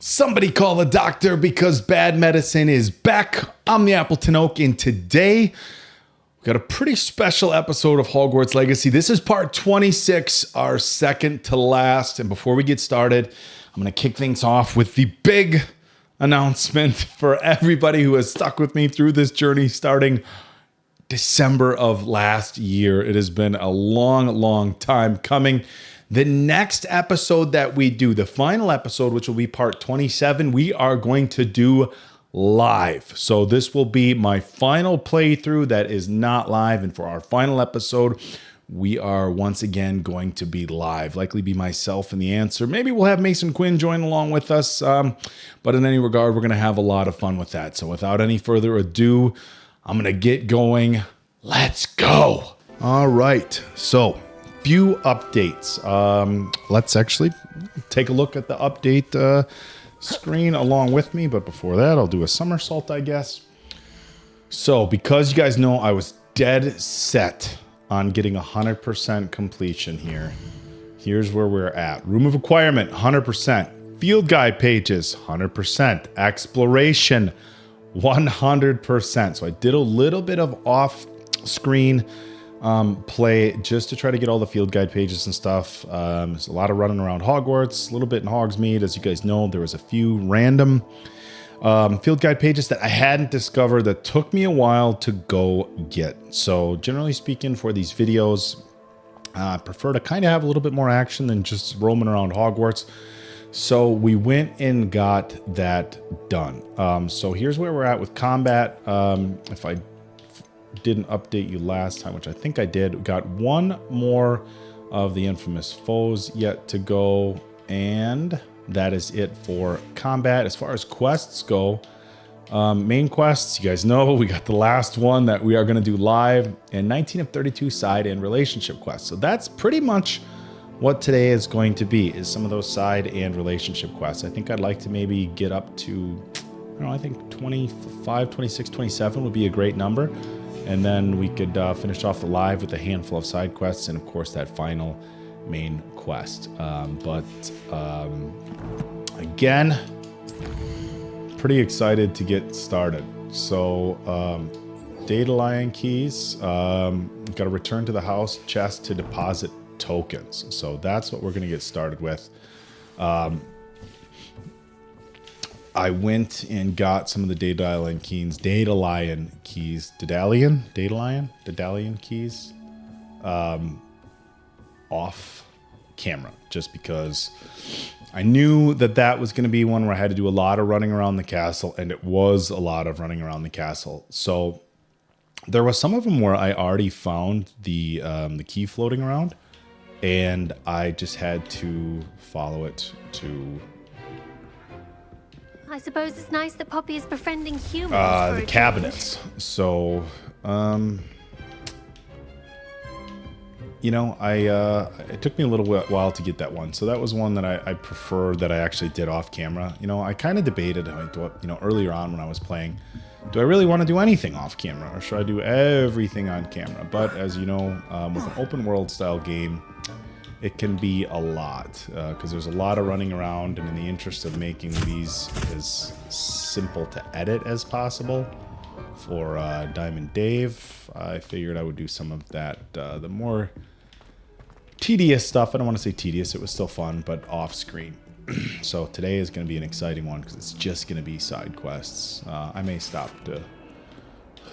Somebody call a doctor because bad medicine is back. I'm the Appleton Oak, and today we've got a pretty special episode of Hogwarts Legacy. This is part 26, our second to last. And before we get started, I'm going to kick things off with the big announcement for everybody who has stuck with me through this journey starting December of last year. It has been a long time coming. The next episode that we do, the final episode, which will be part 27, we are going to do live. So this will be my final playthrough that is not live. And for our final episode, we are once again going to be live. Likely be myself and the answer. Maybe we'll have Mason Quinn join along with us. But in any regard, we're going to have a lot of fun with that. So without any further ado, I'm going to get going. Let's go. All right. So few updates. Let's actually take a look at the update screen along with me. But before that, I'll do a somersault, I guess. So because you guys know I was dead set on getting 100% completion here, here's where we're at. Room of Acquirement, 100%. Field guide pages, 100%. Exploration, 100%. So I did a little bit of off-screen play just to try to get all the field guide pages and stuff. There's a lot of running around Hogwarts, a little bit in Hogsmeade. As you guys know, there was a few random field guide pages that I hadn't discovered that took me a while to go get. So generally speaking, for these videos, I prefer to kind of have a little bit more action than just roaming around Hogwarts. So we went and got that done. So here's where we're at with combat. If I didn't update you last time, which I think I did, we got one more of the infamous foes yet to go, and that is it for combat. As far as quests go, main quests, you guys know we got the last one that we are going to do live, and 19 of 32 side and relationship quests. So that's pretty much what today is going to be, is some of those side and relationship quests. I think I'd like to maybe get up to, I think 25, 26, 27 would be a great number. And then we could finish off the live with a handful of side quests and, of course, that final main quest. Again, pretty excited to get started. So, Data Lion keys. Got to return to the house chest to deposit tokens. So that's what we're going to get started with. I went and got some of the Data Lion keys, Dedalian keys, off camera, just because I knew that that was going to be one where I had to do a lot of running around the castle, and it was a lot of running around the castle. So there was some of them where I already found the key floating around, and I just had to follow it to. I suppose it's nice that Poppy is befriending humans. The cabinets. So, it took me a little while to get that one. So that was one that I prefer that I actually did off camera. I kind of debated, earlier on when I was playing, do I really want to do anything off camera, or should I do everything on camera? But as you know, with an open world style game, it can be a lot because there's a lot of running around, and in the interest of making these as simple to edit as possible for Diamond Dave, I figured I would do some of that, the more tedious stuff. I don't want to say tedious, it was still fun, but off screen. So today is going to be an exciting one because it's just going to be side quests. I may stop to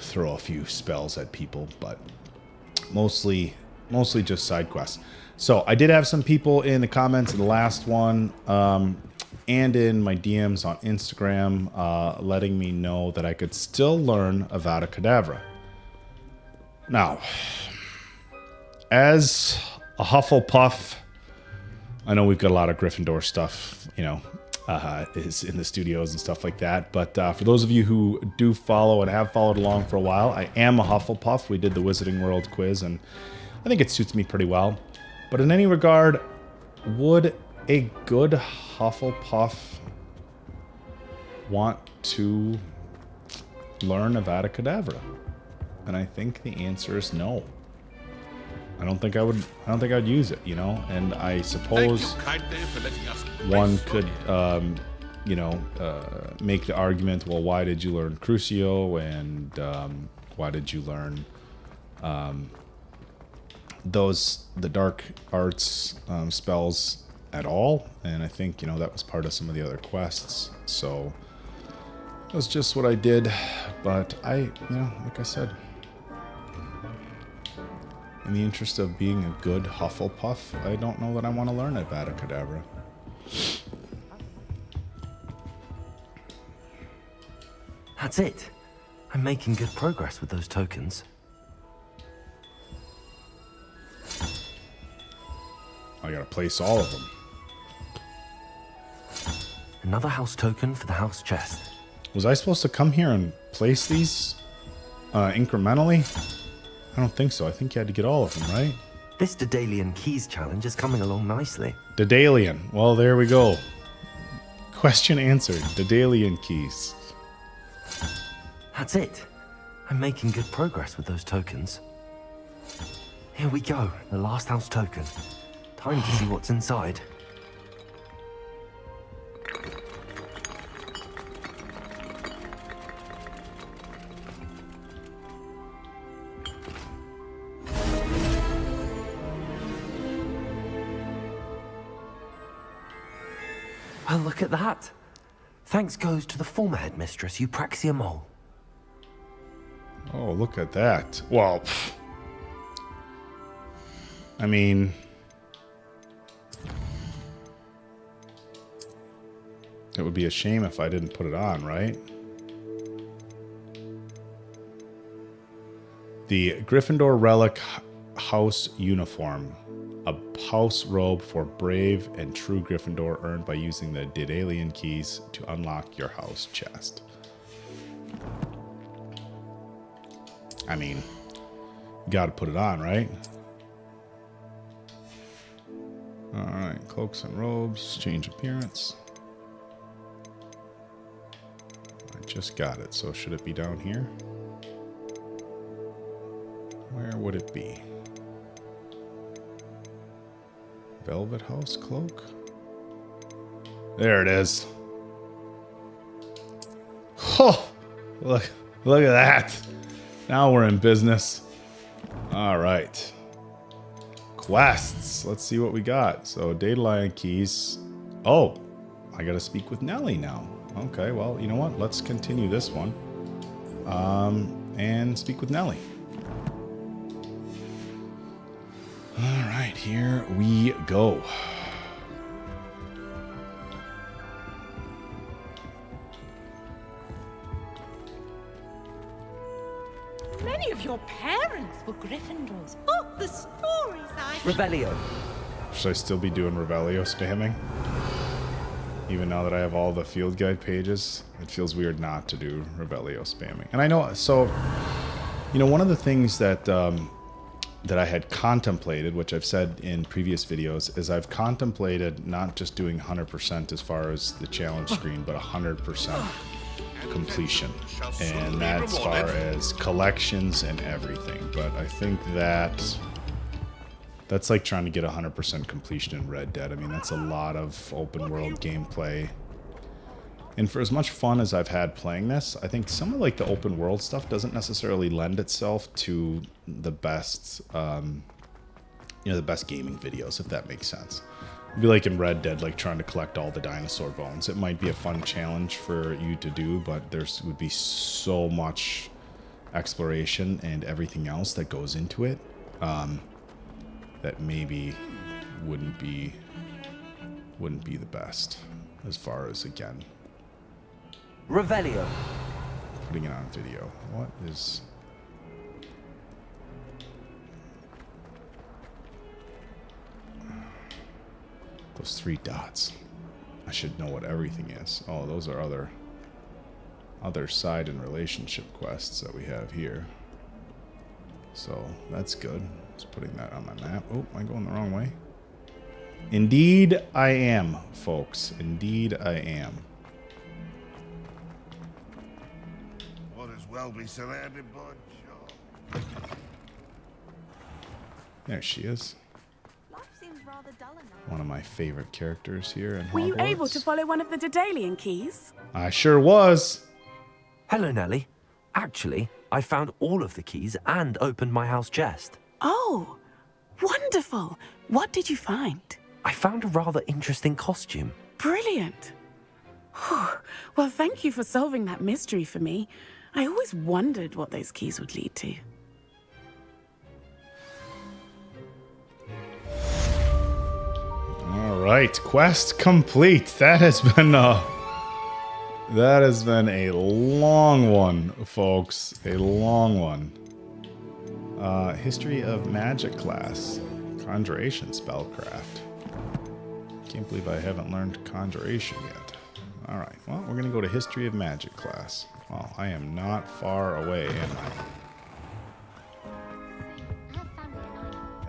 throw a few spells at people, but mostly just side quests. So I did have some people in the comments in the last one and in my DMs on Instagram letting me know that I could still learn Avada Kedavra. Now, as a Hufflepuff, I know we've got a lot of Gryffindor stuff, is in the studios and stuff like that. But for those of you who do follow and have followed along for a while, I am a Hufflepuff. We did the Wizarding World quiz, and I think it suits me pretty well. But in any regard, would a good Hufflepuff want to learn Avada Kedavra? And I think the answer is no. I don't think I'd use it, And I suppose one could you know, make the argument, well, why did you learn Crucio, and why did you learn the dark arts spells at all? And I think, you know, that was part of some of the other quests. So that was just what I did. But you know, like I said, in the interest of being a good Hufflepuff, I don't know that I want to learn Avada Kedavra. That's it. I'm making good progress with those tokens. I gotta place all of them. Another house token for the house chest. Was I supposed to come here and place these incrementally? I don't think so. I think you had to get all of them, right? This Daedalian Keys challenge is coming along nicely. Daedalian. Well, there we go. Question answered. Daedalian keys. That's it. I'm making good progress with those tokens. Here we go. The last house token. Time to see what's inside. Well, look at that. Thanks goes to the former headmistress, Eupraxia Mole. Oh, look at that. Well, I mean, it would be a shame if I didn't put it on, right? The Gryffindor Relic House Uniform. A house robe for brave and true Gryffindor earned by using the Daedalian keys to unlock your house chest. I mean, you gotta put it on, right? Alright, cloaks and robes, change appearance. I just got it, so should it be down here? Where would it be? Velvet House cloak? There it is. Oh, look at that. Now we're in business. All right. Quests. Let's see what we got. So, Daedalian keys. Oh, I got to speak with Nellie now. Okay, well, you know what? Let's continue this one. And speak with Nellie. All right, here we go. Many of your parents were Gryffindors. Oh, the stories I... Revelio. Should I still be doing Revelio spamming? Even now that I have all the field guide pages, it feels weird not to do Revelio spamming. And I know, so, you know, one of the things that that I had contemplated, which I've said in previous videos, is I've contemplated not just doing 100% as far as the challenge screen, but 100% completion. And that's as far as collections and everything. But I think that's like trying to get 100% completion in Red Dead. I mean, that's a lot of open world gameplay. And for as much fun as I've had playing this, I think some of like the open world stuff doesn't necessarily lend itself to the best, you know, the best gaming videos, if that makes sense. It'd be like in Red Dead, like trying to collect all the dinosaur bones. It might be a fun challenge for you to do, but there's would be so much exploration and everything else that goes into it that maybe wouldn't be the best as far as, again, Revelio. putting it on video. What is... those 3 dots? I should know what everything is. Oh, those are other side and relationship quests that we have here. So that's good. Just putting that on my map. Oh, am I going the wrong way? Indeed I am, folks. Indeed I am. What as well be surrounded by joy. There she is. Life seems One of my favorite characters here in Hogwarts. Were you able to follow one of the Daedalian keys? I sure was. Hello, Nellie. Actually, I found all of the keys and opened my house chest. Oh, wonderful. What did you find? I found a rather interesting costume. Brilliant. Well, thank you for solving that mystery for me. I always wondered what those keys would lead to. All right, quest complete. That has been a long one, folks. A long one. History of Magic class. Conjuration spellcraft. Can't believe I haven't learned Conjuration yet. All right, well, we're gonna go to History of Magic class. Well, I am not far away, am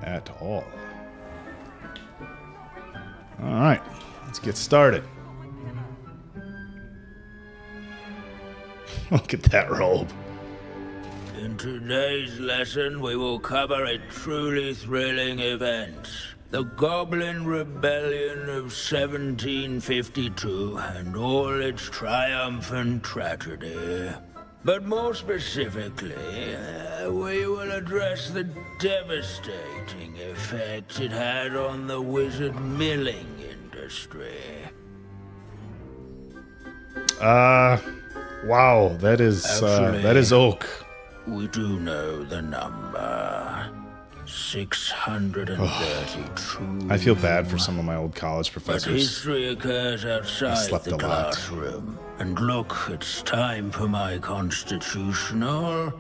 I? At all. All right, let's get started. Look at that robe. In today's lesson, we will cover a truly thrilling event. The Goblin Rebellion of 1752 and all its triumphant tragedy. But more specifically, we will address the devastating effect it had on the wizard milling industry. Wow, that is Oak. We do know the number. 632. I feel bad for some of my old college But professors. history occurs outside slept the a lot. classroom. And look, it's time for my constitutional.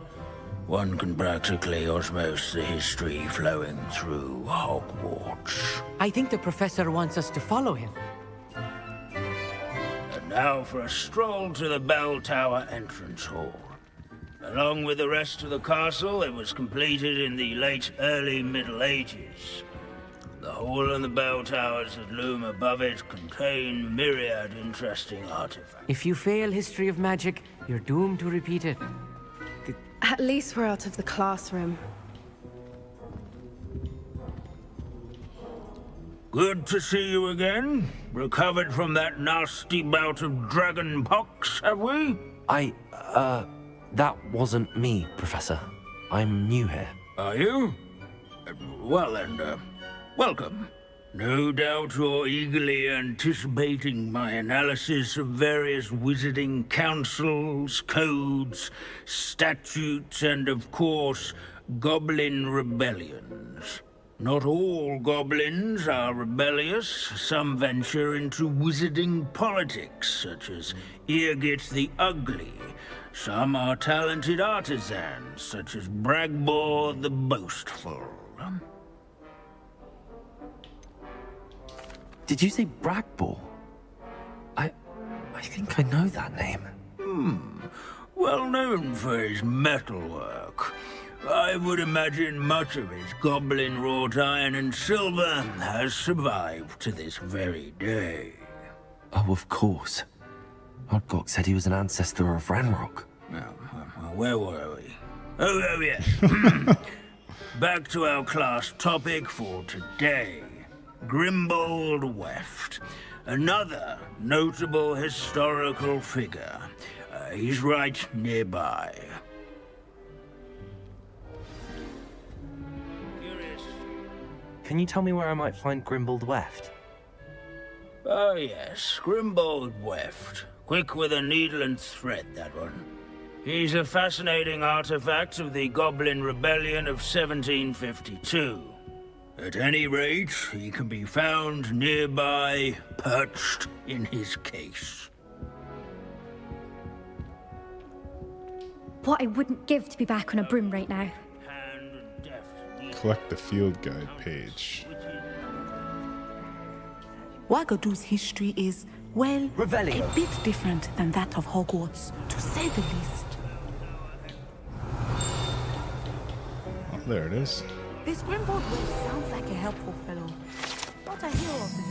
One can practically osmose the history flowing through Hogwarts. I think the professor wants us to follow him. And now for a stroll to the bell tower entrance hall. Along with the rest of the castle, it was completed in the early Middle Ages. The hall and the bell towers that loom above it contain myriad interesting artifacts. If you fail history of magic, you're doomed to repeat it. At least we're out of the classroom. Good to see you again. Recovered from that nasty bout of dragon pox, have we? That wasn't me, Professor. I'm new here. Are you? Well then, welcome. No doubt you're eagerly anticipating my analysis of various wizarding councils, codes, statutes, and of course, goblin rebellions. Not all goblins are rebellious. Some venture into wizarding politics, such as Eargit the Ugly. Some are talented artisans, such as Bragbor the Boastful. Did you say Bragbor? I think I know that name. Well known for his metalwork. I would imagine much of his goblin wrought iron and silver has survived to this very day. Oh, of course. Odgok said he was an ancestor of Ranrock. Now, where were we? Oh yes. Back to our class topic for today. Grimbold Weft. Another notable historical figure. He's right nearby. Curious. Can you tell me where I might find Grimbold Weft? Oh yes, Grimbold Weft. Quick with a needle and thread, that one. He's a fascinating artifact of the Goblin Rebellion of 1752. At any rate, he can be found nearby, perched in his case. What I wouldn't give to be back on a broom right now. Hand and deft. Collect the field guide page. Wagadu's history is, well, Revelio. a bit different than that of Hogwarts, to say the least. Oh, there it is. This Grimbold West sounds like a helpful fellow. Not a hero of him.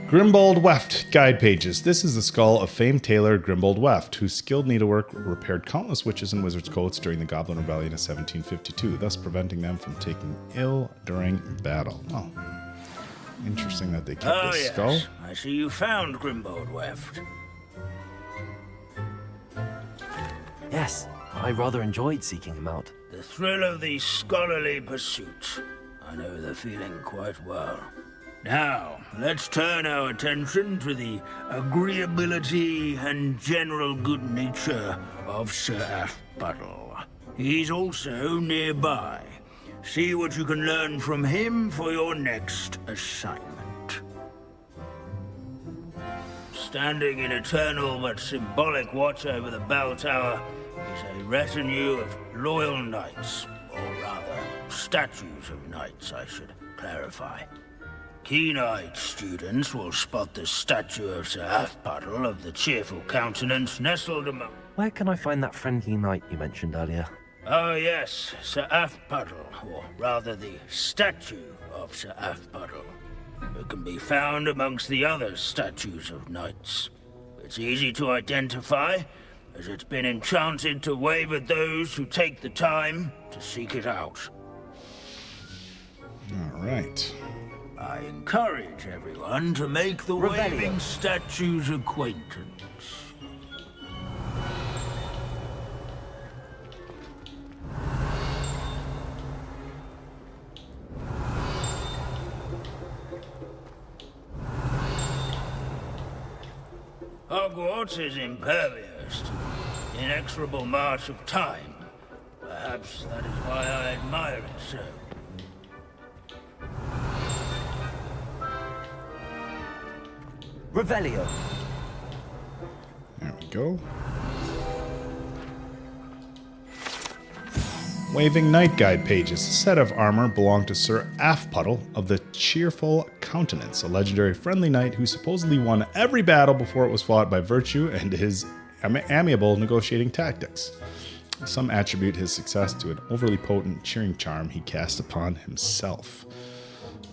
Grimbold Weft guide pages. This is the skull of famed tailor Grimbold Weft, whose skilled needlework repaired countless witches and wizards' coats during the Goblin Rebellion of 1752, thus preventing them from taking ill during battle. Oh. Interesting that they kept Oh, his yes. skull. I see you found Grimbold Weft. Yes, I rather enjoyed seeking him out. The thrill of the scholarly pursuit. I know the feeling quite well. Now, let's turn our attention to the agreeability and general good nature of Sir Aphbuttle. He's also nearby. See what you can learn from him for your next assignment. Standing in eternal but symbolic watch over the bell tower is a retinue of loyal knights, or rather, statues of knights, I should clarify. Keen-eyed students will spot the statue of Sir Aphbuttle of the cheerful countenance nestled among... Where can I find that friendly knight you mentioned earlier? Oh yes, Sir Aphbuttle, or rather the statue of Sir Aphbuttle. It can be found amongst the other statues of knights. It's easy to identify, as it's been enchanted to wave at those who take the time to seek it out. All right. I encourage everyone to make the waving statue's acquaintance. Hogwarts is impervious to the inexorable march of time. Perhaps that is why I admire it so. Revelio. There we go. Waving Night Guide pages. A set of armor belonged to Sir Aphbuttle of the Cheerful Countenance, a legendary friendly knight who supposedly won every battle before it was fought by virtue and his amiable negotiating tactics. Some attribute his success to an overly potent cheering charm he cast upon himself.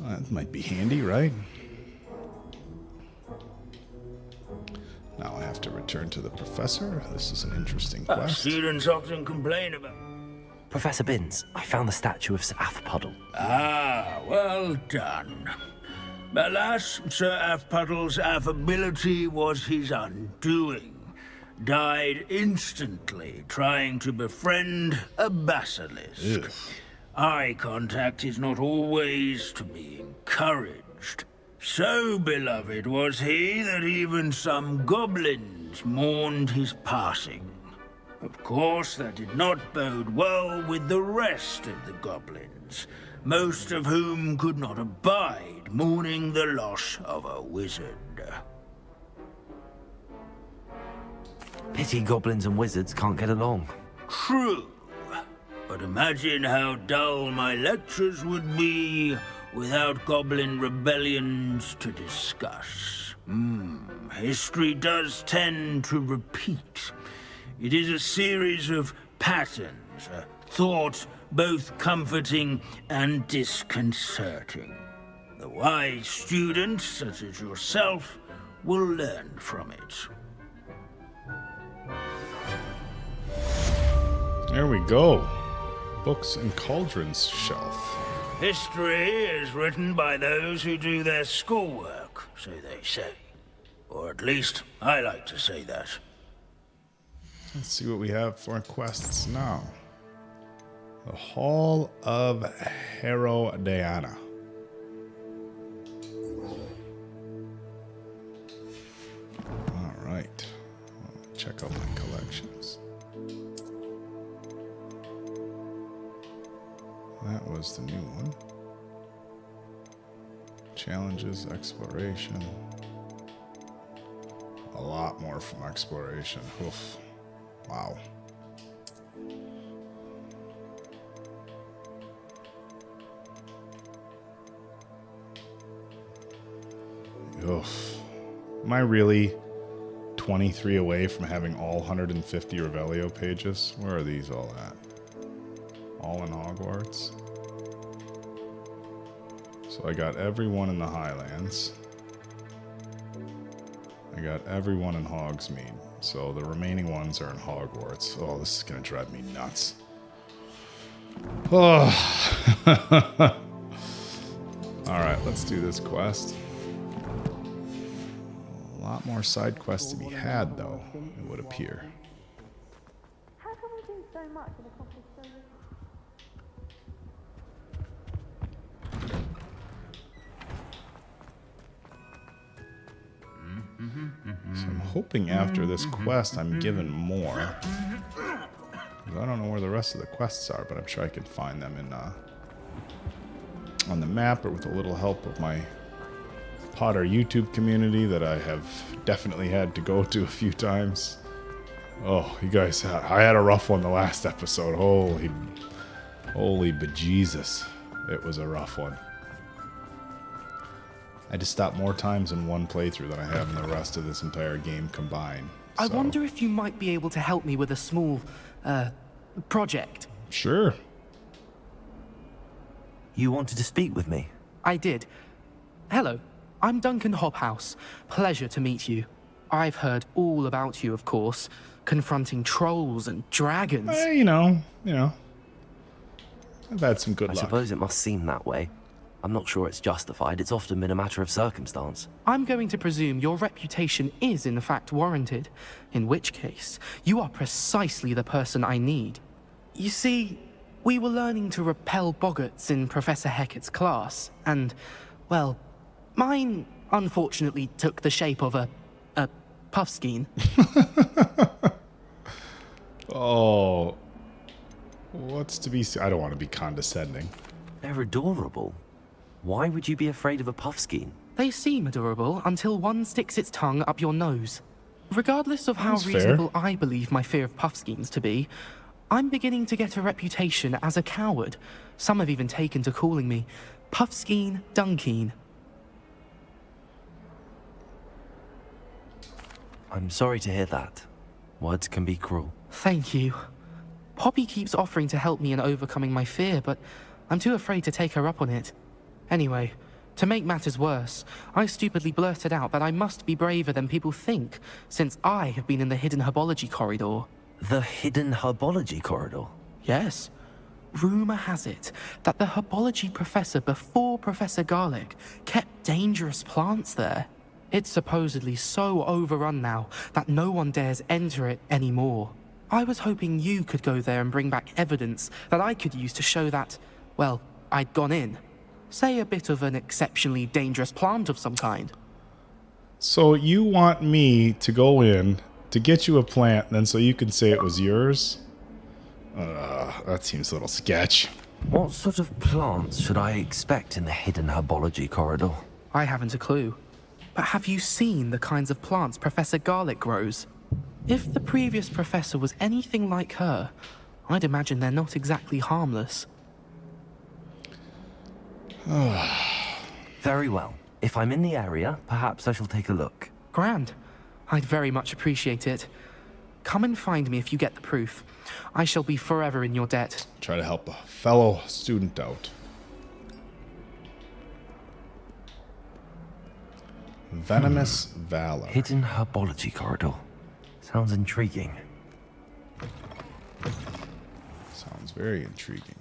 That might be handy, right? Now I have to return to the professor. This is an interesting quest. Students often complain about... Professor Binns, I found the statue of Sir Aphbuttle. Ah, well done. Alas, Sir Aphbuttle's affability was his undoing. Died instantly trying to befriend a basilisk. Ugh. Eye contact is not always to be encouraged. So beloved was he that even some goblins mourned his passing. Of course, that did not bode well with the rest of the goblins, most of whom could not abide mourning the loss of a wizard. Pity goblins and wizards can't get along. True, but imagine how dull my lectures would be without goblin rebellions to discuss. History does tend to repeat. It is a series of patterns, a thought both comforting and disconcerting. The wise students, such as yourself, will learn from it. There we go. Books and Cauldrons shelf. History is written by those who do their schoolwork, so they say. Or at least, I like to say that. Let's see what we have for quests now. The Hall of Herodiana. All right. I'll check out my collections. That was the new one. Challenges, exploration. A lot more from exploration. Oof. Wow. Oof. Am I really 23 away from having all 150 Revelio pages? Where are these all at? All in Hogwarts. So I got everyone in the Highlands. I got everyone in Hogsmeade. So the remaining ones are in Hogwarts. Oh, this is going to drive me nuts. Oh. Alright, let's do this quest. A lot more side quests to be had, though, it would appear. How can we do so much and accomplish so little? So I'm hoping after this quest I'm given more. I don't know where the rest of the quests are, but I'm sure I can find them in on the map or with a little help of my Potter YouTube community that I have definitely had to go to a few times. Oh, you guys, I had a rough one the last episode. Holy bejesus. It was a rough one. I just stopped more times in one playthrough than I have in the rest of this entire game combined. I wonder if you might be able to help me with a small, project. Sure. You wanted to speak with me? I did. Hello, I'm Duncan Hobhouse. Pleasure to meet you. I've heard all about you, of course, confronting trolls and dragons. You know. I've had some good I luck. suppose it must seem that way. I'm not sure it's justified. It's often been a matter of circumstance. I'm going to presume your reputation is in fact warranted, in which case, you are precisely the person I need. You see, we were learning to repel boggarts in Professor Hecat's class, and, well, mine unfortunately took the shape of a puffskein. Oh, what's to be... I don't want to be condescending. They're adorable. Why would you be afraid of a puffskein? They seem adorable until one sticks its tongue up your nose. Regardless of how That's fair. reasonable I believe my fear of puffskeins to be, I'm beginning to get a reputation as a coward. Some have even taken to calling me Puffskein Dunkeen. I'm sorry to hear that. Words can be cruel. Thank you. Poppy keeps offering to help me in overcoming my fear, but I'm too afraid to take her up on it. Anyway, to make matters worse, I stupidly blurted out that I must be braver than people think, since I have been in the hidden herbology corridor. The hidden herbology corridor? Yes. Rumour has it that the herbology professor before Professor Garlic kept dangerous plants there. It's supposedly so overrun now that no one dares enter it anymore. I was hoping you could go there and bring back evidence that I could use to show that, well, I'd gone in. Say a bit of an exceptionally dangerous plant of some kind. So you want me to go in to get you a plant, then so you can say it was yours? That seems a little sketch. What sort of plants should I expect in the hidden herbology corridor? I haven't a clue. But have you seen the kinds of plants Professor Garlic grows? If the previous professor was anything like her, I'd imagine they're not exactly harmless. Very well. If I'm in the area, perhaps I shall take a look. Grand. I'd very much appreciate it. Come and find me if you get the proof. I shall be forever in your debt. Try to help a fellow student out. Venomous Valor. Hidden herbology corridor. Sounds intriguing. Sounds very intriguing.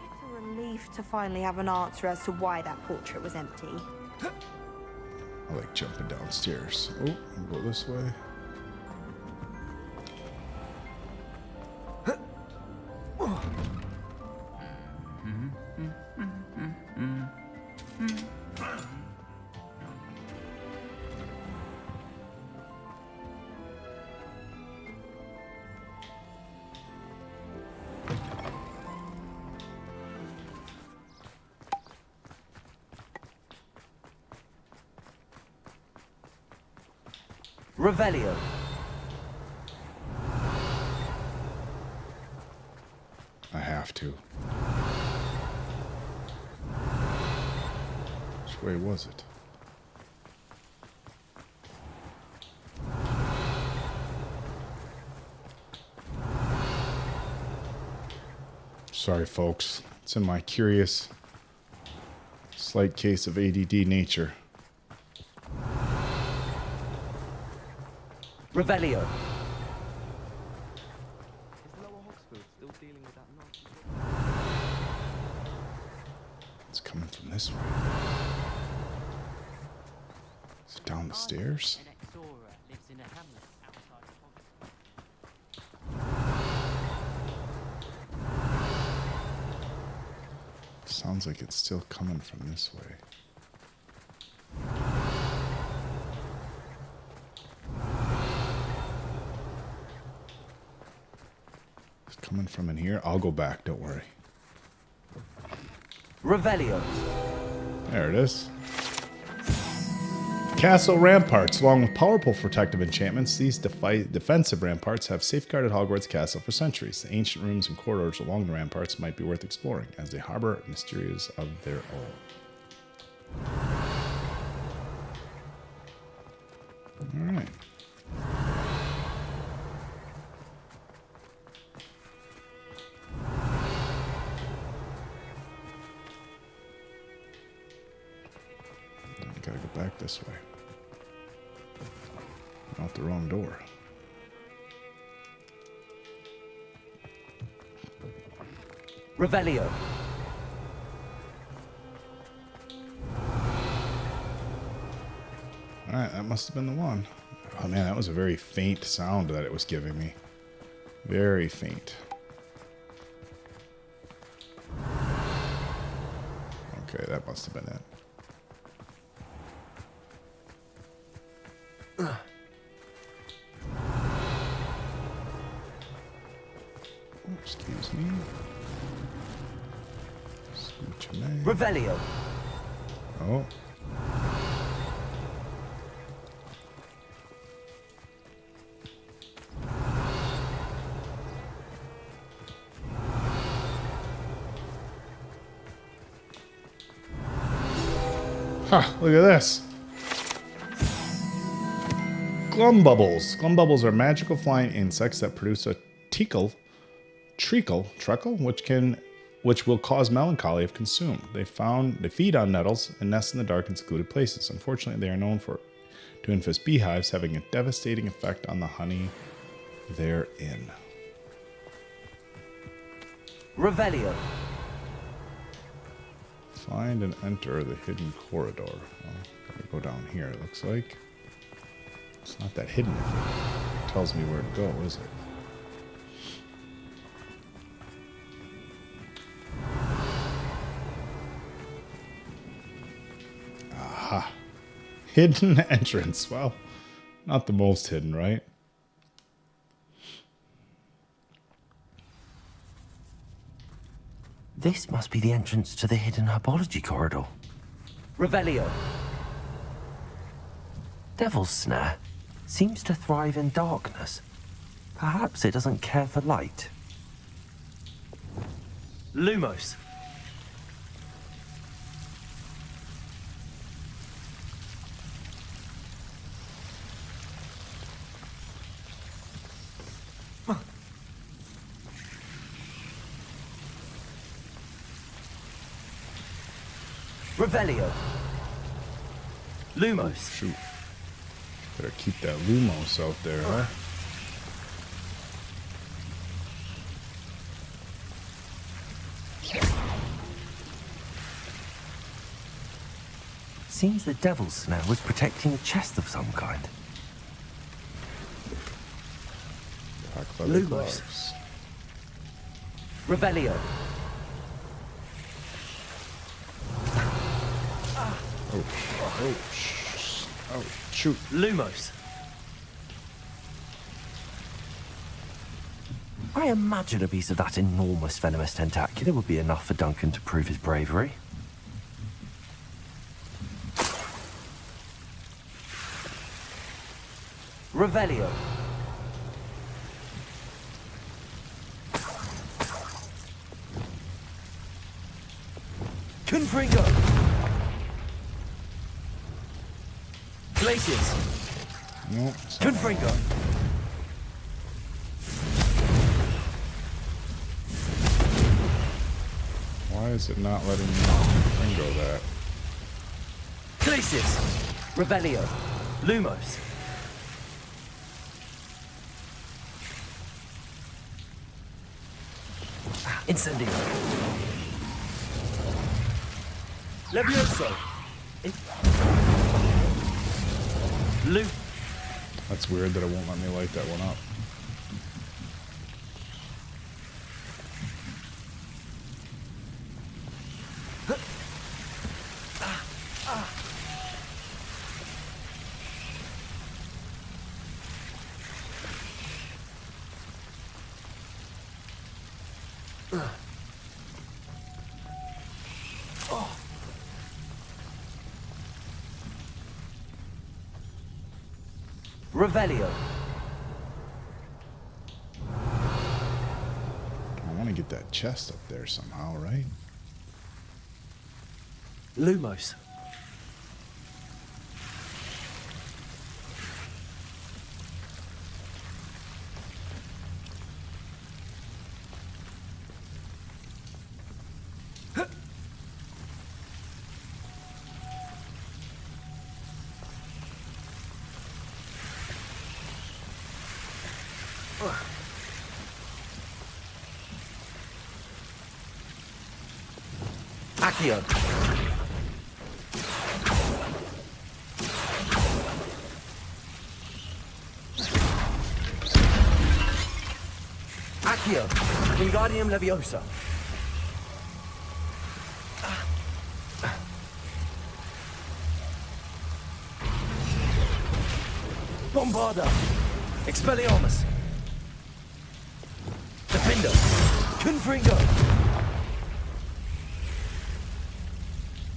It's a relief to finally have an answer as to why that portrait was empty. I like jumping downstairs. Oh, I'll go this way. Revelio. I have to. Which way was it? Sorry, folks. It's in my curious, slight case of ADD nature. Revelio. It's coming from this way. Is it down the stairs? Sounds like it's still coming from this way. It's coming from in here. I'll go back, don't worry. Revelio. There it is. Castle ramparts. Along with powerful protective enchantments, these defensive ramparts have safeguarded Hogwarts Castle for centuries. The ancient rooms and corridors along the ramparts might be worth exploring, as they harbor mysteries of their own. All right. Gotta go back this way. Out the wrong door. Revelio. Alright, that must have been the one. Oh man, that was a very faint sound that it was giving me. Very faint. Okay, that must have been it. Excuse me. Revelio. Oh. Ha, look at this. Glum bubbles. Glum bubbles are magical flying insects that produce a treacle, which will cause melancholy if consumed. They feed on nettles and nest in the dark and secluded places. Unfortunately, they are known to infest beehives, having a devastating effect on the honey therein. Revelio. Find and enter the hidden corridor. Well, gotta go down here, it looks like. It's not that hidden if it tells me where to go, is it? Aha. Hidden entrance. Well, not the most hidden, right? This must be the entrance to the hidden herbology corridor. Revelio. Devil's Snare seems to thrive in darkness. Perhaps it doesn't care for light. Lumos. Revelio. Lumos. Shoot. Better keep that Lumos out there, huh? Seems the Devil's Snare was protecting a chest of some kind. Lumos. Revelio. Oh, shoot. Lumos. I imagine a piece of that enormous venomous tentacular would be enough for Duncan to prove his bravery. Revelio. Confringo. Glaciers. Nope. Confringo. Why is it not letting me Confringo that? Glaciers. Revelio. Lumos. Incendio. Levioso! Lu... That's weird that it won't let me light that one up. Revelio. I want to get that chest up there somehow, right? Lumos. Accio. Accio. Wingardium Leviosa. Bombarda. Expelliarmus. Defender. Confringo.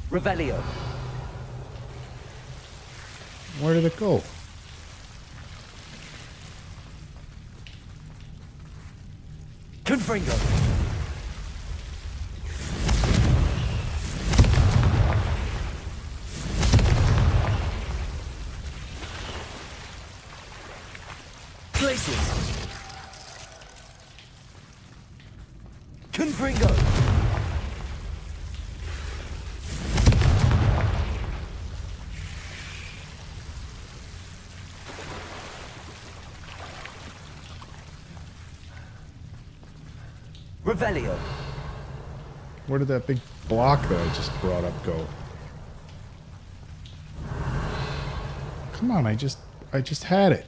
Revelio. Where did it go? Confringo. Glacius. Confringo. Revelio. Where did that big block that I just brought up go? Come on, I just had it.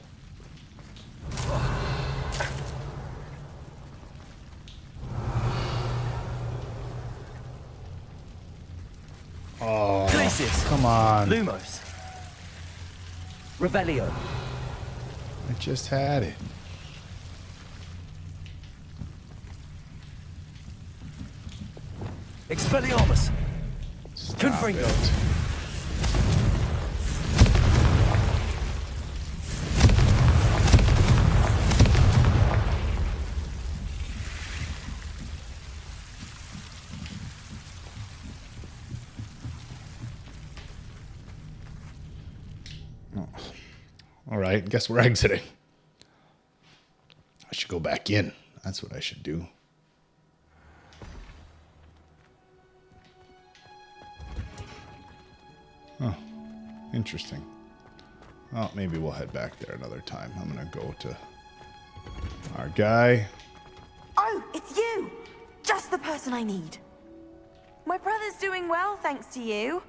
Oh, Glacius. come on. Lumos. Revelio. I just had it. Expelliarmus. Stop Confringo. it. Oh. All right, guess we're exiting. I should go back in. That's what I should do. Oh, interesting. Well, maybe we'll head back there another time. I'm gonna go to our guy. Oh, it's you! Just the person I need. My brother's doing well, thanks to you.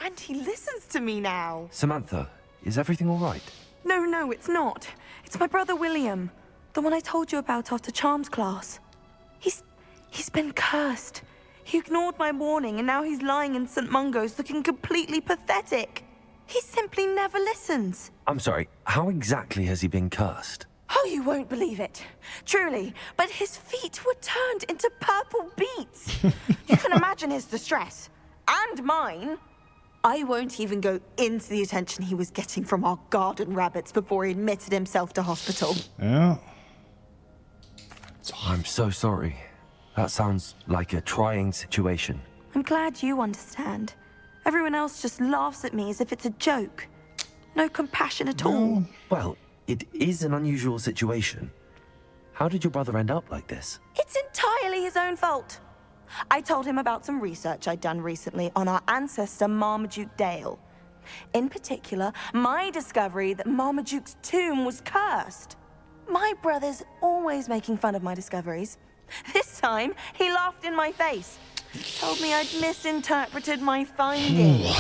And he listens to me now. Samantha, is everything all right? No, it's not. It's my brother William. The one I told you about after Charms class. He's been cursed. He ignored my warning, and now he's lying in St. Mungo's looking completely pathetic. He simply never listens. I'm sorry, how exactly has he been cursed? Oh, you won't believe it. Truly, but his feet were turned into purple beets. You can imagine his distress. And mine. I won't even go into the attention he was getting from our garden rabbits before he admitted himself to hospital. Yeah. I'm so sorry. That sounds like a trying situation. I'm glad you understand. Everyone else just laughs at me as if it's a joke. No compassion at all. Well, it is an unusual situation. How did your brother end up like this? It's entirely his own fault. I told him about some research I'd done recently on our ancestor Marmaduke Dale. In particular, my discovery that Marmaduke's tomb was cursed. My brother's always making fun of my discoveries. This time, he laughed in my face. told me I'd misinterpreted my findings.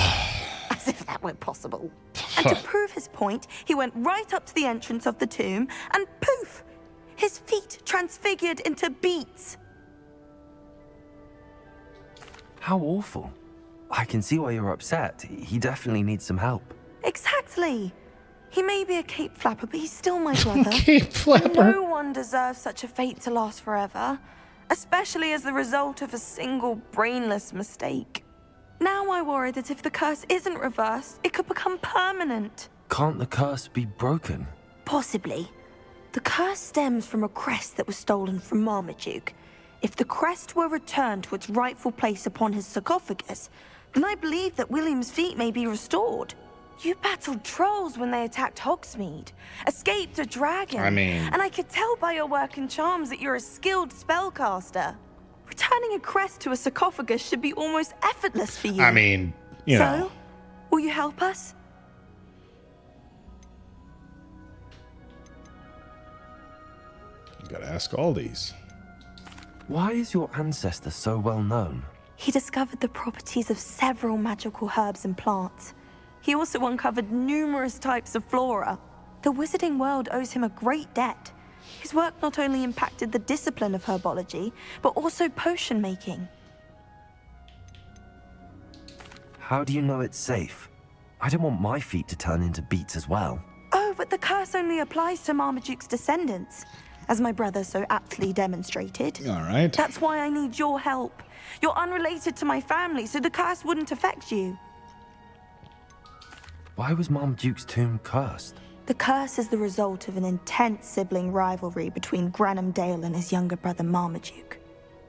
As if that were possible. And to prove his point, he went right up to the entrance of the tomb and poof! His feet transfigured into beets. How awful. I can see why you're upset. He definitely needs some help. Exactly. He may be a cape flapper, but he's still my brother. Cape flapper. No one deserves such a fate to last forever, especially as the result of a single brainless mistake. Now I worry that if the curse isn't reversed, it could become permanent. Can't the curse be broken? Possibly. The curse stems from a crest that was stolen from Marmaduke. If the crest were returned to its rightful place upon his sarcophagus, then I believe that William's feet may be restored. You battled trolls when they attacked Hogsmeade, escaped a dragon, and I could tell by your work and charms that you're a skilled spellcaster. Returning a crest to a sarcophagus should be almost effortless for you. I mean, you know. So, will you help us? You gotta ask all these. Why is your ancestor so well known? He discovered the properties of several magical herbs and plants. He also uncovered numerous types of flora. The wizarding world owes him a great debt. His work not only impacted the discipline of herbology, but also potion making. How do you know it's safe? I don't want my feet to turn into beets as well. Oh, but the curse only applies to Marmaduke's descendants, as my brother so aptly demonstrated. All right. That's why I need your help. You're unrelated to my family, so the curse wouldn't affect you. Why was Marmaduke's tomb cursed? The curse is the result of an intense sibling rivalry between Granham Dale and his younger brother Marmaduke.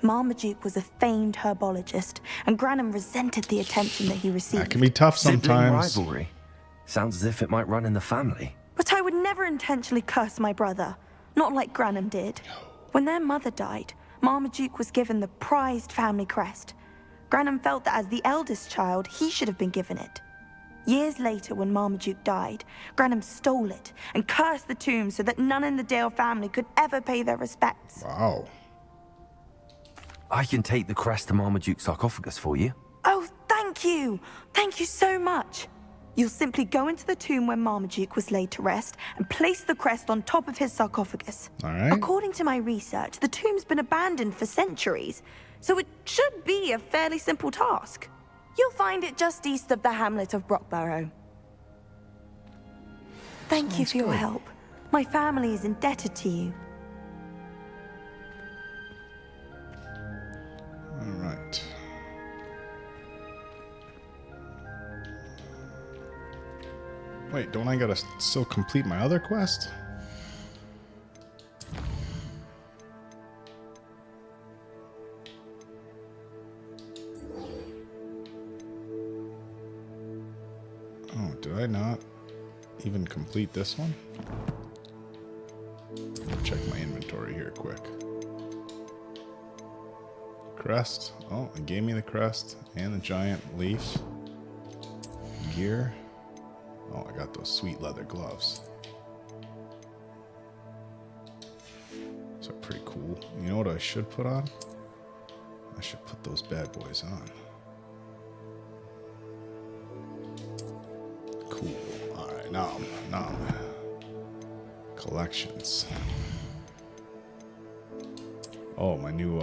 Marmaduke was a famed herbologist, and Granham resented the attention that he received. That can be tough sometimes. Sibling rivalry. Sounds as if it might run in the family. But I would never intentionally curse my brother, not like Granham did. When their mother died, Marmaduke was given the prized family crest. Granham felt that as the eldest child, he should have been given it. Years later, when Marmaduke died, Granham stole it and cursed the tomb so that none in the Dale family could ever pay their respects. Wow. I can take the crest to Marmaduke's sarcophagus for you. Oh, thank you! Thank you so much! You'll simply go into the tomb where Marmaduke was laid to rest and place the crest on top of his sarcophagus. All right. According to my research, the tomb's been abandoned for centuries, so it should be a fairly simple task. You'll find it just east of the hamlet of Brockborough. Thank you for your help. My family is indebted to you. All right. Wait, don't I gotta still complete my other quest? Oh, did I not even complete this one? Check my inventory here quick. Crest. Oh, it gave me the crest and the giant leaf. Gear. Oh, I got those sweet leather gloves. So pretty cool. You know what I should put on? I should put those bad boys on. Cool. All right, now I'm collections. Oh, my new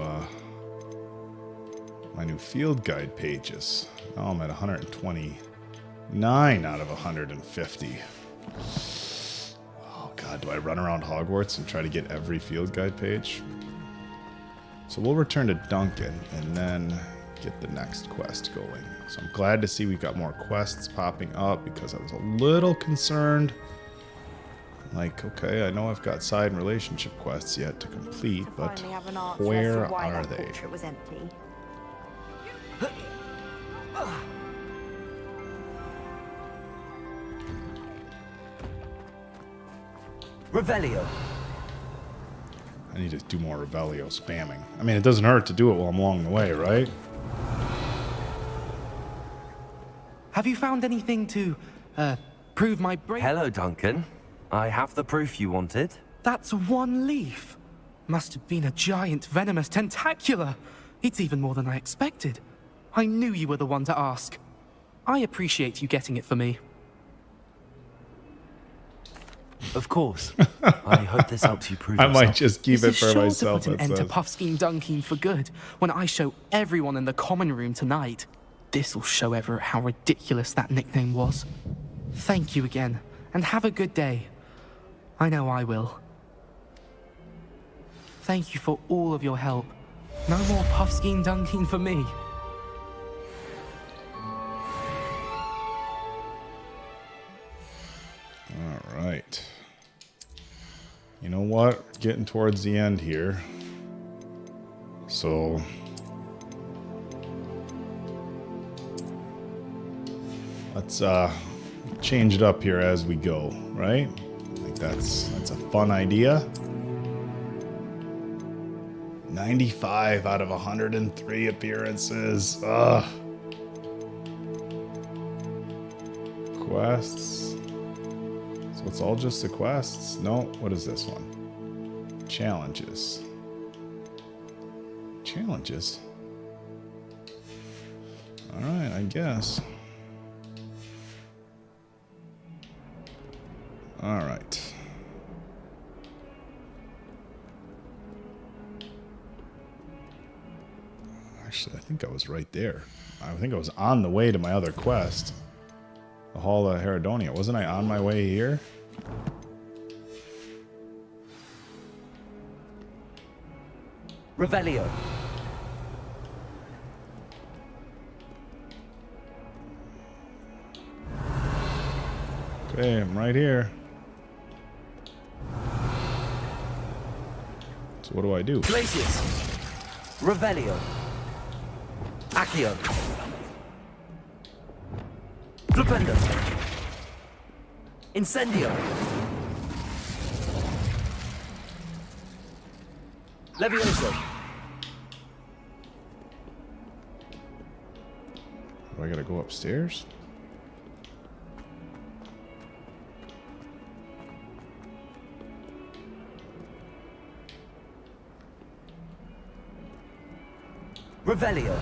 field guide pages. Now I'm at 129 out of 150. Oh God, do I run around Hogwarts and try to get every field guide page? So we'll return to Duncan and then get the next quest going. So I'm glad to see we've got more quests popping up because I was a little concerned. Like, okay, I know I've got side and relationship quests yet to complete, but where are they? It was empty. Revelio. I need to do more Revelio spamming. I mean, it doesn't hurt to do it while I'm along the way, right? Have you found anything to, prove my brain? Hello, Duncan. I have the proof you wanted. That's one leaf. Must have been a giant venomous tentacula. It's even more than I expected. I knew you were the one to ask. I appreciate you getting it for me. Of course. I hope this helps you prove I yourself. might just keep it This for is sure myself. to put an it end to says. Puffskein Dunking for good when I show everyone in the common room tonight. This'll show Everett how ridiculous that nickname was. Thank you again, and have a good day. I know I will. Thank you for all of your help. No more Puffskein Dunking for me. All right. You know what? Getting towards the end here. So let's change it up here as we go, right? I think that's a fun idea. 95 out of 103 appearances. Ugh. Quests. So it's all just the quests. No, what is this one? Challenges. Challenges. All right, I guess. All right. Actually, I think I was right there. I think I was on the way to my other quest. The Hall of Heradonia. Wasn't I on my way here? Revelio. Okay, I'm right here. So what do I do? Glacius. Revelio. Accio. Flipendo. Incendio. Levioso. Do I gotta go upstairs? Revelio.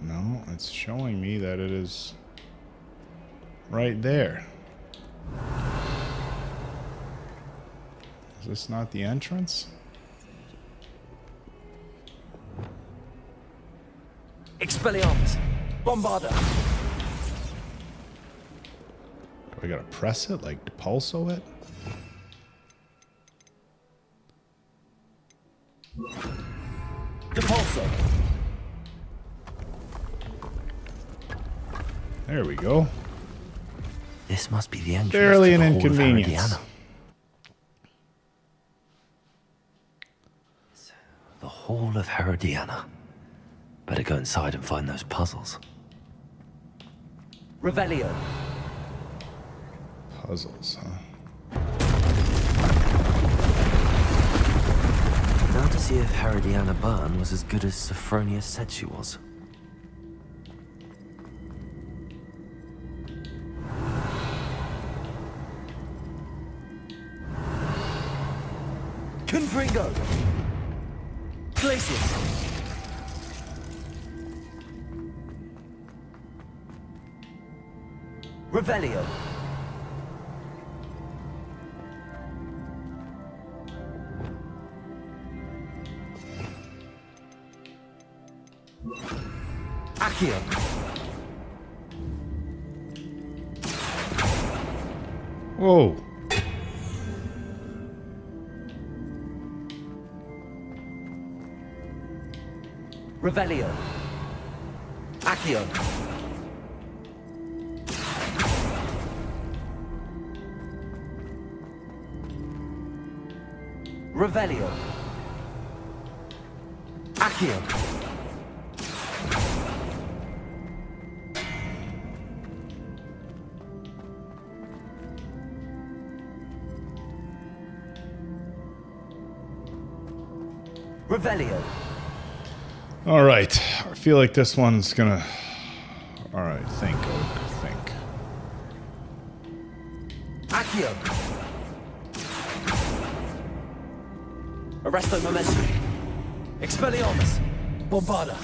No, it's showing me that it is right there. Is this not the entrance? Expelliarmus. Bombarda. Do I gotta press it, like depulso it? Depulso. There we go. This must be the entrance. Barely to an the Hall of inconvenience. Herodiana. The Hall of Herodiana. Better go inside and find those puzzles. Revelio. Puzzles, huh? Now to see if Herodiana Byrne was as good as Sophronia said she was. Confringo. Glacius. Revelio. Accio. Whoa. Revelio. Accio. Revelio. Accio. Revelio. All right. I feel like this one's gonna Accio. Arresto momentum. Expelliarmus. Bombarda.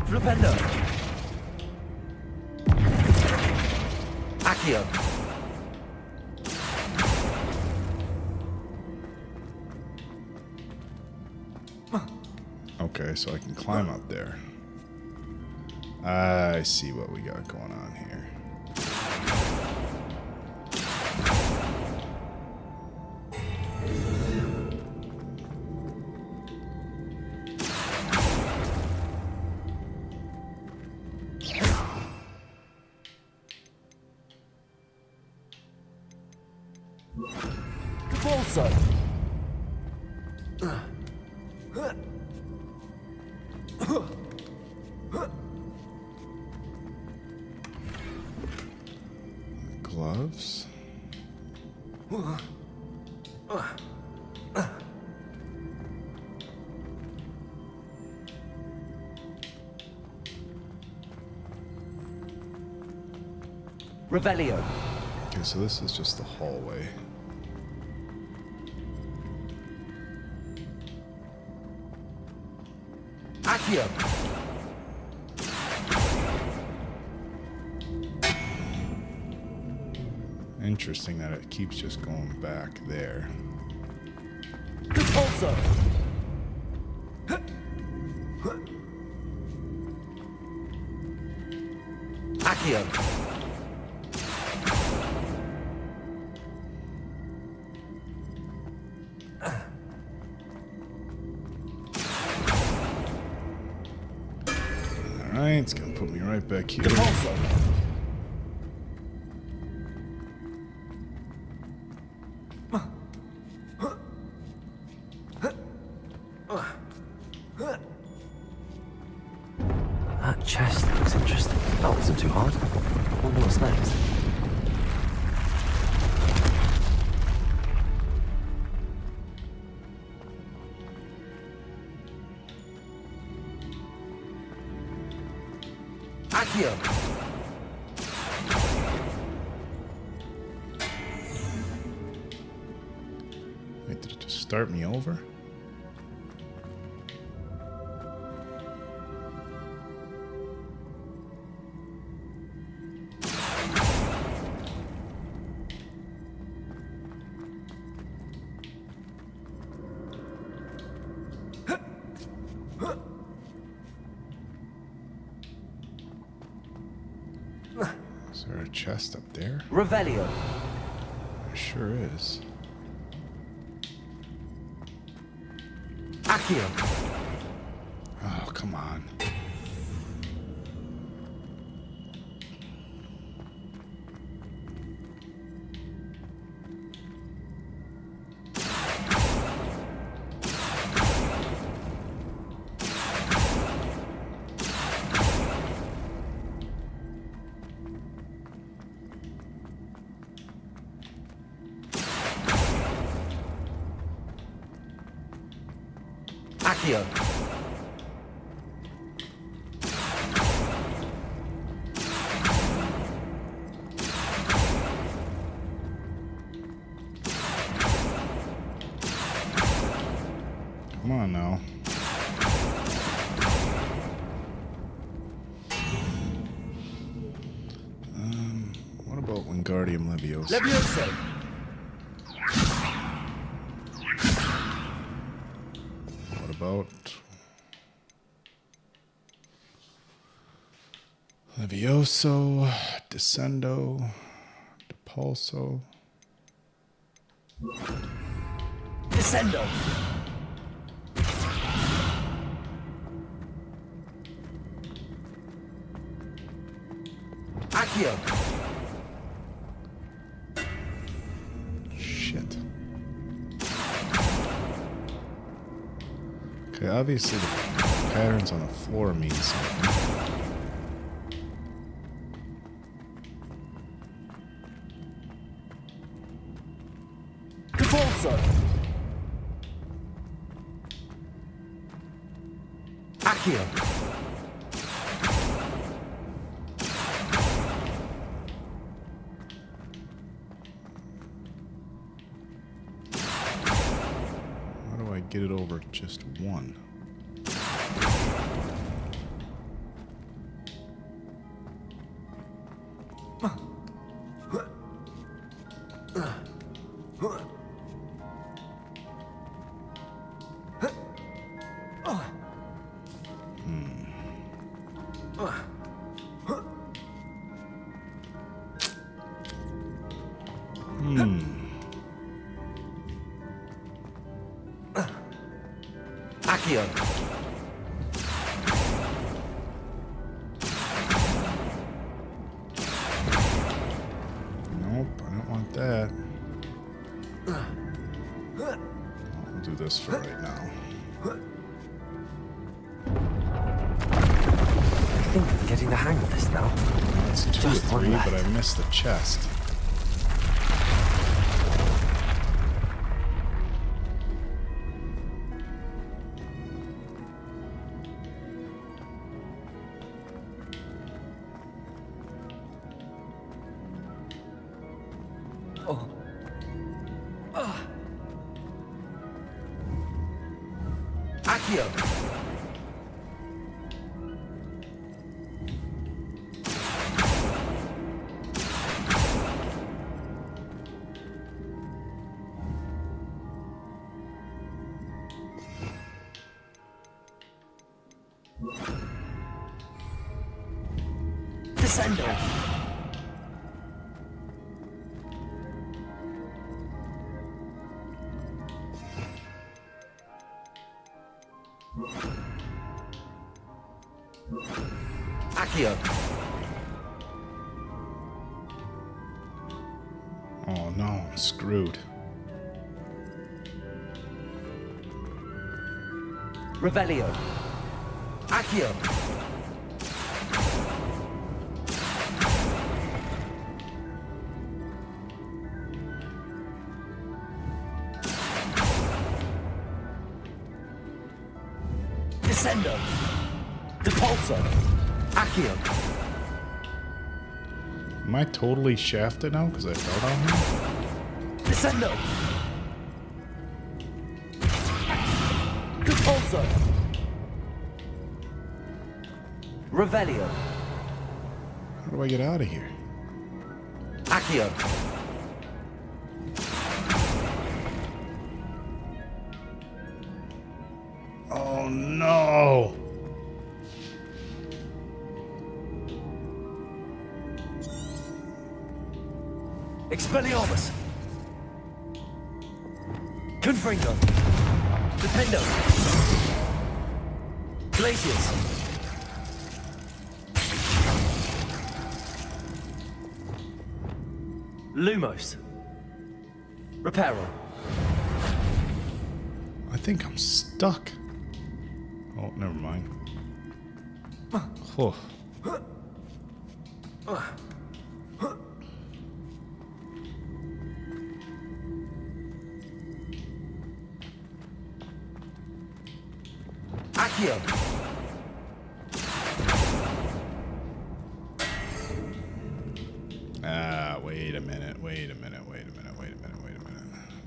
Flipendo. Accio. Okay, so I can climb up there. I see what we got going on here. Capolso. Gloves. Revelio. Okay, so this is just the hallway. Accio. Interesting that it keeps just going back there. Capolso. Accio. Alright, it's gonna put me right back here. Capolso. That chest looks interesting. That wasn't too hard. Wonder what's next. Accio. Wait, did it just start me over? Is there a chest up there? Revelio. There sure is. Accio. Oh, come on. Accio. Come on now. What about Wingardium Leviosa? Leviosa. What about Levioso, Descendo, Depulso? Descendo. Accio. Shit. Okay, obviously the patterns on the floor mean something. Capolso. Accio. How do I get it over just one? Accio. Nope, I don't want that. I'll do this for right now. I think I'm getting the hang of this now. It's 2 or 3, but I missed the chest. Accio. Descendo. Accio. Oh no, I'm screwed. Revelio. Accio. Descendo. Depulso. Accio. Am I totally shafted now because I fell down here? Descendo. Depulso. Revelio. How do I get out of here? Accio. Oh no! Expelliarmus. Confringo. Defendo. Glacius. Lumos. Reparo. I think I'm stuck. Oh, never mind. Oh. Accio. Wait a minute.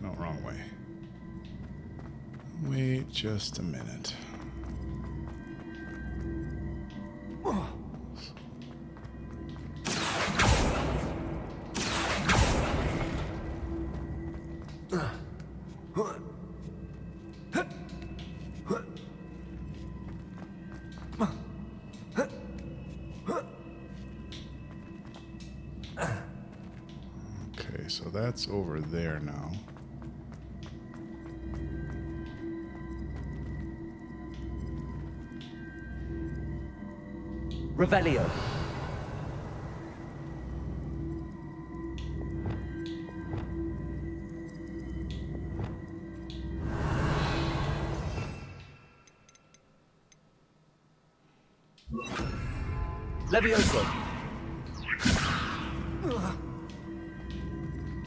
No, wrong way. Wait just a minute. Okay, so that's over there now. Revelio. Levioso.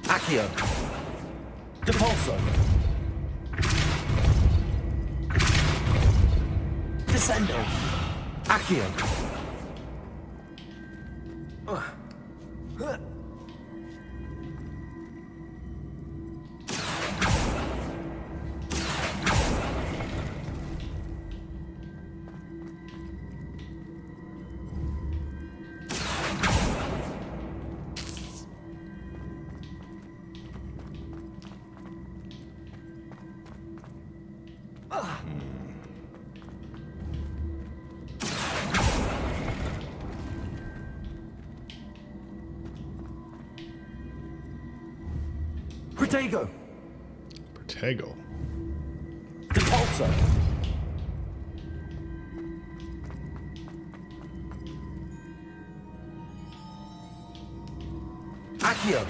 Accio. Depulso. Send off. Accio. Protego. Protego. Depulso. Accio.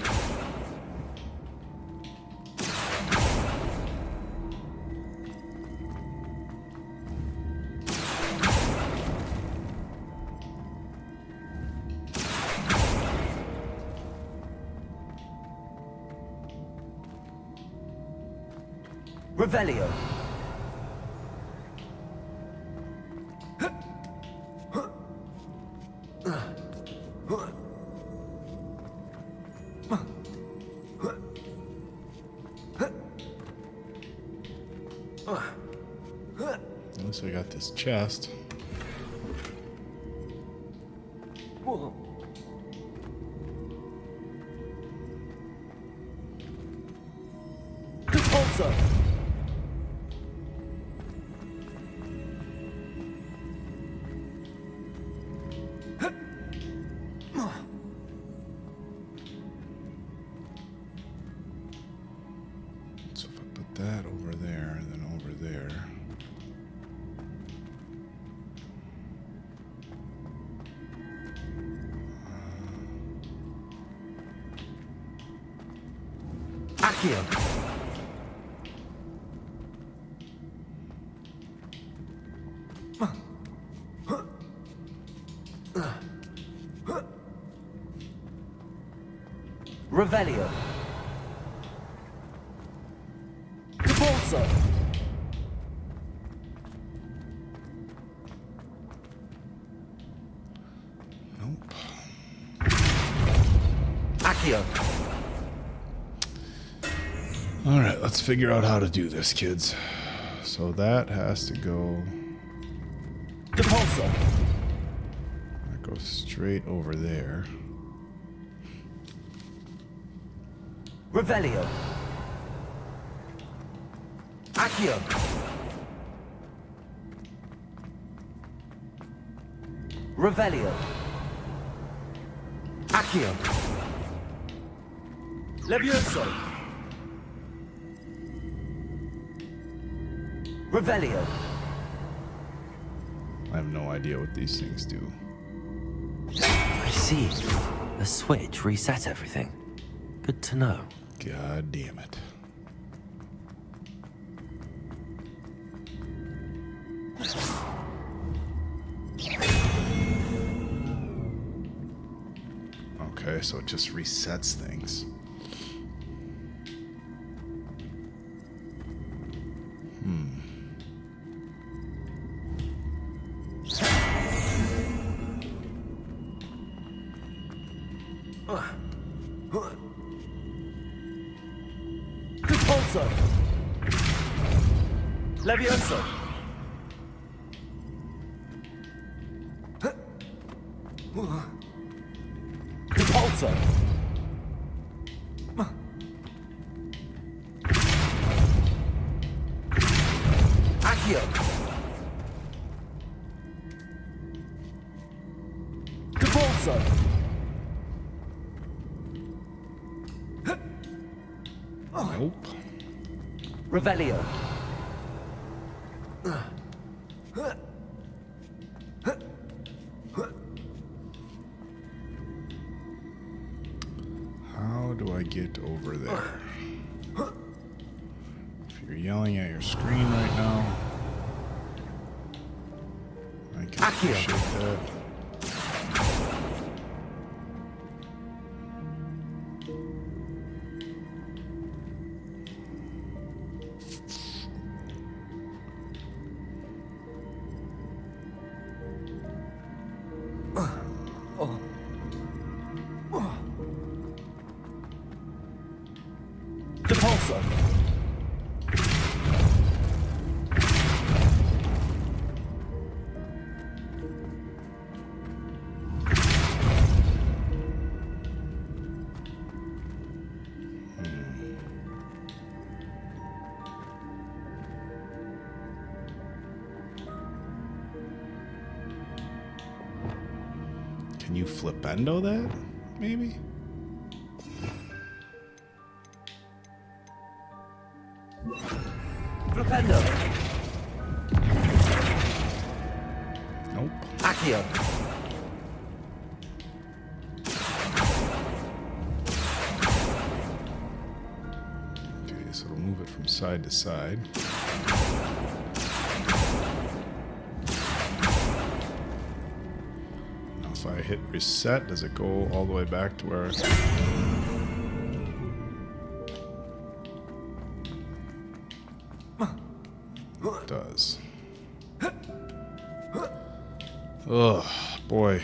Revelio. At least I got this chest. Depulso. So if I put that over there and then over there. Accio. Revelio. Depulso. Nope. Accio. All right, let's figure out how to do this, kids. So that has to go. Depulso. That goes straight over there. Revelio. Accio. Revelio. Accio. Levioso. Revelio. I have no idea what these things do. I see. The switch reset everything. Good to know. God damn it. Okay, so it just resets things. Depulso. Levioso. Depulso. Accio. Depulso. Nope. Revelio. How do I get over there? If you're yelling at your screen right now, I can appreciate that. Can you flipendo that? Maybe? Flipendo. Nope. Accio. Okay, so we'll move it from side to side. Now if I hit reset, does it go all the way back to where it's... It does. Ugh, boy.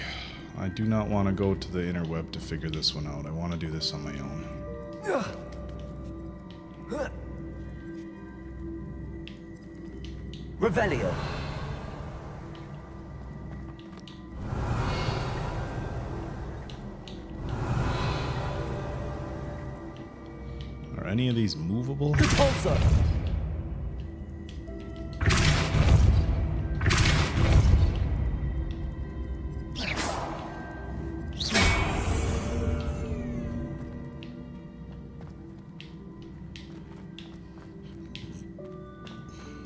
I do not want to go to the interweb to figure this one out. I want to do this on my own. Revelio. Are any of these movable? Repulsor.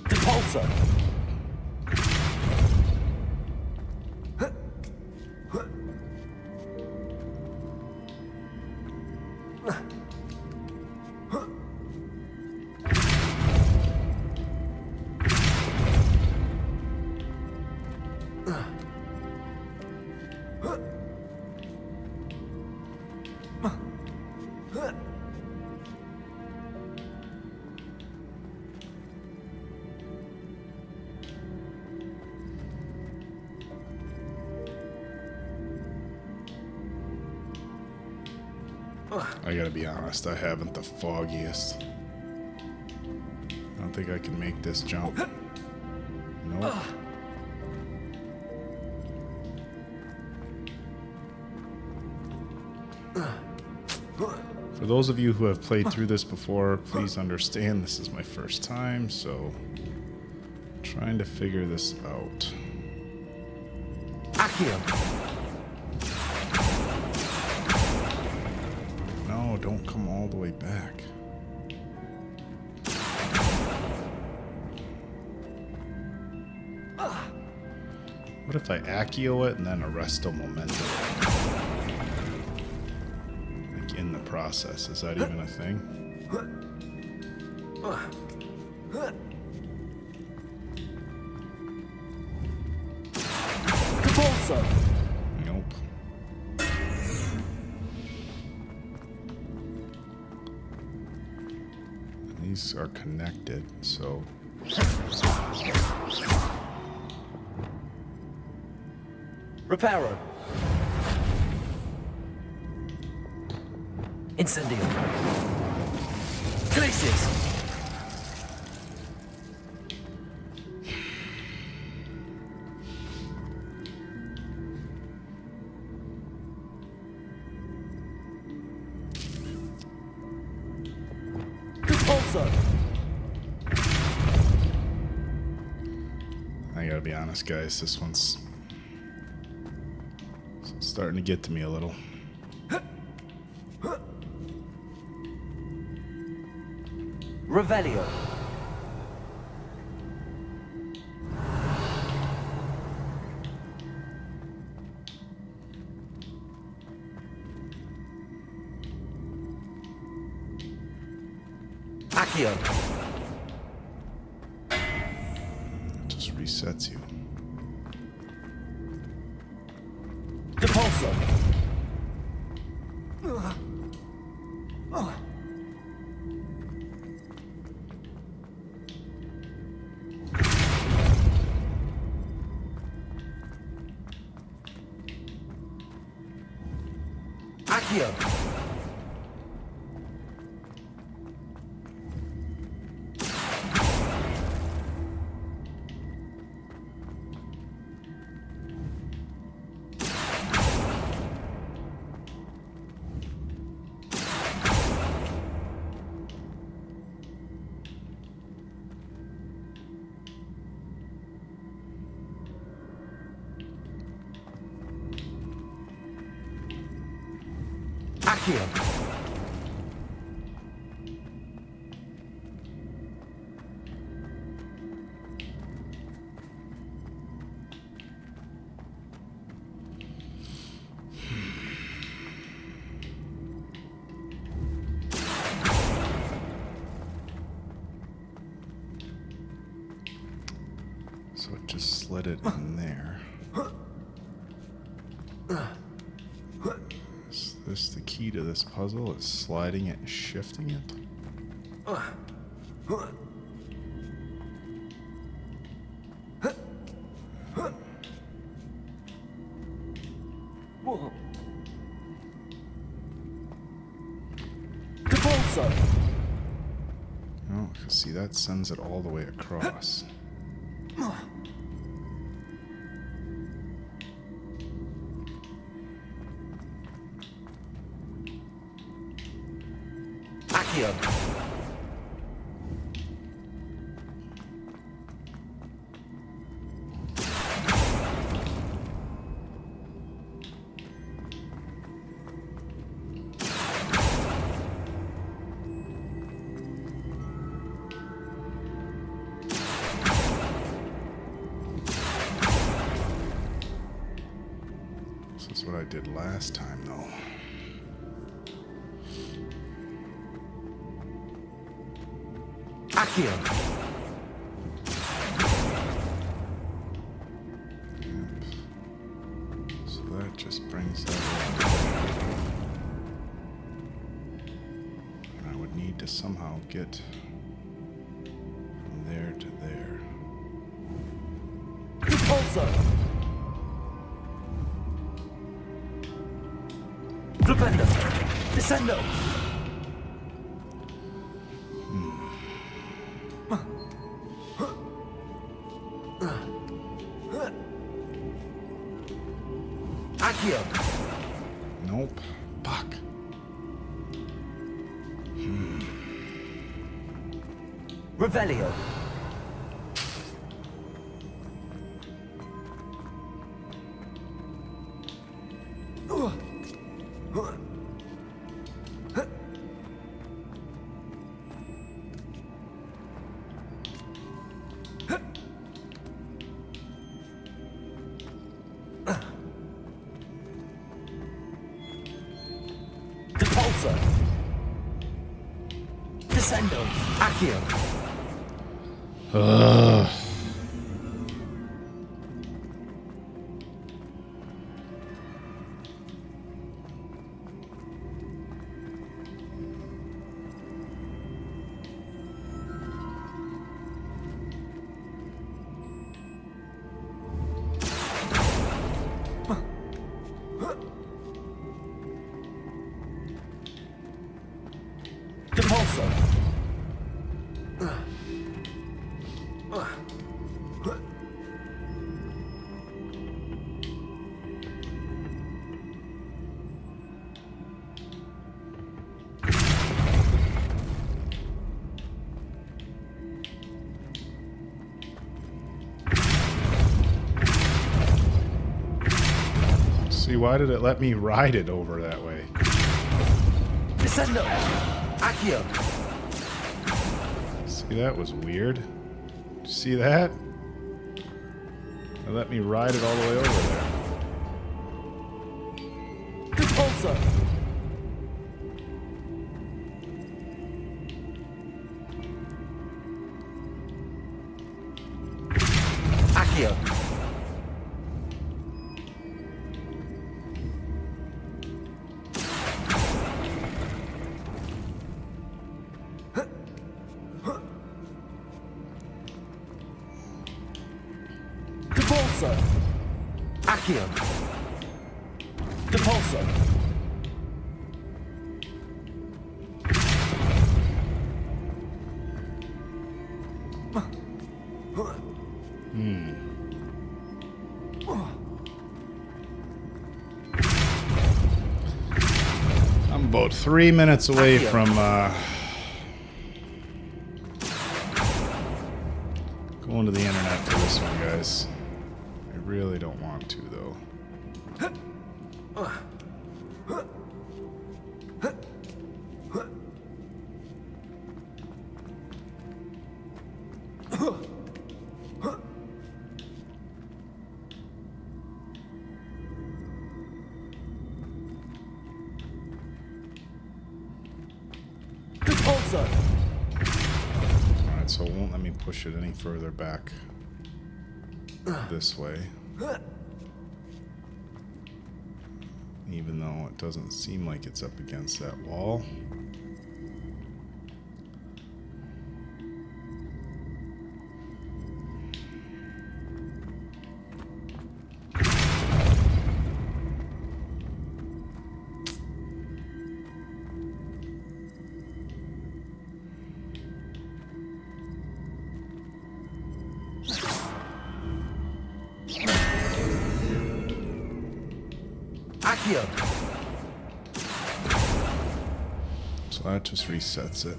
Repulsor. I gotta be honest, I haven't the foggiest. I don't think I can make this jump. Nope. For those of you who have played through this before, please understand this is my first time, so I'm trying to figure this out. Accio. No, don't come all the way back. What if I Accio it and then Arresto Momentum? Like in the process, is that even a thing? Repulsor. Nope. These are connected, so... Reparo. Incendio. Glacius. Repulsor. I gotta be honest, guys, this one's starting to get to me a little. Revelio. Accio. It just resets you. Repulsor. Accio. Accio. So it just slid it in there. Is this the key to this puzzle? Is sliding it and shifting it? Oh, see, that sends it all the way across. Accio. This is what I did last time, though. Accio. Yep. So that just brings that up. And I would need to somehow get from there to there. Repulsor. Flipendo. Descendo. Accio. Nope. Fuck. Revelio. Repulsor. Descendo. Accio. Repulsor. See, why did it let me ride it over that way? Descendo. Accio. See, that was weird. See that? It let me ride it all the way over there. Repulsor. Accio. Repulsor. Accio. Repulsor. I'm about 3 minutes away from going to the internet for this one, guys. I really don't want to, though. Alright, so it won't let me push it any further back this way. Even though it doesn't seem like it's up against that wall. So that just resets it.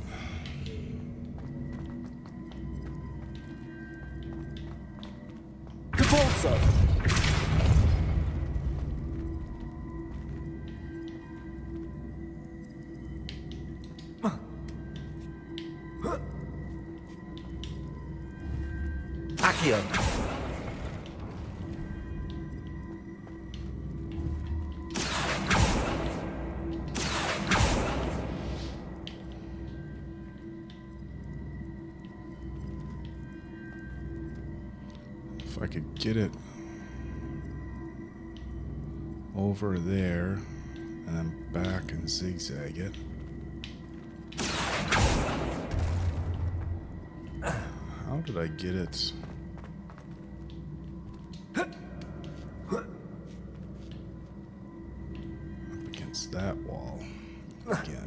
If I could get it over there and then back and zigzag it. How did I get it? Up against that wall again.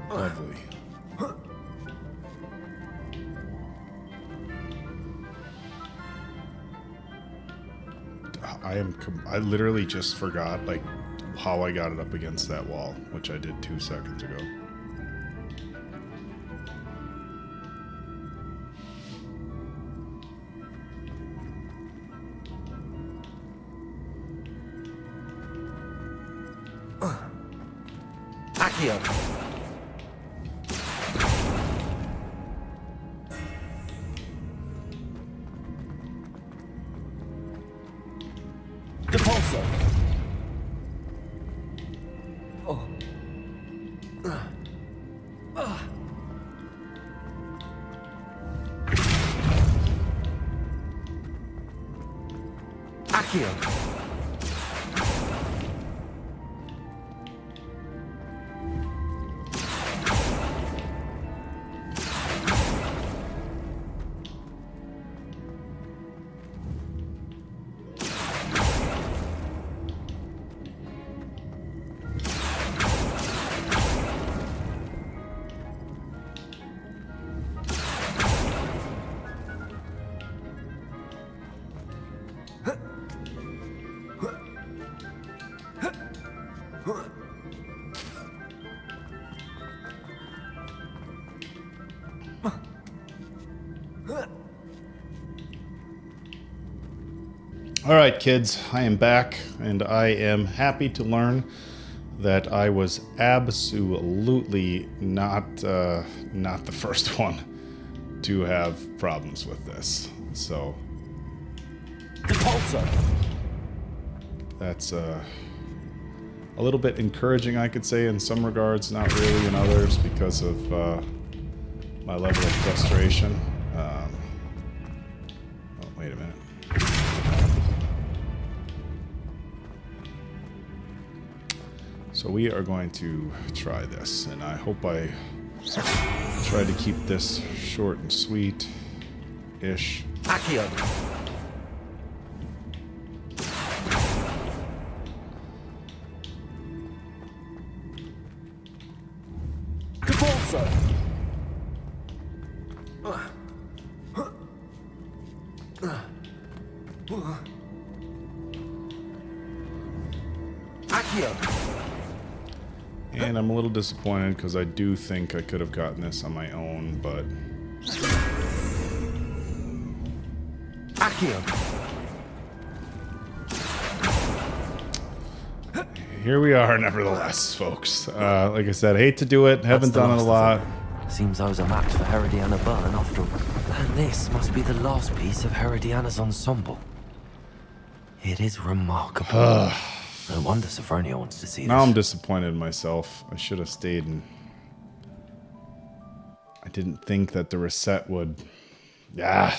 Lovely. I literally just forgot like how I got it up against that wall, which I did 2 seconds ago. All right, kids, I am back, and I am happy to learn that I was absolutely not the first one to have problems with this. So that's a little bit encouraging, I could say, in some regards, not really in others, because of my level of frustration. Oh, wait a minute. So we are going to try this, and I hope I try to keep this short and sweet-ish. saying I'm a little disappointed because I do think I could have gotten this on my own, but... Here we are, nevertheless, folks. Like I said, hate to do it. Haven't done it a lot. Seems I was a match for Herodiana Byrne after all. And this must be the last piece of Herodiana's ensemble. It is remarkable. No wonder Sophronia wants to see this. Now I'm disappointed in myself. I should have stayed and... I didn't think that the reset would... Yeah.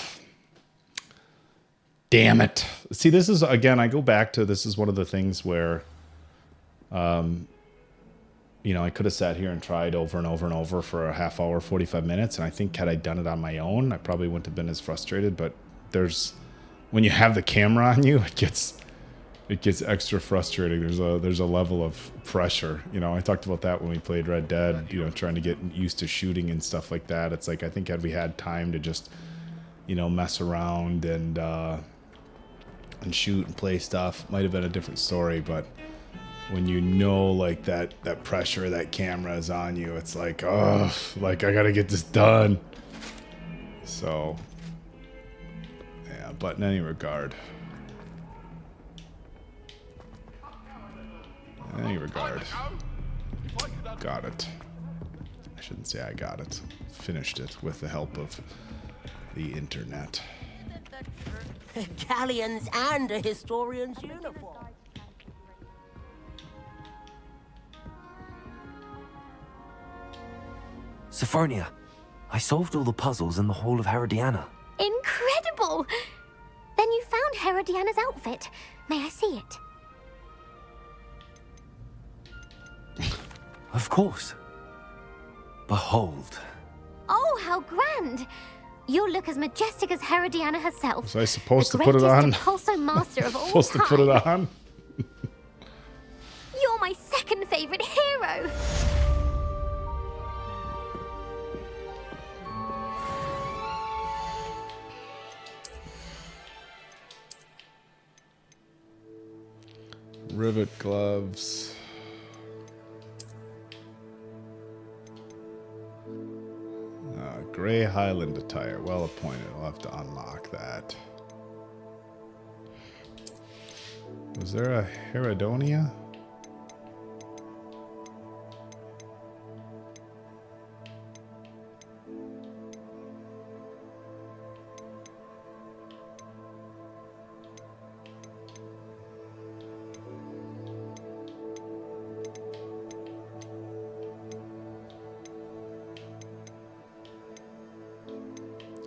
Damn it. See, this is, again, I go back to, this is one of the things where... you know, I could have sat here and tried over and over and over for a half hour, 45 minutes. And I think had I done it on my own, I probably wouldn't have been as frustrated. But there's, when you have the camera on you, it gets extra frustrating. There's a level of pressure. You know, I talked about that when we played Red Dead, you know, trying to get used to shooting and stuff like that. It's like, I think had we had time to just, you know, mess around and shoot and play stuff, might have been a different story. But when you know, like, that pressure, that camera is on you, it's like, oh, like, I gotta get this done. So, yeah, but in any regard. In any regard. Got it. I shouldn't say I got it. Finished it with the help of the internet. Galleons and a historian's uniform. Sophronia, I solved all the puzzles in the Hall of Herodiana. Incredible! Then you found Herodiana's outfit. May I see it? Of course. Behold. Oh, how grand! You'll look as majestic as Herodiana herself. Was I supposed to put it on? The greatest master of all supposed time. to put it on? You're my second favorite hero. Rivet gloves. Gray Highland attire. Well appointed. I'll have to unlock that. Was there a Herodonia?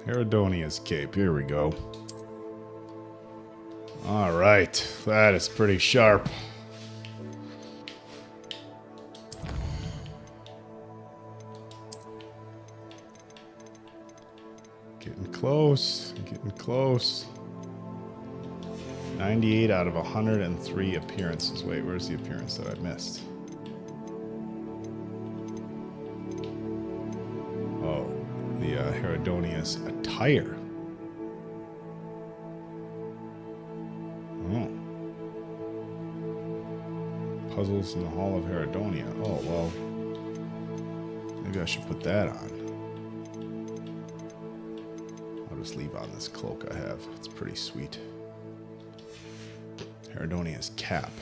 Herodonia's cape. Here we go. All right. That is pretty sharp. Getting close. Getting close. 98 out of 103 appearances. Wait, where's the appearance that I missed? Oh, the Herodonia's attire. Oh. Puzzles in the Hall of Herodonia. Oh, well. Maybe I should put that on. I'll just leave on this cloak I have. It's pretty sweet. Herodonia's cap.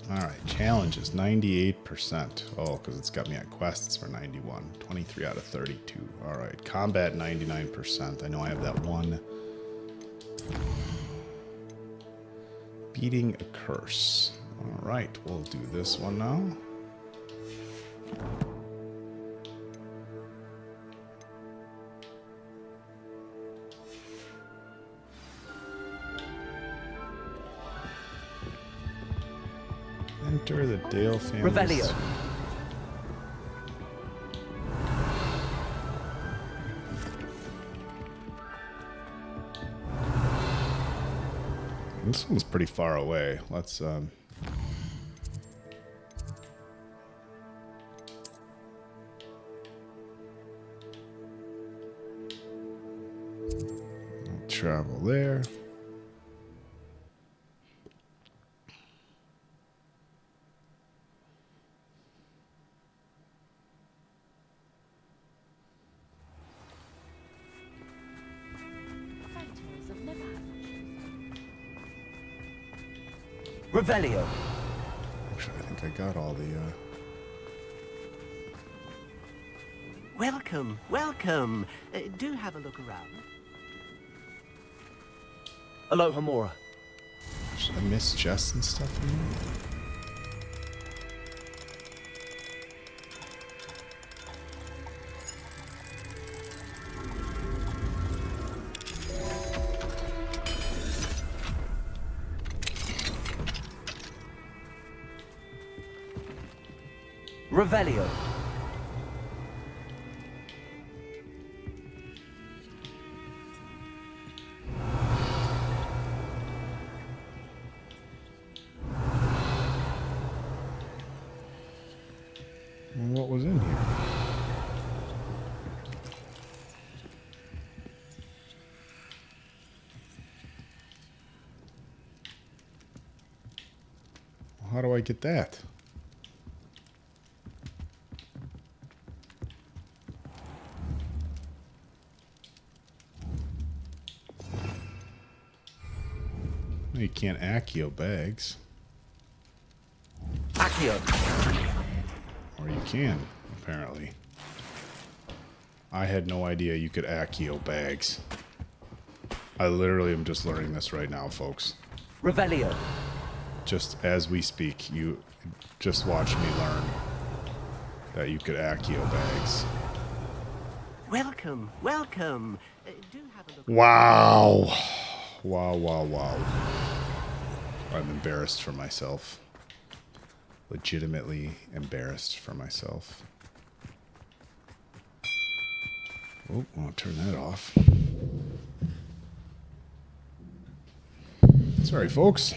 Alright, challenges, 98%. Oh, because it's got me at quests for 91. 23 out of 32. Alright, combat, 99%. I know I have that one. Beating a curse. Alright, we'll do this one now. Enter the Dale family. Revelio. This one's pretty far away. Let's travel there. Revelio. Actually, I think I got all the, Welcome, welcome. Do have a look around. Aloha Mora. Should I miss chests and stuff in here? Revelio. What was in here? Well, how do I get that? You can't Accio bags. Accio. Or you can, apparently. I had no idea you could Accio bags. I literally am just learning this right now, folks. Revelio. Just as we speak, you just watch me learn that you could Accio bags. Welcome, welcome. Do have a look. Wow. Wow, wow, wow. I'm embarrassed for myself. Legitimately embarrassed for myself. Oh, I'll turn that off. Sorry, folks.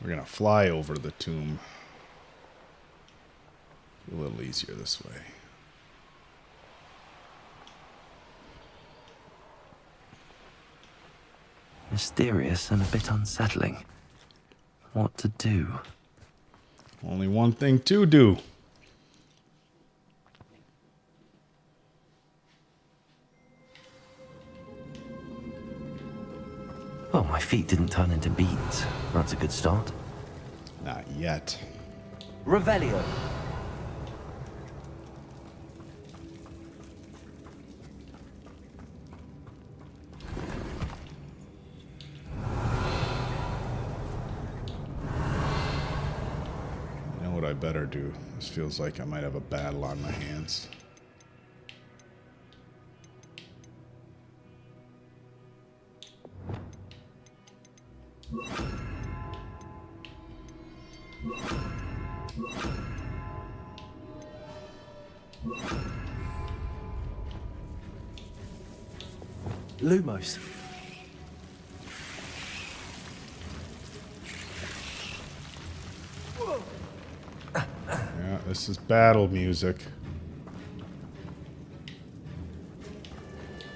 We're gonna fly over the tomb. A little easier this way. Mysterious and a bit unsettling. What to do? Only one thing to do. Well, my feet didn't turn into beans. That's a good start. Not yet. Revelio. You know what I better do? This feels like I might have a battle on my hands. Lumos. Yeah, this is battle music.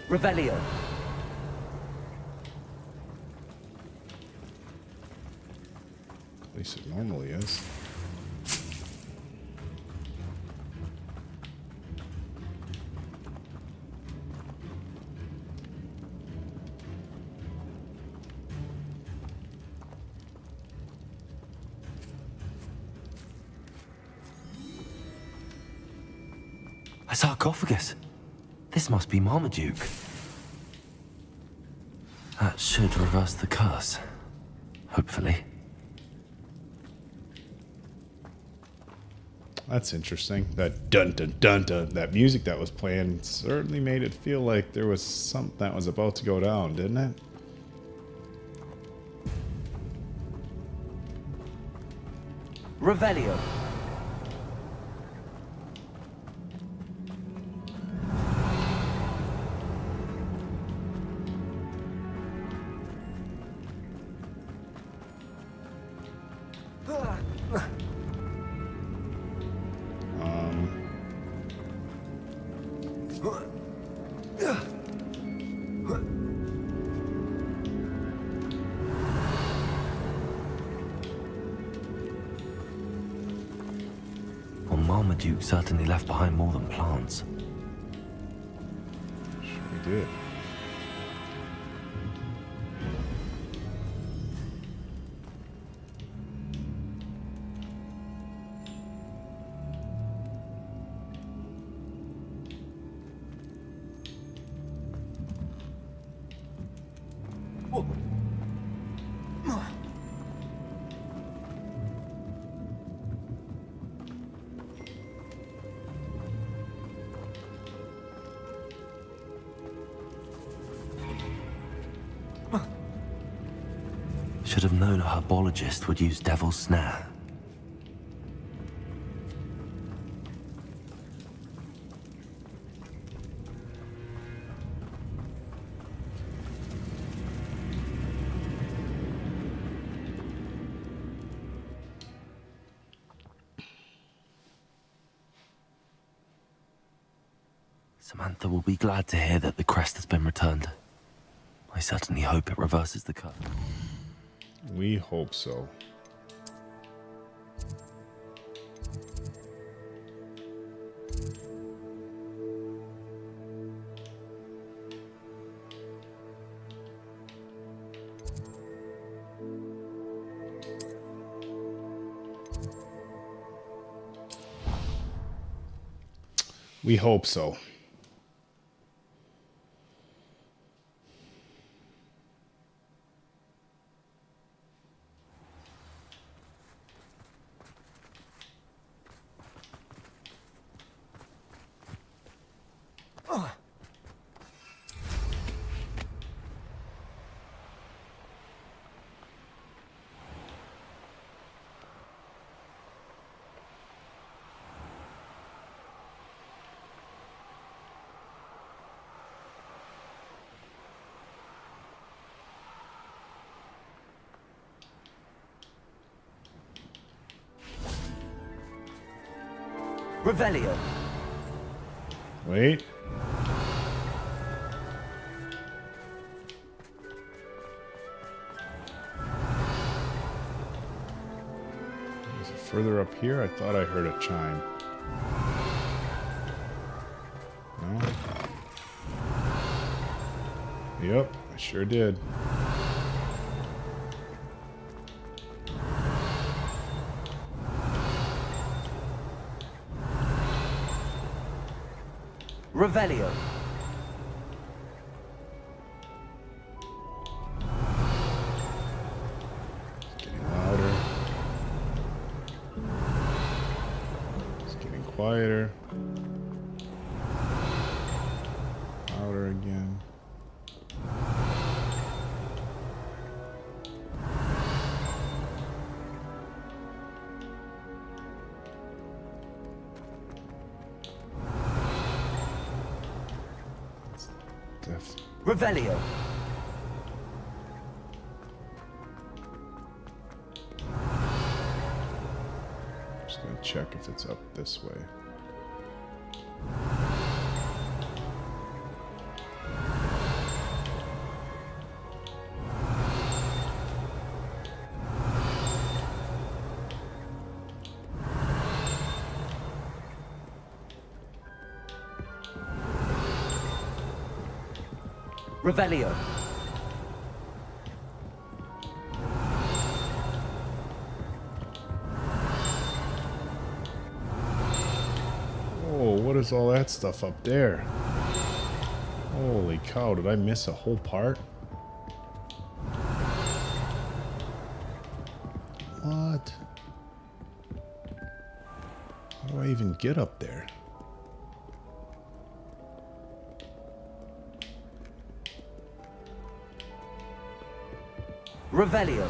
Revelio. At least it normally is. A sarcophagus. This must be Marmaduke. That should reverse the curse. Hopefully. That's interesting. That dun dun dun dun, that music that was playing certainly made it feel like there was something that was about to go down, didn't it? Revelio. Well, Marmaduke certainly left behind more than plants. did. Should have known a herbologist would use Devil's Snare. Samantha will be glad to hear that the crest has been returned. I certainly hope it reverses the cut. We hope so. We hope so. Revelio. Wait. Is it further up here? I thought I heard a chime. No? Yep, I sure did. Revelio. It's getting louder. It's getting quieter. Louder again. Revelio. Just gonna check if it's up this way. Revelio. Oh, what is all that stuff up there? Holy cow, did I miss a whole part? What? How do I even get up there? Revelio.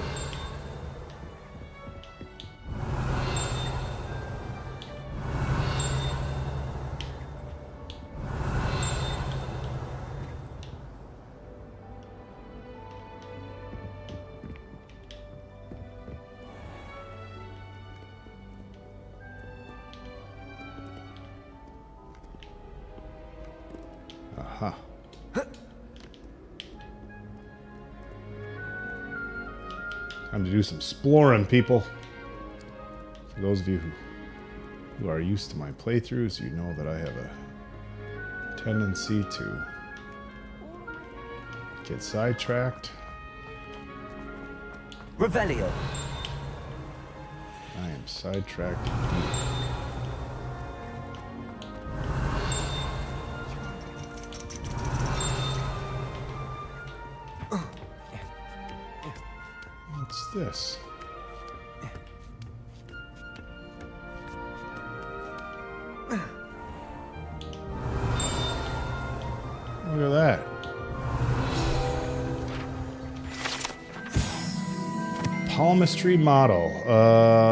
Aha. Time to do some exploring, people. For those of you who are used to my playthroughs, you know that I have a tendency to Get sidetracked. Revelio. I am sidetracked. What's this? Look at that. Palmistry model.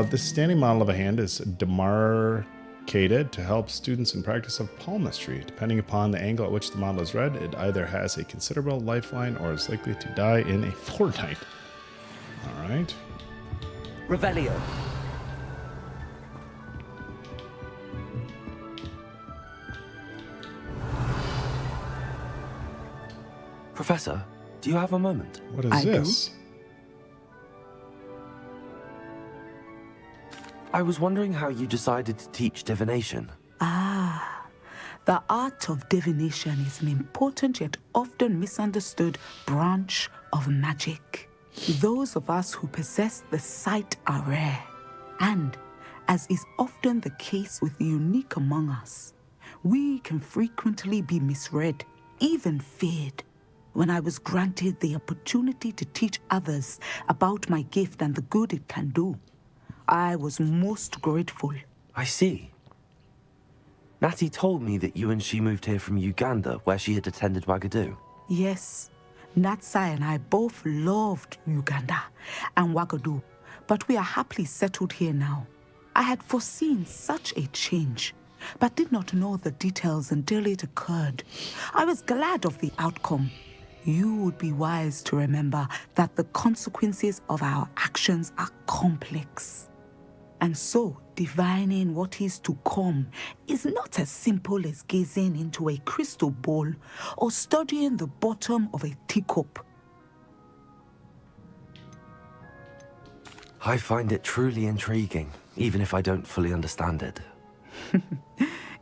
This standing model of a hand is demarcated to help students in practice of palmistry. Depending upon the angle at which the model is read, it either has a considerable lifeline or is likely to die in a fortnight. All right. Revelio. Professor, do you have a moment? What is this? I was wondering how you decided to teach divination. Ah, the art of divination is an important yet often misunderstood branch of magic. Those of us who possess the sight are rare, and, as is often the case with the unique among us, we can frequently be misread, even feared. When I was granted the opportunity to teach others about my gift and the good it can do, I was most grateful. I see. Natty told me that you and she moved here from Uganda, where she had attended Wagadu. Yes, Natsai and I both loved Uganda and Wagadu, but we are happily settled here now. I had foreseen such a change, but did not know the details until it occurred. I was glad of the outcome. You would be wise to remember that the consequences of our actions are complex. And so, divining what is to come is not as simple as gazing into a crystal ball or studying the bottom of a teacup. I find it truly intriguing, even if I don't fully understand it.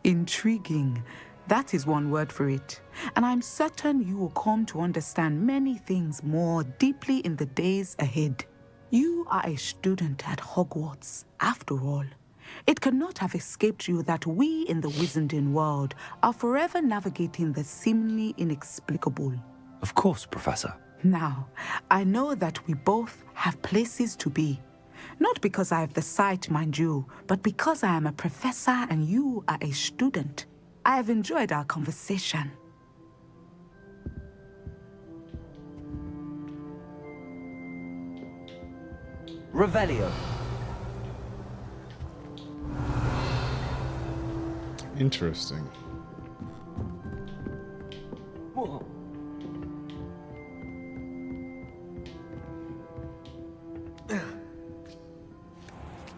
Intriguing. That is one word for it. And I'm certain you will come to understand many things more deeply in the days ahead. You are a student at Hogwarts, after all. It cannot have escaped you that we in the wizarding world are forever navigating the seemingly inexplicable. Of course, Professor. Now, I know that we both have places to be. Not because I have the sight, mind you, but because I am a professor and you are a student. I have enjoyed our conversation. Revelio. Interesting. Whoa.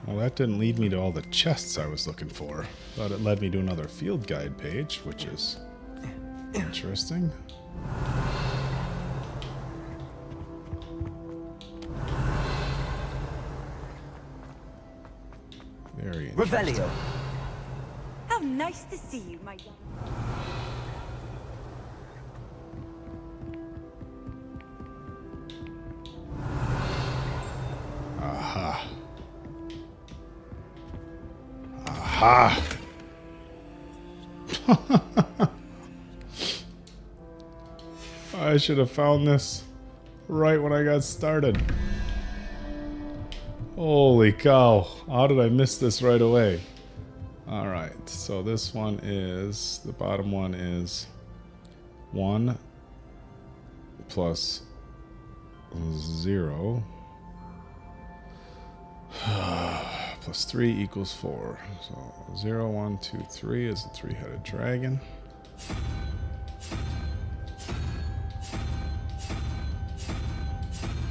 Well, that didn't lead me to all the chests I was looking for, but it led me to another field guide page, which is interesting. Very interesting. Revelio. How nice to see you, my young. Aha. Aha. I should have found this right when I got started. Holy cow. How did I miss this right away? Alright, so this one is, the bottom one is 1 plus 0 plus 3 equals 4. So 0, 1, 2, 3 is a three-headed dragon.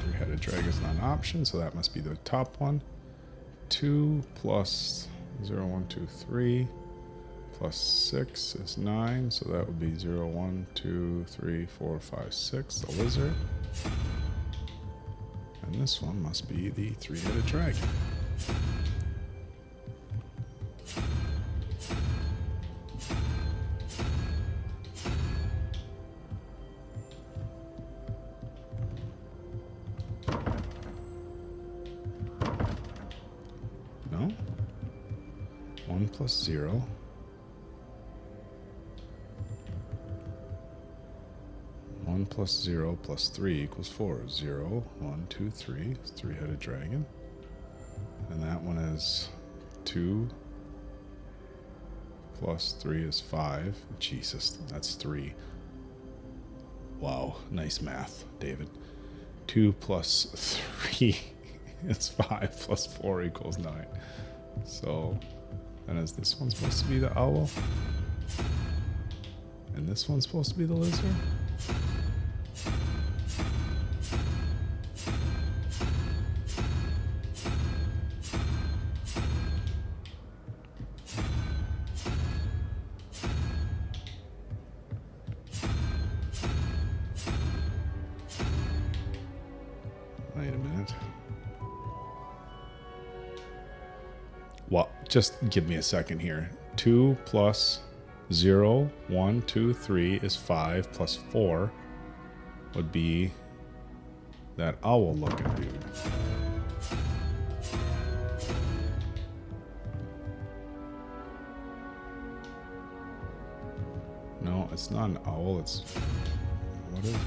Three-headed dragon is not an option, so that must be the top one. 2 plus 0, 1, 2, 3 plus 6 is 9, so that would be 0, 1, 2, 3, 4, 5, 6, the lizard. And this one must be the three-headed dragon. No? 1 plus 0. 1 plus 0 plus 3 equals 4. 0, 1, 2, 3. It's three-headed dragon. And that one is 2 plus 3 is 5. Jesus, that's 3. Wow, nice math, David. 2 plus 3 is 5 plus 4 equals 9. So, then is this one supposed to be the owl? And this one's supposed to be the lizard? Wait a minute. Well, just give me a second here. 2 plus 0, 1, 2, 3 is 5 plus 4 would be that owl looking dude. No, it's not an owl, it's... What is it?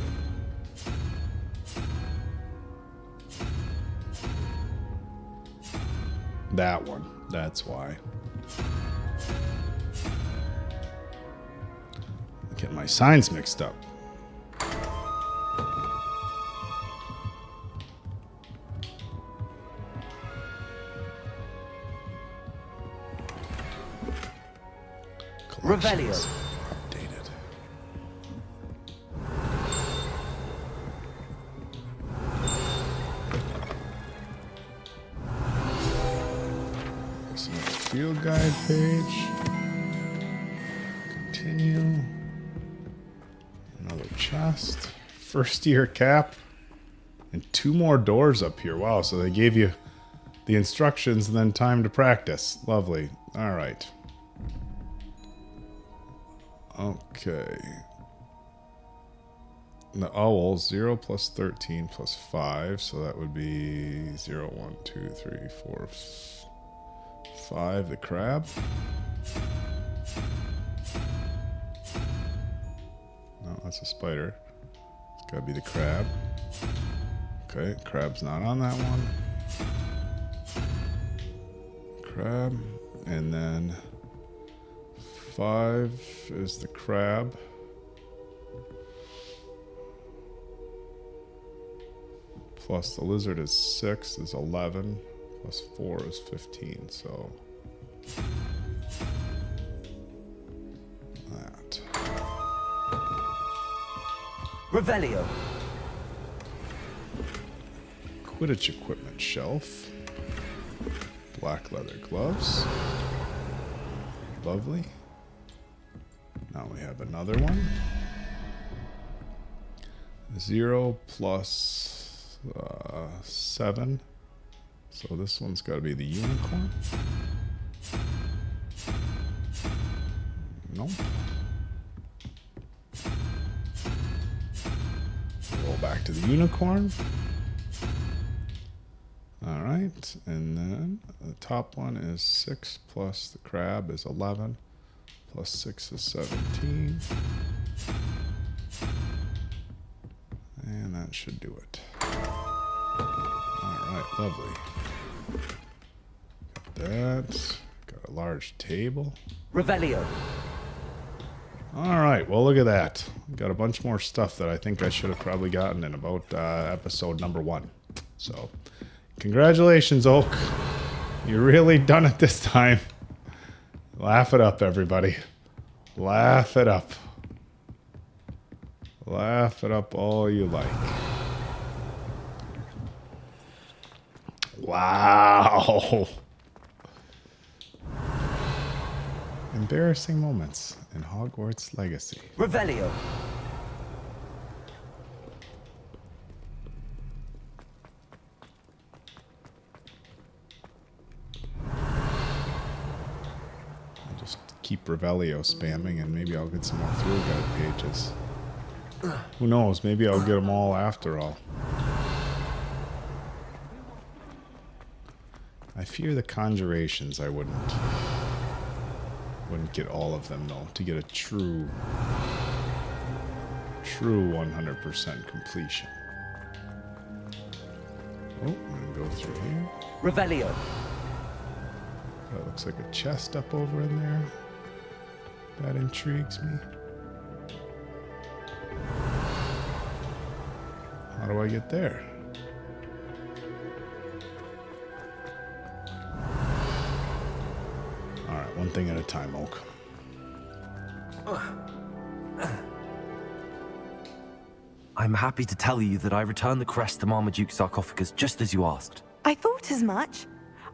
That one. That's why. I'm getting my signs mixed up. Revelio. Updated. There's another field guide page. Continue. Another chest. First year cap. And 2 more doors up here. Wow, so they gave you the instructions and then time to practice. Lovely. All right. Okay. The owl, 0 plus 13 plus 5, so that would be 0, 1, 2, 3, 4, 5. The crab. No, that's a spider. It's gotta be the crab. Okay, crab's not on that one. Crab, and then 5 is the crab. Plus the lizard is 6 is 11. Plus 4 is 15. So that. Revelio. Quidditch equipment shelf. Black leather gloves. Lovely. Now we have another one. 0 plus 7. So this one's got to be the unicorn. Nope. Roll back to the unicorn. All right, and then the top one is 6 plus the crab is 11. Plus 6 is 17. And that should do it. Alright, lovely. Got that. Got a large table. Revelio. Alright, well look at that. Got a bunch more stuff that I think I should have probably gotten in about episode number 1. So, congratulations, Oak. You really done it this time. Laugh it up, everybody. Laugh it up. Laugh it up all you like. Wow. Embarrassing moments in Hogwarts Legacy. Revelio. Keep Revelio spamming and maybe I'll get some more field guide pages. Who knows? Maybe I'll get them all after all. I I fear the conjurations I wouldn't get all of them though to get a true 100% completion. Oh, I'm gonna go through here. Revelio. That looks like a chest up over in there. That intrigues me. How do I get there? Alright, one thing at a time, Oak. I'm happy to tell you that I returned the crest to Marmaduke's sarcophagus just as you asked. I thought as much.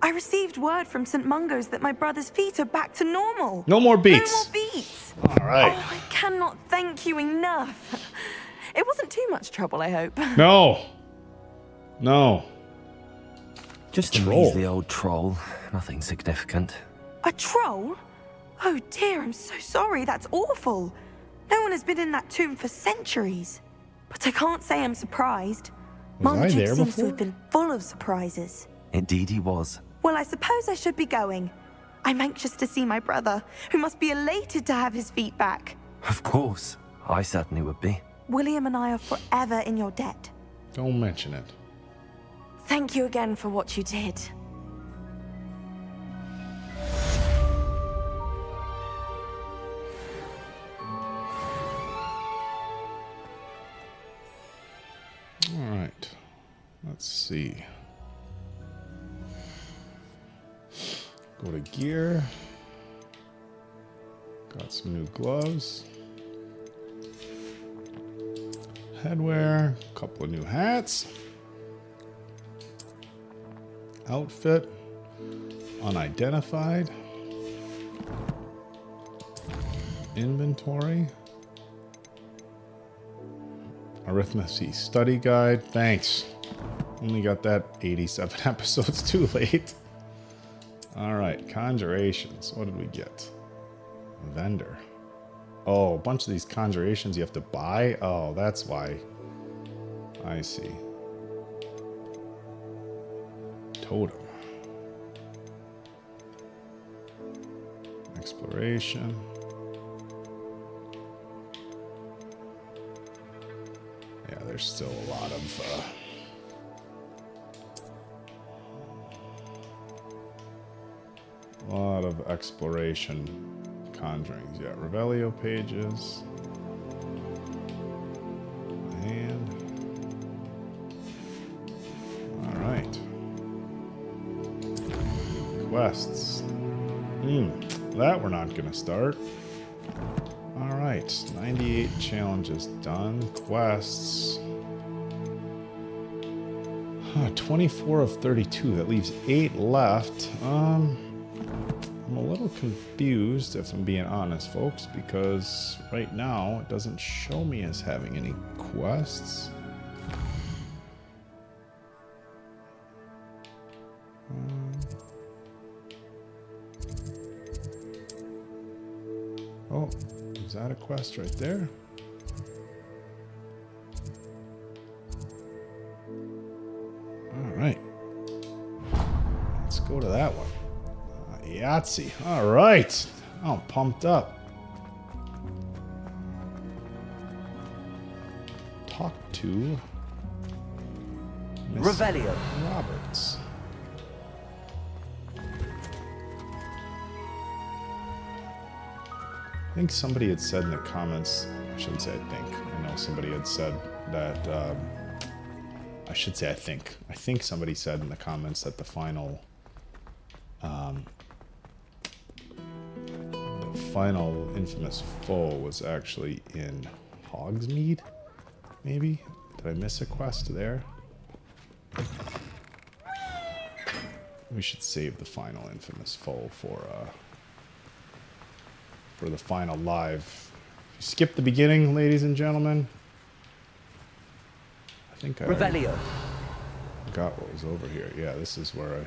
I received word from St. Mungo's that my brother's feet are back to normal. No more beats. No more beats. All right. Oh, I cannot thank you enough. It wasn't too much trouble, I hope. No. No. Just a Troll. measly old troll. Nothing significant. A troll? Oh dear, I'm so sorry. That's awful. No one has been in that tomb for centuries. But I can't say I'm surprised. Was I Marmaduke there seems before? to have been full of surprises. Indeed he was. Well, I suppose I should be going. I'm anxious to see my brother, who must be elated to have his feet back. Of course. I certainly would be. William and I are forever in your debt. Don't mention it. Thank you again for what you did. All right. Let's see. Go to gear. Got some new gloves. Headwear. A couple of new hats. Outfit. Unidentified. Inventory. Arithmetic study guide. Thanks. Only got that 87 episodes too late. All right, conjurations. What did we get? Vendor. Oh, a bunch of these conjurations you have to buy? Oh, that's why. I see. Totem. Exploration. Yeah, there's still a lot of exploration conjurings. Yeah, Revelio pages. And all right. Quests. That we're not gonna start. All right, 98 challenges done. Quests. 24 of 32. That leaves 8 left. I'm a little confused, if I'm being honest, folks, because right now it doesn't show me as having any quests. Oh, is that a quest right there? All right. Let's go to that one. Yahtzee. All right. I'm pumped up. Talk to Miss Revelio. Roberts. I think somebody had said in the comments, I shouldn't say I think. I know somebody had said that, I should say I think. I think somebody said in the comments that the final infamous foe was actually in Hogsmeade, maybe? Did I miss a quest there? We should save the final infamous foe for the final live. If you skip the beginning, ladies and gentlemen, I think I Revelio. got what was over here. Yeah, this is where I...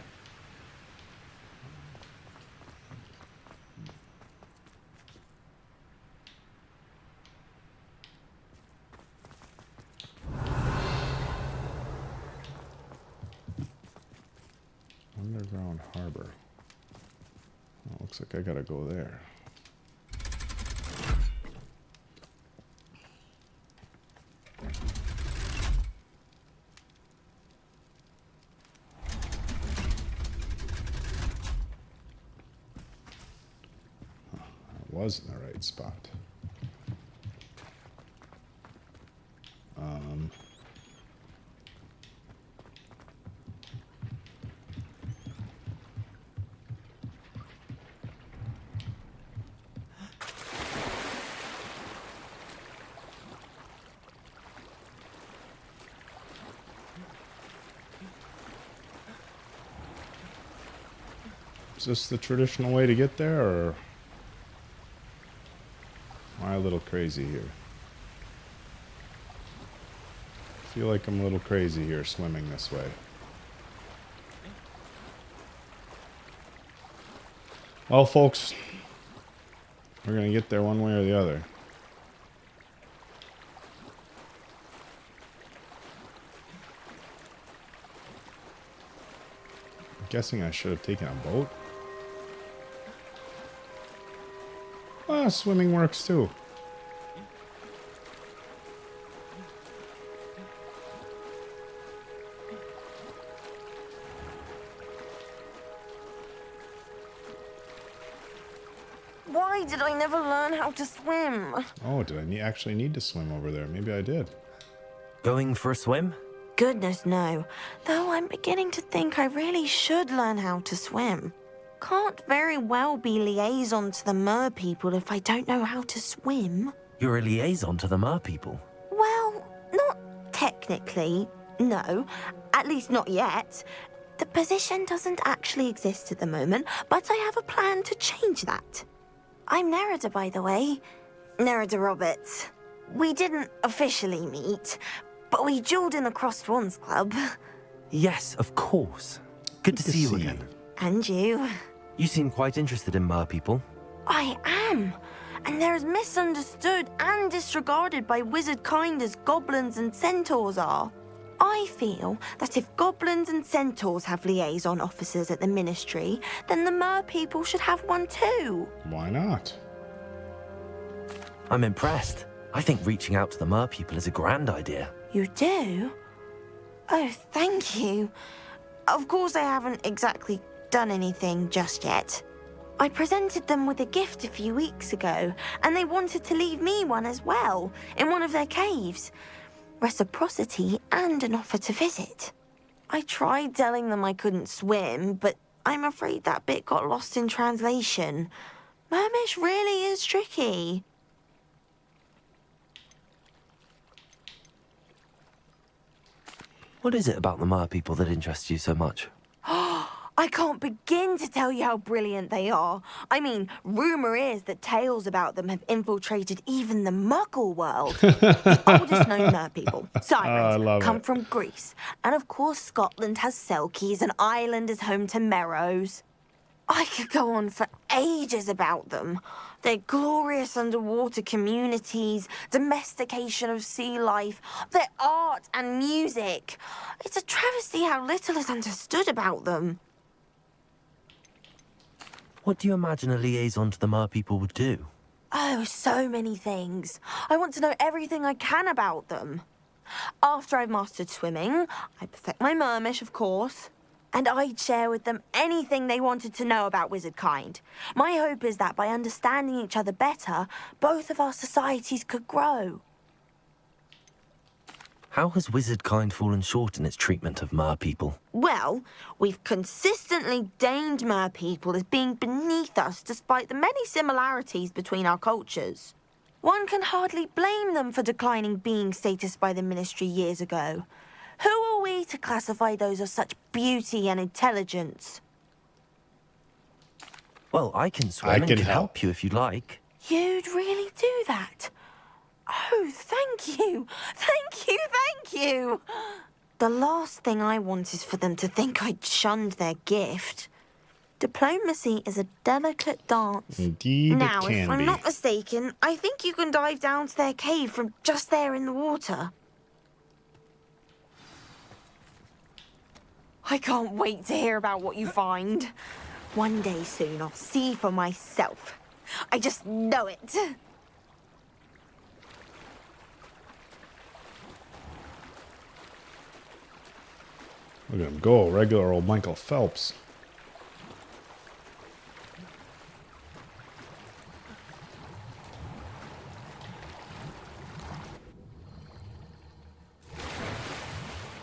Underground Town Harbor. Oh, looks like I gotta go there. Was in the right spot. Is this the traditional way to get there, or am I a little crazy here? I feel like I'm a little crazy here swimming this way. Well, folks, we're going to get there one way or the other. I'm guessing I should have taken a boat. Ah, swimming works too. Why did I never learn how to swim? Oh, did I actually need to swim over there? Maybe I did. Going for a swim? Goodness, no. Though I'm beginning to think I really should learn how to swim. Can't very well be liaison to the mer people if I don't know how to swim. You're a liaison to the mer people? Well, not technically, no. At least not yet. The position doesn't actually exist at the moment, but I have a plan to change that. I'm Nerida, by the way. Nerida Roberts. We didn't officially meet, but we duelled in the Crossed Wands Club. Yes, of course. Good to see you again. And you. You seem quite interested in mer people. I am. And they're as misunderstood and disregarded by wizard kind as goblins and centaurs are. I feel that if goblins and centaurs have liaison officers at the ministry, then the mer people should have one too. Why not? I'm impressed. I think reaching out to the mer people is a grand idea. You do? Oh, thank you. Of course I haven't exactly done anything just yet. I presented them with a gift a few weeks ago, and they wanted to leave me one as well, in one of their caves. Reciprocity and an offer to visit. I tried telling them I couldn't swim, but I'm afraid that bit got lost in translation. Mermish really is tricky. What is it about the mer people that interests you so much? I can't begin to tell you how brilliant they are. I mean, rumour is that tales about them have infiltrated even the Muggle world. The oldest known mer people, Sirens, come from Greece. And of course, Scotland has Selkies, and Ireland is home to Merrows. I could go on for ages about them. Their glorious underwater communities, domestication of sea life, their art and music. It's a travesty how little is understood about them. What do you imagine a liaison to the mer people would do? Oh, so many things. I want to know everything I can about them. After I've mastered swimming, I perfect my mermish, of course. And I'd share with them anything they wanted to know about wizard kind. My hope is that by understanding each other better, both of our societies could grow. How has wizard kind fallen short in its treatment of mer people? Well, we've consistently deemed mer people as being beneath us despite the many similarities between our cultures. One can hardly blame them for declining being status by the ministry years ago. Who are we to classify those of such beauty and intelligence? Well, I can swim and can help you if you'd like. You'd really do that? Oh, thank you. Thank you, thank you. The last thing I want is for them to think I'd shunned their gift. Diplomacy is a delicate dance. Indeed, now, it can if I'm be. not mistaken, I think you can dive down to their cave from just there in the water. I can't wait to hear about what you find. One day soon, I'll see for myself. I just know it. Look at him go, regular old Michael Phelps.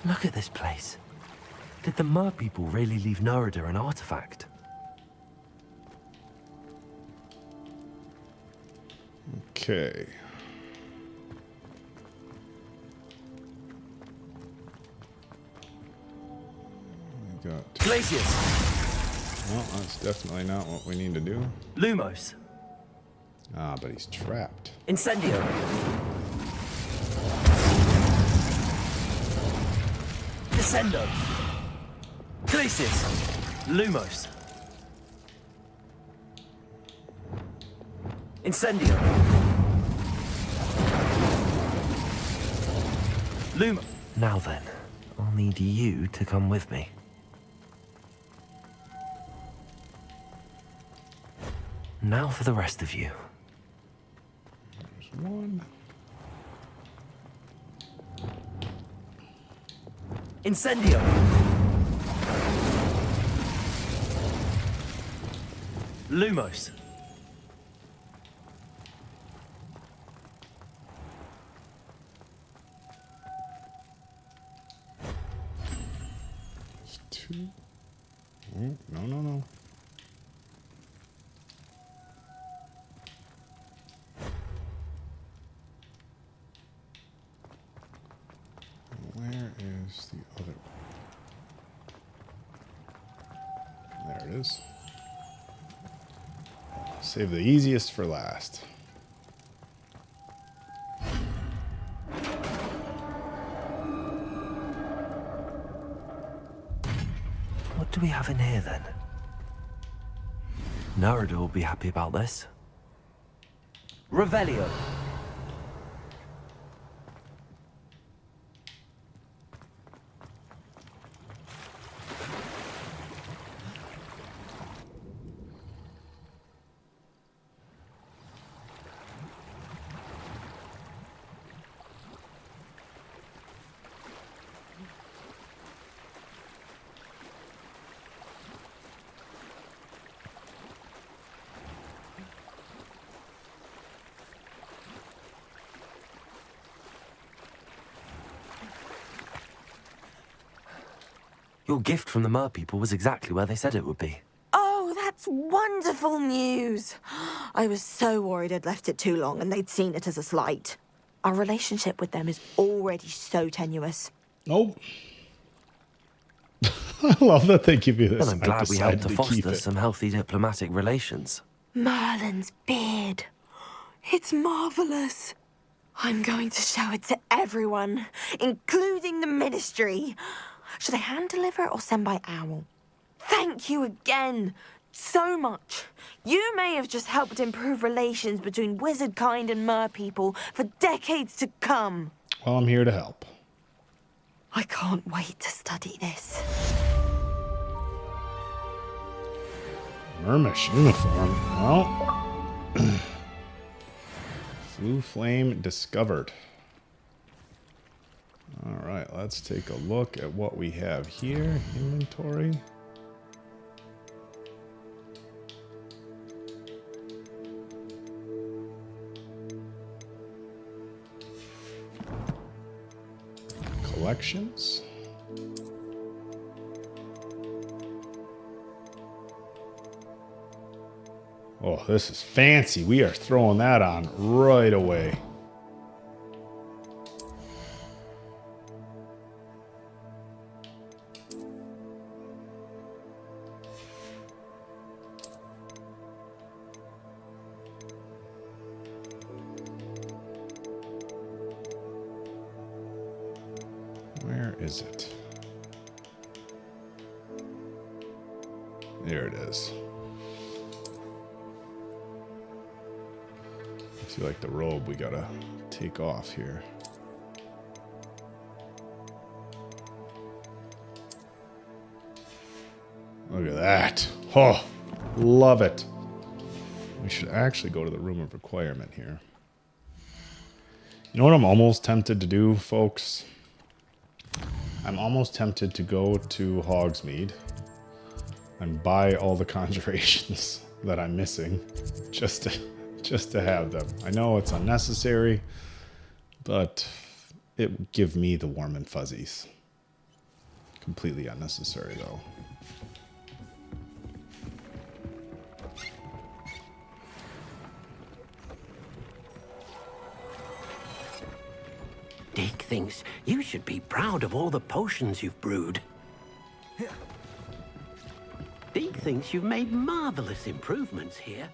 Look at this place. Did the Mer people really leave Nerida an artifact? Okay. We got... Glacius! Well, that's definitely not what we need to do. Lumos. Ah, but he's trapped. Incendio. Descendo. Glacius. Lumos. Incendio. Lumo. Now then, I'll need you to come with me. Now for the rest of you. There's one. Incendio. Lumos. Two. Oh, no, no, no. Where is the other one? There it is. Save the easiest for last. What do we have in here then? Nerida will be happy about this. Revelio. Your gift from the Mer people was exactly where they said it would be. Oh, that's wonderful news. I was so worried I'd left it too long and they'd seen it as a slight. Our relationship with them is already so tenuous. Nope. I love that they give you this. Well, I'm glad we helped to foster some healthy diplomatic relations. Merlin's beard. It's marvelous. I'm going to show it to everyone, including the ministry. Should I hand deliver it or send by owl? Thank you again so much. You may have just helped improve relations between wizard kind and mer people for decades to come. Well, I'm here to help. I can't wait to study this. Mermish uniform. Well, Flue flame discovered. All right, let's take a look at what we have here. Inventory. Collections. Oh, this is fancy. We are throwing that on right away. Where is it? There it is. I feel like the robe we gotta take off here. Look at that. Oh, love it. We should actually go to the room of requirement here. You know what I'm almost tempted to do, folks? I'm almost tempted to go to Hogsmeade and buy all the conjurations that I'm missing just to have them. I know it's unnecessary, but it would give me the warm and fuzzies. Completely unnecessary, though. Dick thinks you should be proud of all the potions you've brewed. Dick thinks you've made marvelous improvements here.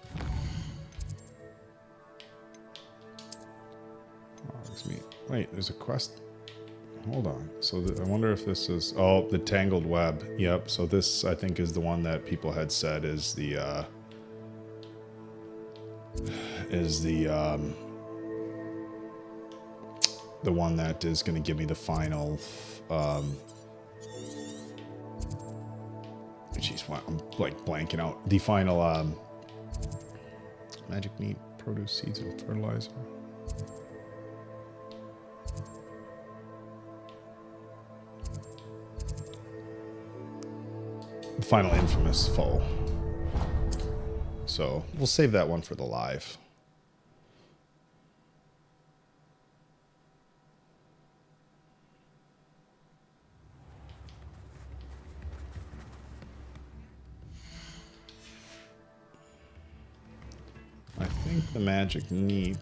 Wait, there's a quest. Hold on. So I wonder if this is... Oh, the Tangled Web. Yep. So this, I think, is the one that people had said is the one that is going to give me the final... Jeez, I'm like blanking out. The final magic meat, produce, seeds, and fertilizer. The final infamous foe. So we'll save that one for the live. I think the magic neep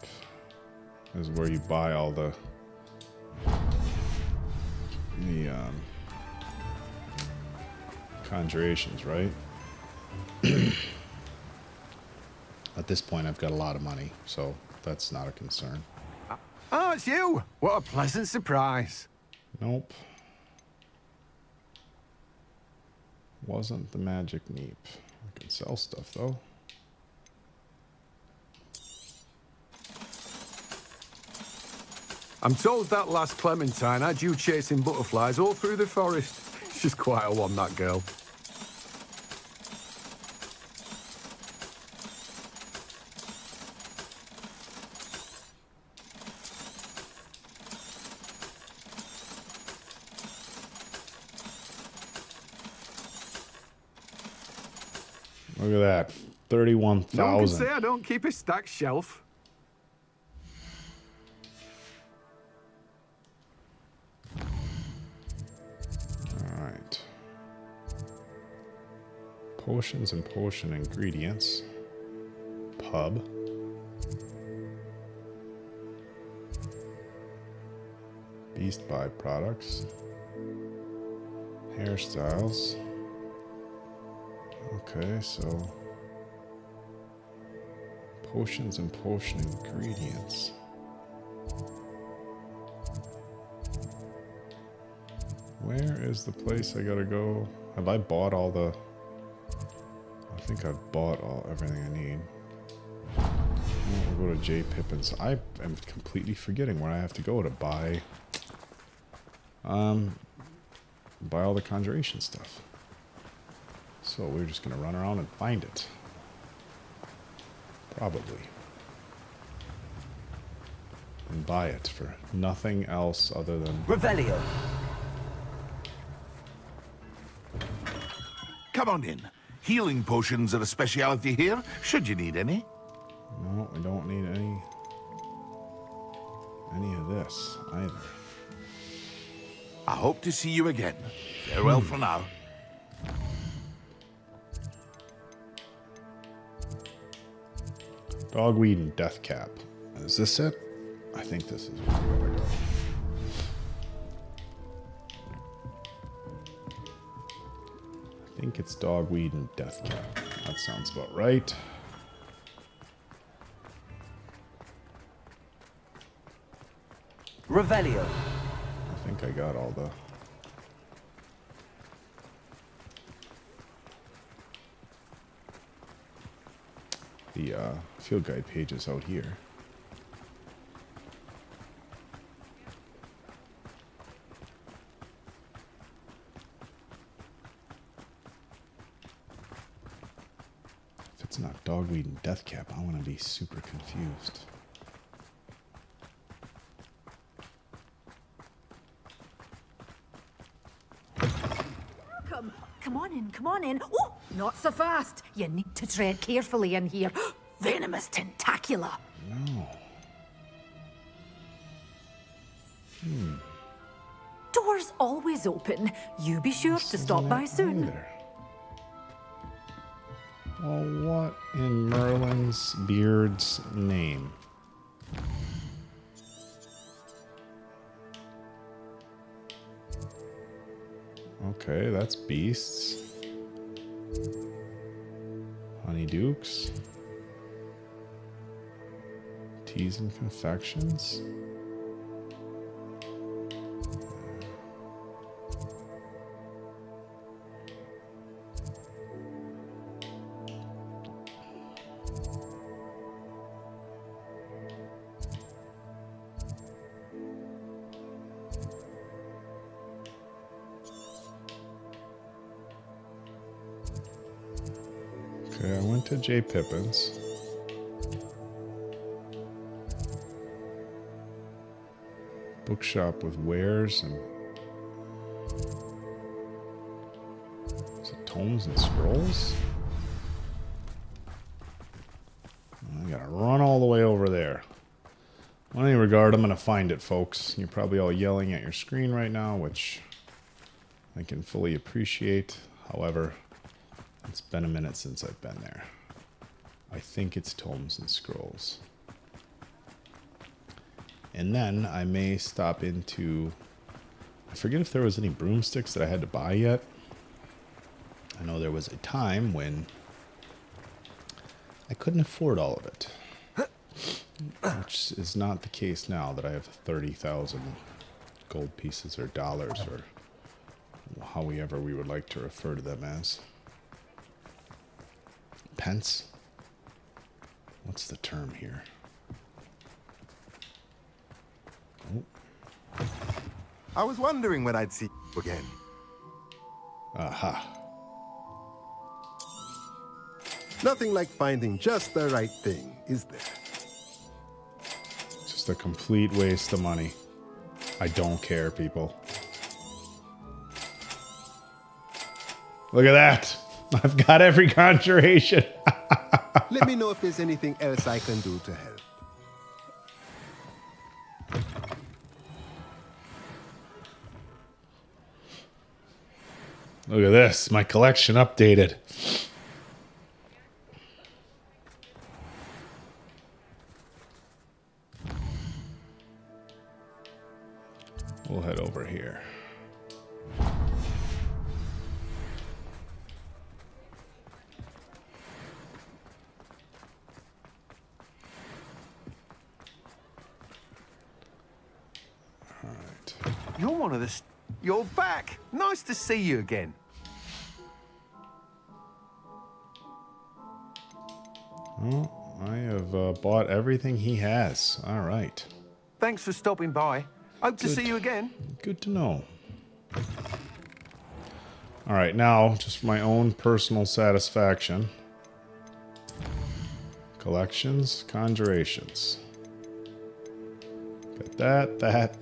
is where you buy all the conjurations, right? At this point, I've got a lot of money, so that's not a concern. Oh, it's you! What a pleasant surprise. Nope. Wasn't the magic neep. I can sell stuff, though. I'm told that last Clementine had you chasing butterflies all through the forest. She's quite a one, that girl. Look at that. 31,000. No one can say I don't keep a stacked shelf. Alright. Potions and potion ingredients. Pub. Beast byproducts. Hairstyles. Okay, so potions and potion ingredients. Where is the place I gotta go? Have I bought all the... I think I've bought everything I need. We'll go to J. Pippin's. I am completely forgetting where I have to go to buy all the conjuration stuff. So we're just gonna run around and find it. Probably. And buy it for nothing else other than... Revelio. Come on in. Healing potions are a speciality here, should you need any. No, we don't need any of this either. I hope to see you again. Farewell for now. Dogweed and Death Cap. Is this it? I think this is where we gotta go. I think it's Dogweed and Death Cap. That sounds about right. Revelio. I think I got all the field guide pages out here. It's not dogweed and deathcap. I'm going to be super confused. Come on in, come on in. Oh, not so fast. You need to tread carefully in here. Venomous tentacula. No. Doors always open. You be sure to stop by soon. Well, what in Merlin's beard's name? Okay, that's beasts. Honeydukes. Teas and confections. Okay, I went to J. Pippin's. Bookshop with wares and is it tomes and scrolls? I gotta run all the way over there. In any regard, I'm gonna find it, folks. You're probably all yelling at your screen right now, which I can fully appreciate. However, it's been a minute since I've been there. I think it's tomes and scrolls. And then I may stop into... I forget if there was any broomsticks that I had to buy yet. I know there was a time when I couldn't afford all of it. Which is not the case now that I have 30,000 gold pieces or dollars or however we would like to refer to them as. Pence? What's the term here? Oh. I was wondering when I'd see you again. Aha. Nothing like finding just the right thing, is there? Just a complete waste of money. I don't care, people. Look at that. I've got every conjuration. Let me know if there's anything else I can do to help. Look at this. My collection updated. We'll head over here. You're one of the... You're back. Nice to see you again. Well, I have bought everything he has. All right. Thanks for stopping by. Hope to see you again. Good to know. All right, now, just for my own personal satisfaction. Collections, conjurations. Got that.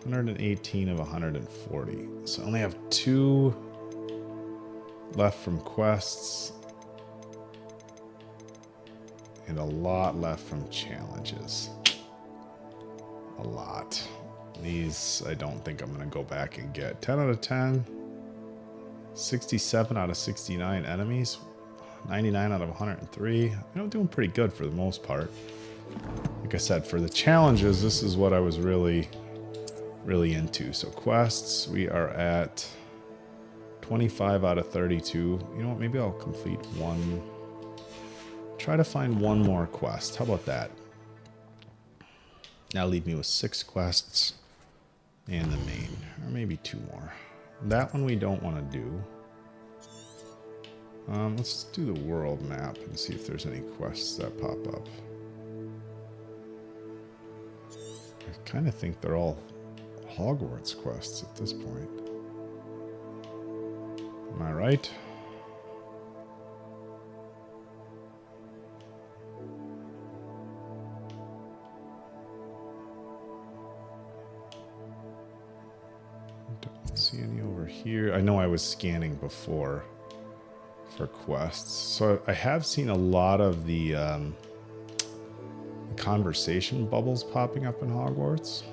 118 of 140. So I only have 2 left from quests. And a lot left from challenges. A lot. These, I don't think I'm going to go back and get. 10 out of 10. 67 out of 69 enemies. 99 out of 103. You know, doing pretty good for the most part. Like I said, for the challenges, this is what I was really into. So quests, we are at 25 out of 32. You know what, maybe I'll complete one. Try to find one more quest. How about that? That'll leave me with 6 quests and the main, or maybe 2 more. That one we don't want to do. Let's do the world map and see if there's any quests that pop up. I kind of think they're all Hogwarts quests at this point. Am I right? Don't see any over here. I know I was scanning before for quests. So I have seen a lot of the conversation bubbles popping up in Hogwarts.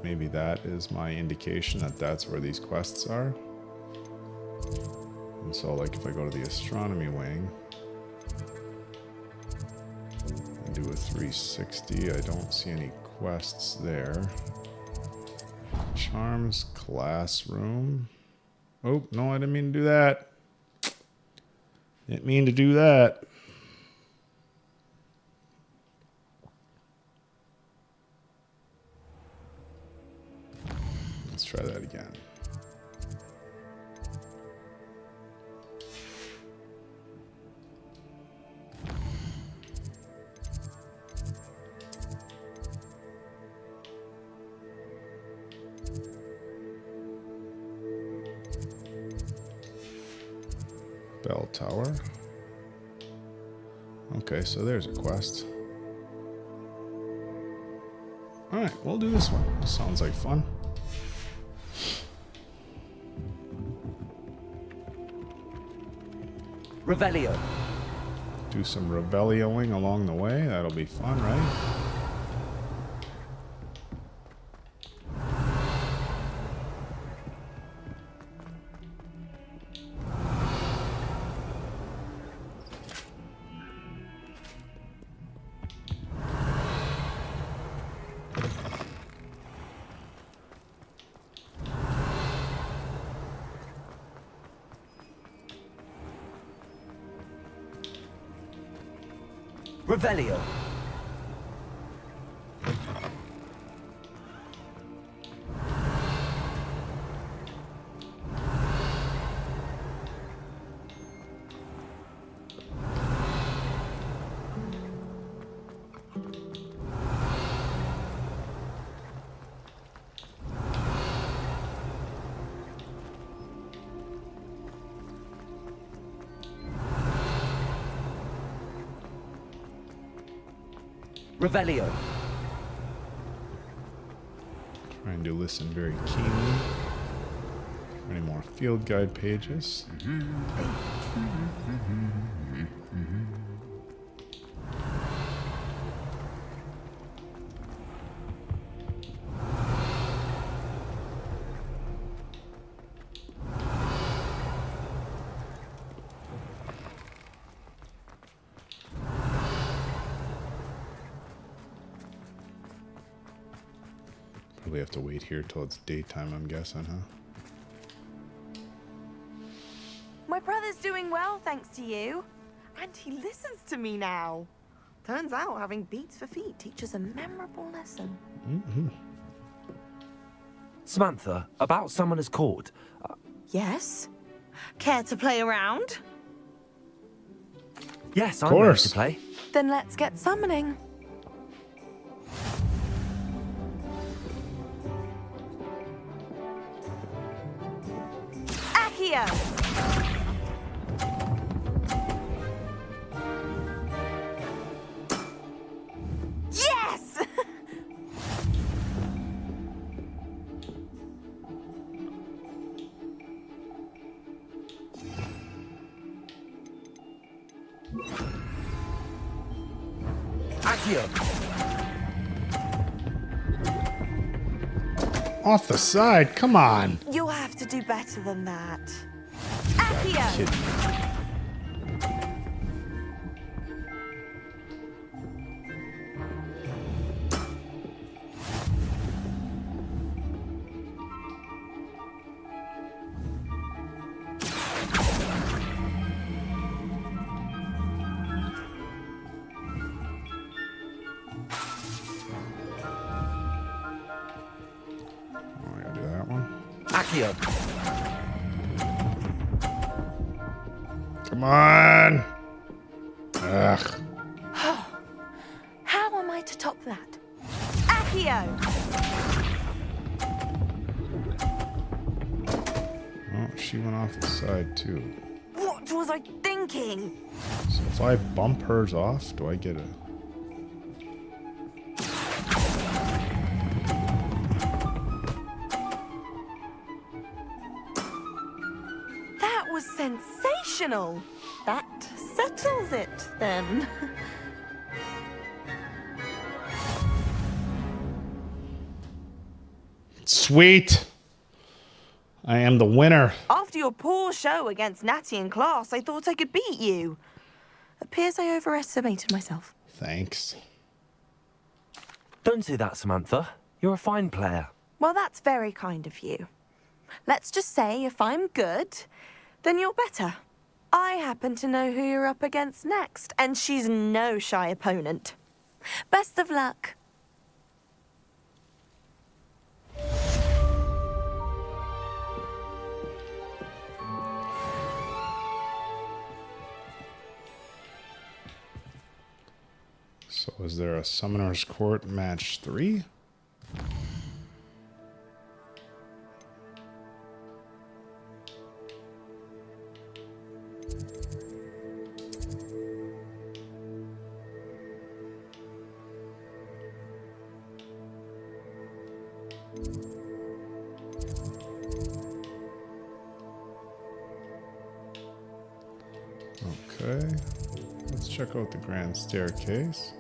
Maybe that is my indication that that's where these quests are. And so like if I go to the astronomy wing and do a 360, I don't see any quests there. Charms classroom. Oh, no, I didn't mean to do that. Didn't mean to do that. Let's try that again. Bell Tower. Okay, so there's a quest. Alright, we'll do this one. Sounds like fun. Revelio. Do some Revelioing along the way. That'll be fun, right? Revelio. Revelio. Trying to listen very keenly. Any more field guide pages? Probably have to wait here till it's daytime, I'm guessing, huh? My brother's doing well, thanks to you. And he listens to me now. Turns out having beats for feet teaches a memorable lesson. Mm-hmm. Samantha, about Summoner's Court. Yes? Care to play around? Yes, I'm ready to play. Then let's get summoning. Accio! Yes! Accio! Off the side, come on. You'll have to do better than that. Accio! Accio. Come on. Ugh. How am I to top that? Accio! she went off the side too. What was I thinking? So if I bump hers off, do I get a... That was sensational. That settles it, then. Sweet. I am the winner. After your poor show against Natty in class, I thought I could beat you. Appears I overestimated myself. Thanks. Don't say that, Samantha. You're a fine player. Well, that's very kind of you. Let's just say if I'm good, then you're better. I happen to know who you're up against next, and she's no shy opponent. Best of luck. So is there a Summoner's Court match 3? Okay, let's check out the Grand Staircase.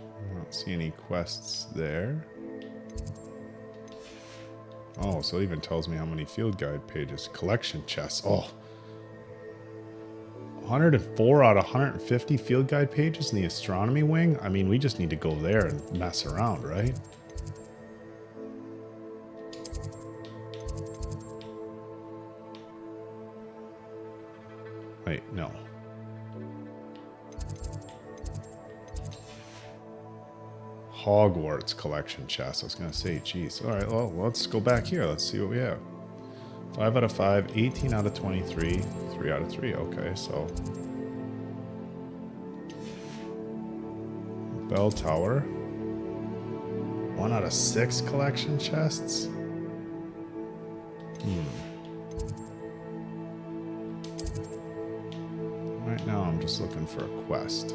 I don't see any quests there. Oh, so it even tells me how many field guide pages. Collection chests. Oh. 104 out of 150 field guide pages in the astronomy wing? I mean, we just need to go there and mess around, right? Wait, no. Hogwarts collection chest. I was going to say, geez. All right, well, let's go back here. Let's see what we have. 5 out of 5, 18 out of 23, 3 out of 3. Okay, so. Bell Tower. 1 out of 6 collection chests. Right now, I'm just looking for a quest.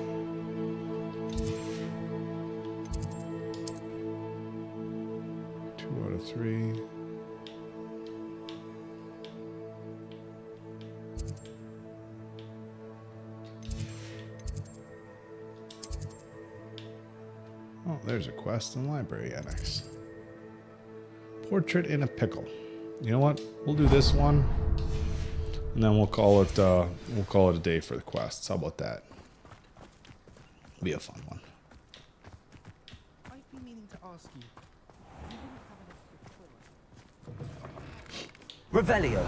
Two out of 3. Oh, there's a quest in Library Annex. Portrait in a Pickle. You know what? We'll do this one, and then we'll call it a day for the quests. How about that? Be a fun one. I've been meaning to ask you. Revelio.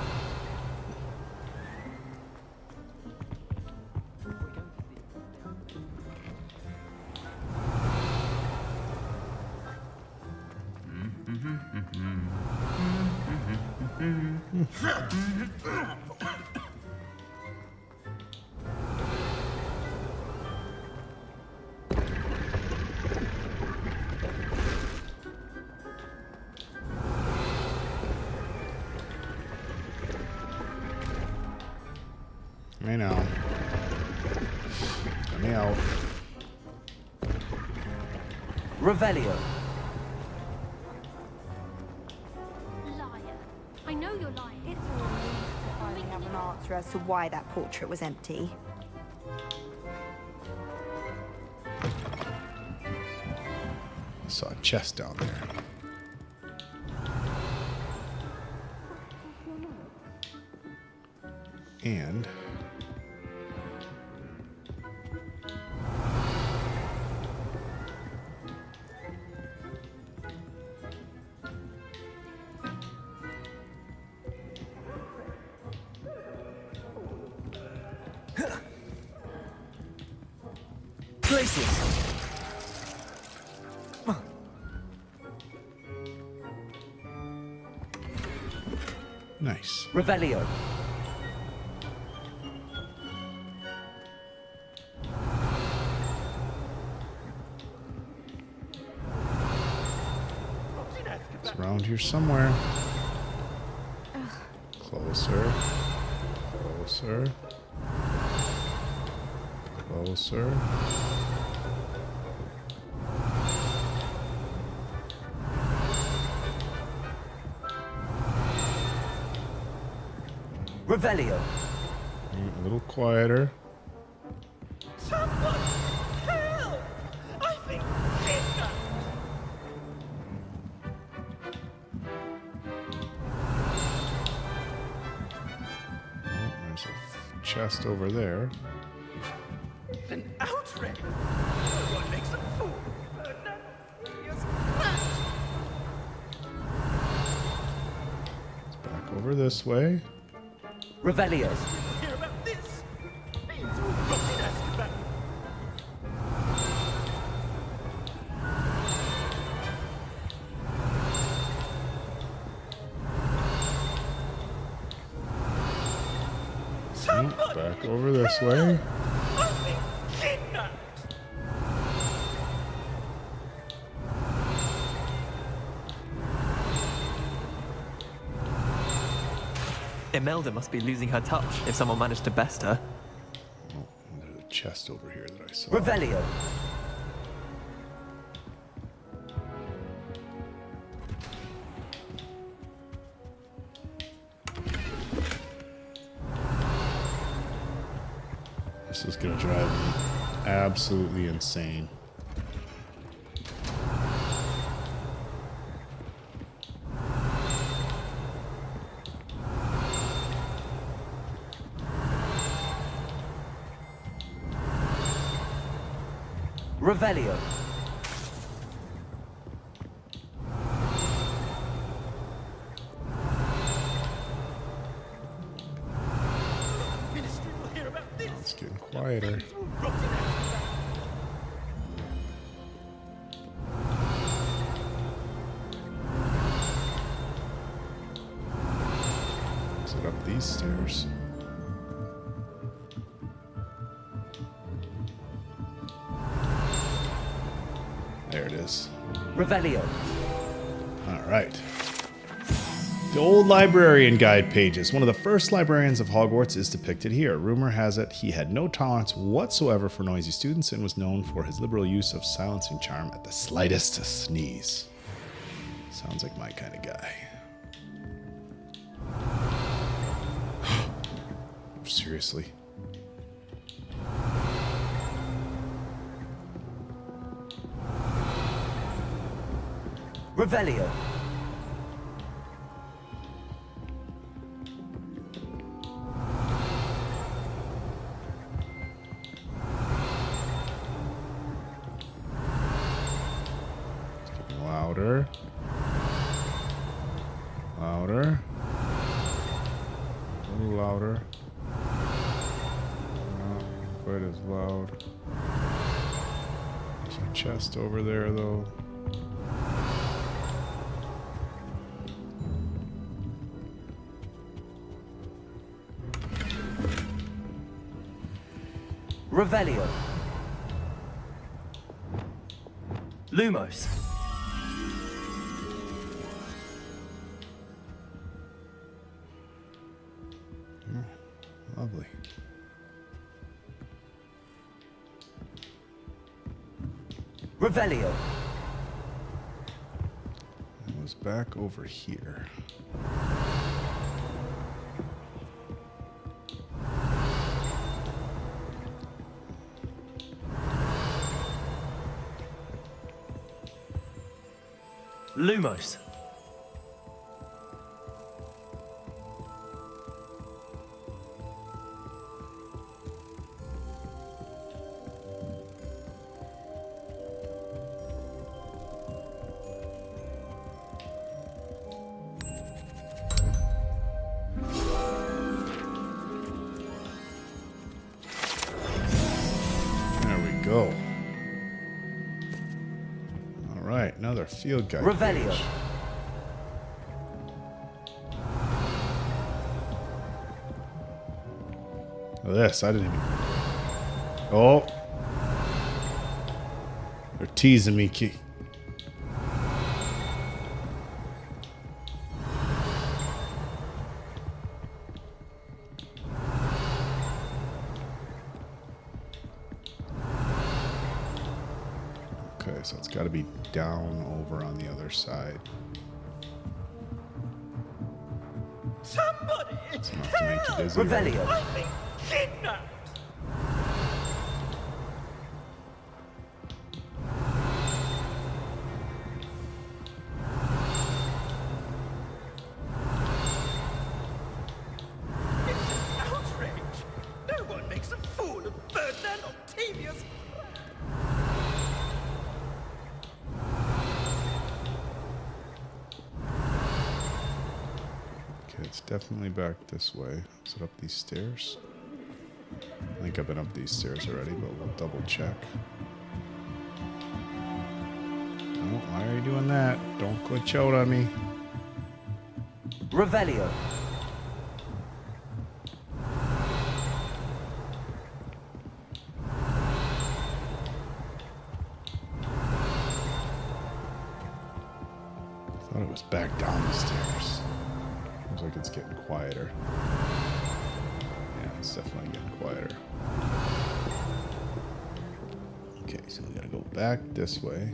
I know. Let me out. Revelio. Liar. I know you're lying. It's a relief to finally have an answer as to why that portrait was empty. I saw a chest down there. And Places. nice. Revelio. It's around here somewhere. Closer. Closer. Closer. Revelio. A little quieter. Someone help! I've been kidnapped! There's a chest over there. An outrage! What makes a fool? Back over this way. Revelio. Hear about this? Beans will rot in Azkaban. Back over this way. I've been kidnapped! Imelda must be losing her touch if someone managed to best her. Oh, there's a chest over here that I saw. Revelio. This is gonna drive me absolutely insane. Revelio. Ministry will hear about this. It's getting quieter. Beans will rot in Azkaban. Is it up these stairs? There it is. Revelio. All right. The old librarian guide pages. One of the first librarians of Hogwarts is depicted here. Rumor has it he had no tolerance whatsoever for noisy students and was known for his liberal use of silencing charm at the slightest sneeze. Sounds like my kind of guy. Seriously. Revelio. It's getting louder. Louder. A little louder. Not quite as loud. There's a chest over there, though. Revelio. Lumos. Lovely. Revelio. It was back over here. Lumos. There we go. All right, another field guide. Revelio. page. Oh, this, I didn't even. Oh. They're teasing me. Okay, so it's got to be down over on the other side. Somebody! It's enough to make you dizzy. Revelio. I've been kidnapped! It's an outrage! No one makes a fool of Ferdinand Octavius! Okay, it's definitely back this way. Is it up these stairs? I think I've been up these stairs already, but we'll double check. Oh, why are you doing that? Don't glitch out on me. Revelio. I thought it was back down the stairs. Seems like it's getting quieter. Yeah, it's definitely getting quieter. Okay, so we gotta go back this way.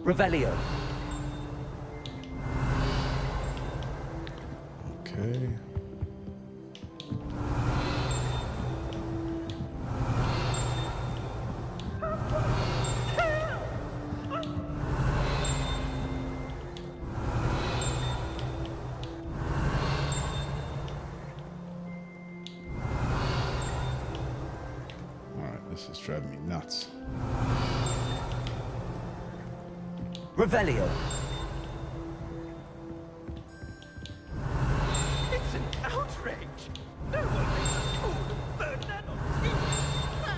Revelio. Okay. Alright, this is driving me nuts. Revelio. It's an outrage! No one makes a fool of Ferdinand Octavius!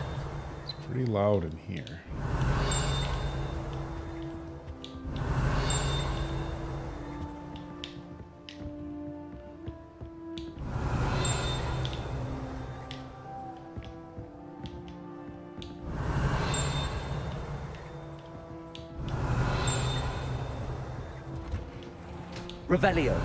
It's pretty loud in here. Revelio.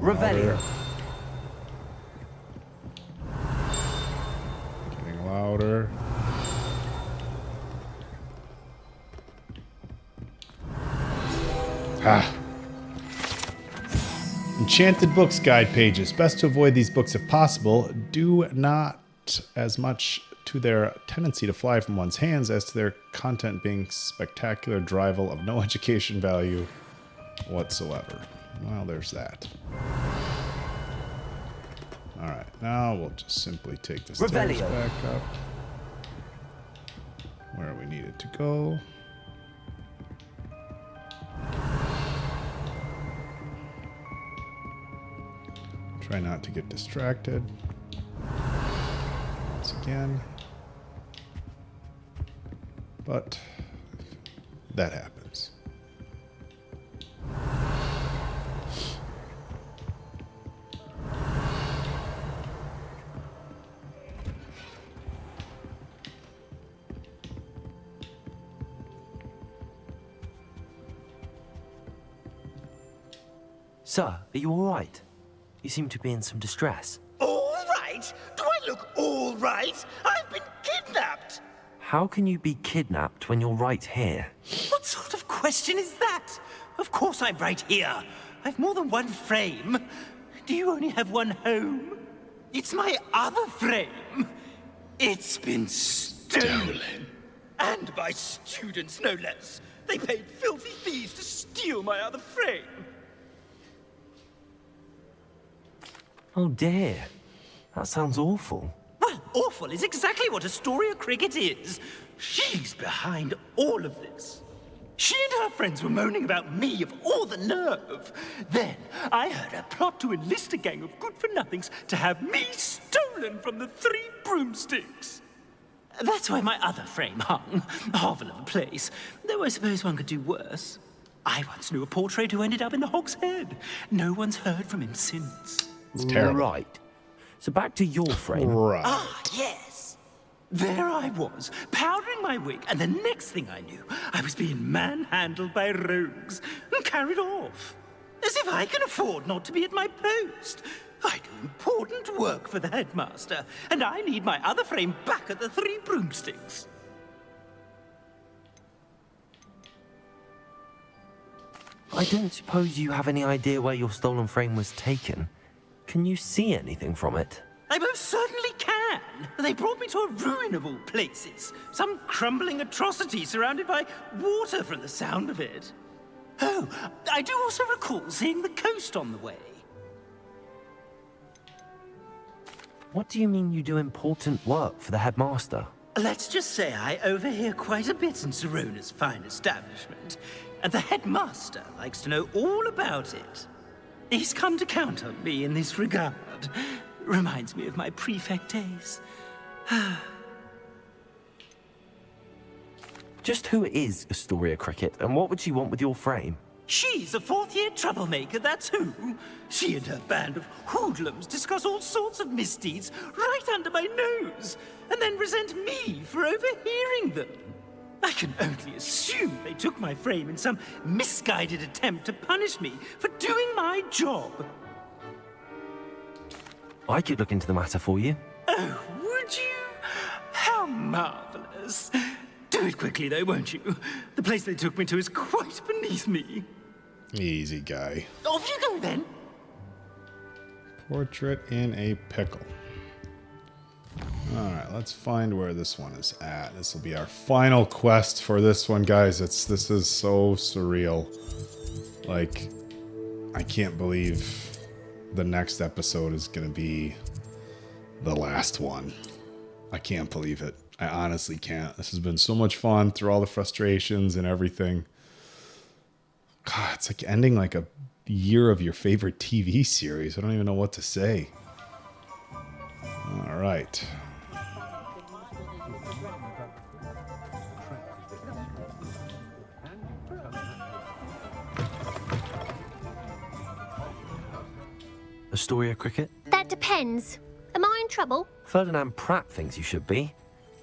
Revelio. Getting louder. Ah. Enchanted books guide pages. Best to avoid these books if possible. Do not as much to their tendency to fly from one's hands as to their content being spectacular drivel of no education value whatsoever. Well, there's that. Alright, now we'll just simply take the stairs Revelio. back up where we need it to go. Try not to get distracted. Once again. But that happens. Sir, are you all right? You seem to be in some distress. All right? Do I look all right? I've been kidnapped! How can you be kidnapped when you're right here? What sort of question is that? Of course I'm right here. I've more than one frame. Do you only have one home? It's my other frame. It's been stolen. And by students, no less. They paid filthy thieves to steal my other frame. Oh dear. That sounds awful. Well, awful is exactly what Astoria Cricket is. She's behind all of this. She and her friends were moaning about me of all the nerve. Then I heard her plot to enlist a gang of good-for-nothings to have me stolen from the Three Broomsticks. That's why my other frame hung. Hovel of a place. Though I suppose one could do worse. I once knew a portrait who ended up in the Hogshead. No one's heard from him since. It's terrible. Right. So back to your frame. Right. Ah, yes. There I was, powdering my wig, and the next thing I knew, I was being manhandled by rogues and carried off. As if I can afford not to be at my post. I do important work for the headmaster, and I need my other frame back at the Three Broomsticks. I don't suppose you have any idea where your stolen frame was taken. Can you see anything from it? I most certainly can. They brought me to a ruin of all places. Some crumbling atrocity surrounded by water from the sound of it. Oh, I do also recall seeing the coast on the way. What do you mean you do important work for the headmaster? Let's just say I overhear quite a bit in Sirona's fine establishment, and the headmaster likes to know all about it. He's come to count on me in this regard. Reminds me of my prefect days. Just who is Astoria Cricket, and what would she want with your frame? She's a fourth-year troublemaker, that's who. She and her band of hoodlums discuss all sorts of misdeeds right under my nose, and then resent me for overhearing them. I can only assume they took my frame in some misguided attempt to punish me for doing my job. I could look into the matter for you. Oh, would you? How marvelous. Do it quickly, though, won't you? The place they took me to is quite beneath me. Easy guy. Off you go, then. Portrait in a pickle. Alright, let's find where this one is at. This will be our final quest for this one, guys. This is so surreal. Like, I can't believe the next episode is going to be the last one. I can't believe it. I honestly can't. This has been so much fun through all the frustrations and everything. God, it's like ending like a year of your favorite TV series. I don't even know what to say. All right. Astoria Cricket? That depends. Am I in trouble? Ferdinand Pratt thinks you should be.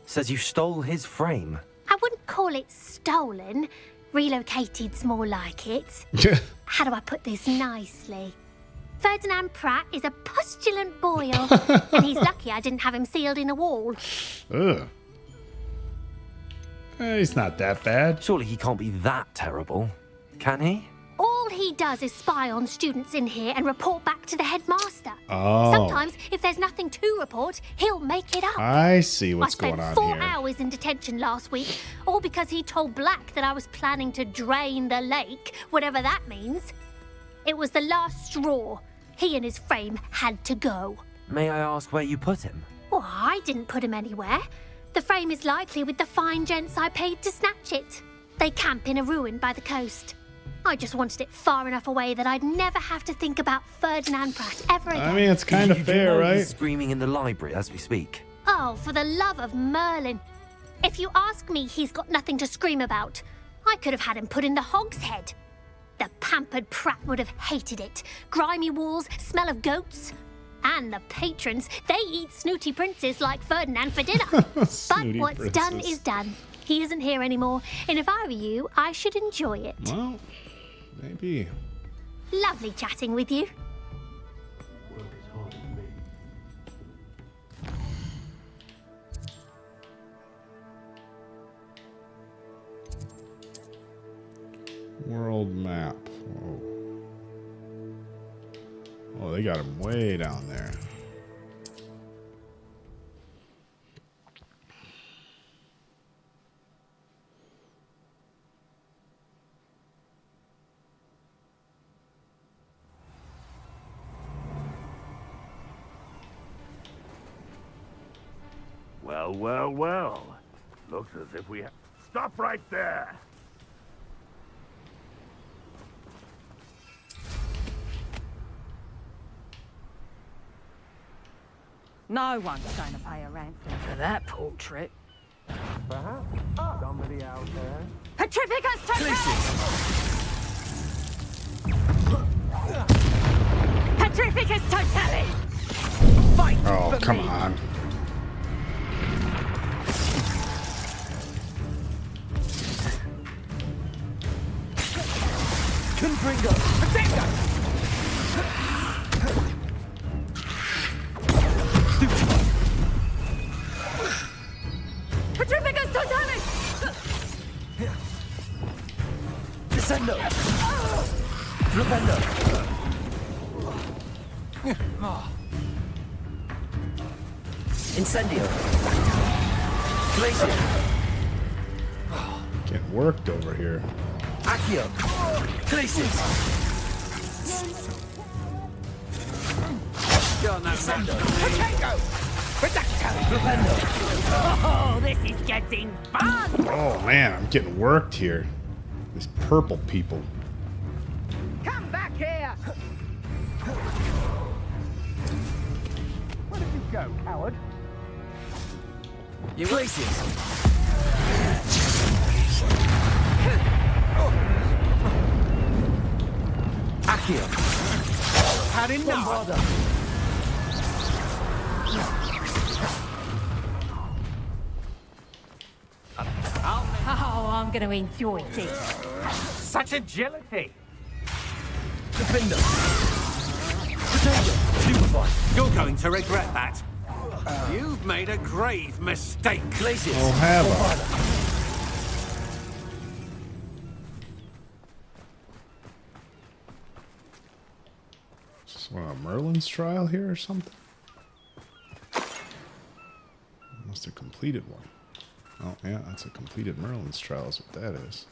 Says you stole his frame. I wouldn't call it stolen. Relocated's more like it. How do I put this nicely? Ferdinand Pratt is a postulant boil, and he's lucky I didn't have him sealed in a wall. Ugh. He's not that bad. Surely he can't be that terrible, can he? All he does is spy on students in here and report back to the headmaster. Oh. Sometimes, if there's nothing to report, he'll make it up. I see what's going on I spent 4 here. hours in detention last week, all because he told Black that I was planning to drain the lake, whatever that means. It was the last straw. He and his frame had to go. May I ask where you put him? Well, I didn't put him anywhere. The frame is likely with the fine gents I paid to snatch it. They camp in a ruin by the coast. I just wanted it far enough away that I'd never have to think about Ferdinand Pratt ever again. I mean, it's kind of fair, right? He's screaming in the library as we speak. Oh, for the love of Merlin. If you ask me, he's got nothing to scream about. I could have had him put in the Hogshead. The pampered Pratt would have hated it. Grimy walls, smell of goats. And the patrons, they eat snooty princes like Ferdinand for dinner. But what's done is done. He isn't here anymore, and if I were you, I should enjoy it. Well, maybe. Lovely chatting with you. World map. Oh, they got him way down there. Well, well, well. Looks as if we have... Stop right there! No one's going to pay a ransom for that portrait. Perhaps somebody out there. Petrificus totalis! Petrificus totalis! Fight Oh, for come me. on. Confringo! Protector! Petrificus totalis! Descendo! Flipendo! Incendio! Glacier! Getting worked over here. Accio! Glaciers! Descendo! Potato! Redacto! Flipendo! Oh, this is getting fun! Oh man, I'm getting worked here. These purple people. Come back here! Where did you go, coward? You Glaciers! Accio! Had enough! Bombarda! Oh, I'm going to enjoy this. Such agility! Defender! Potato! Stupefy! You're going to regret that. You've made a grave mistake. Glaciers! Oh, have I? Just what, a Merlin's trial here or something? Must have completed one. Oh, yeah, that's a completed Merlin's trial is what that is.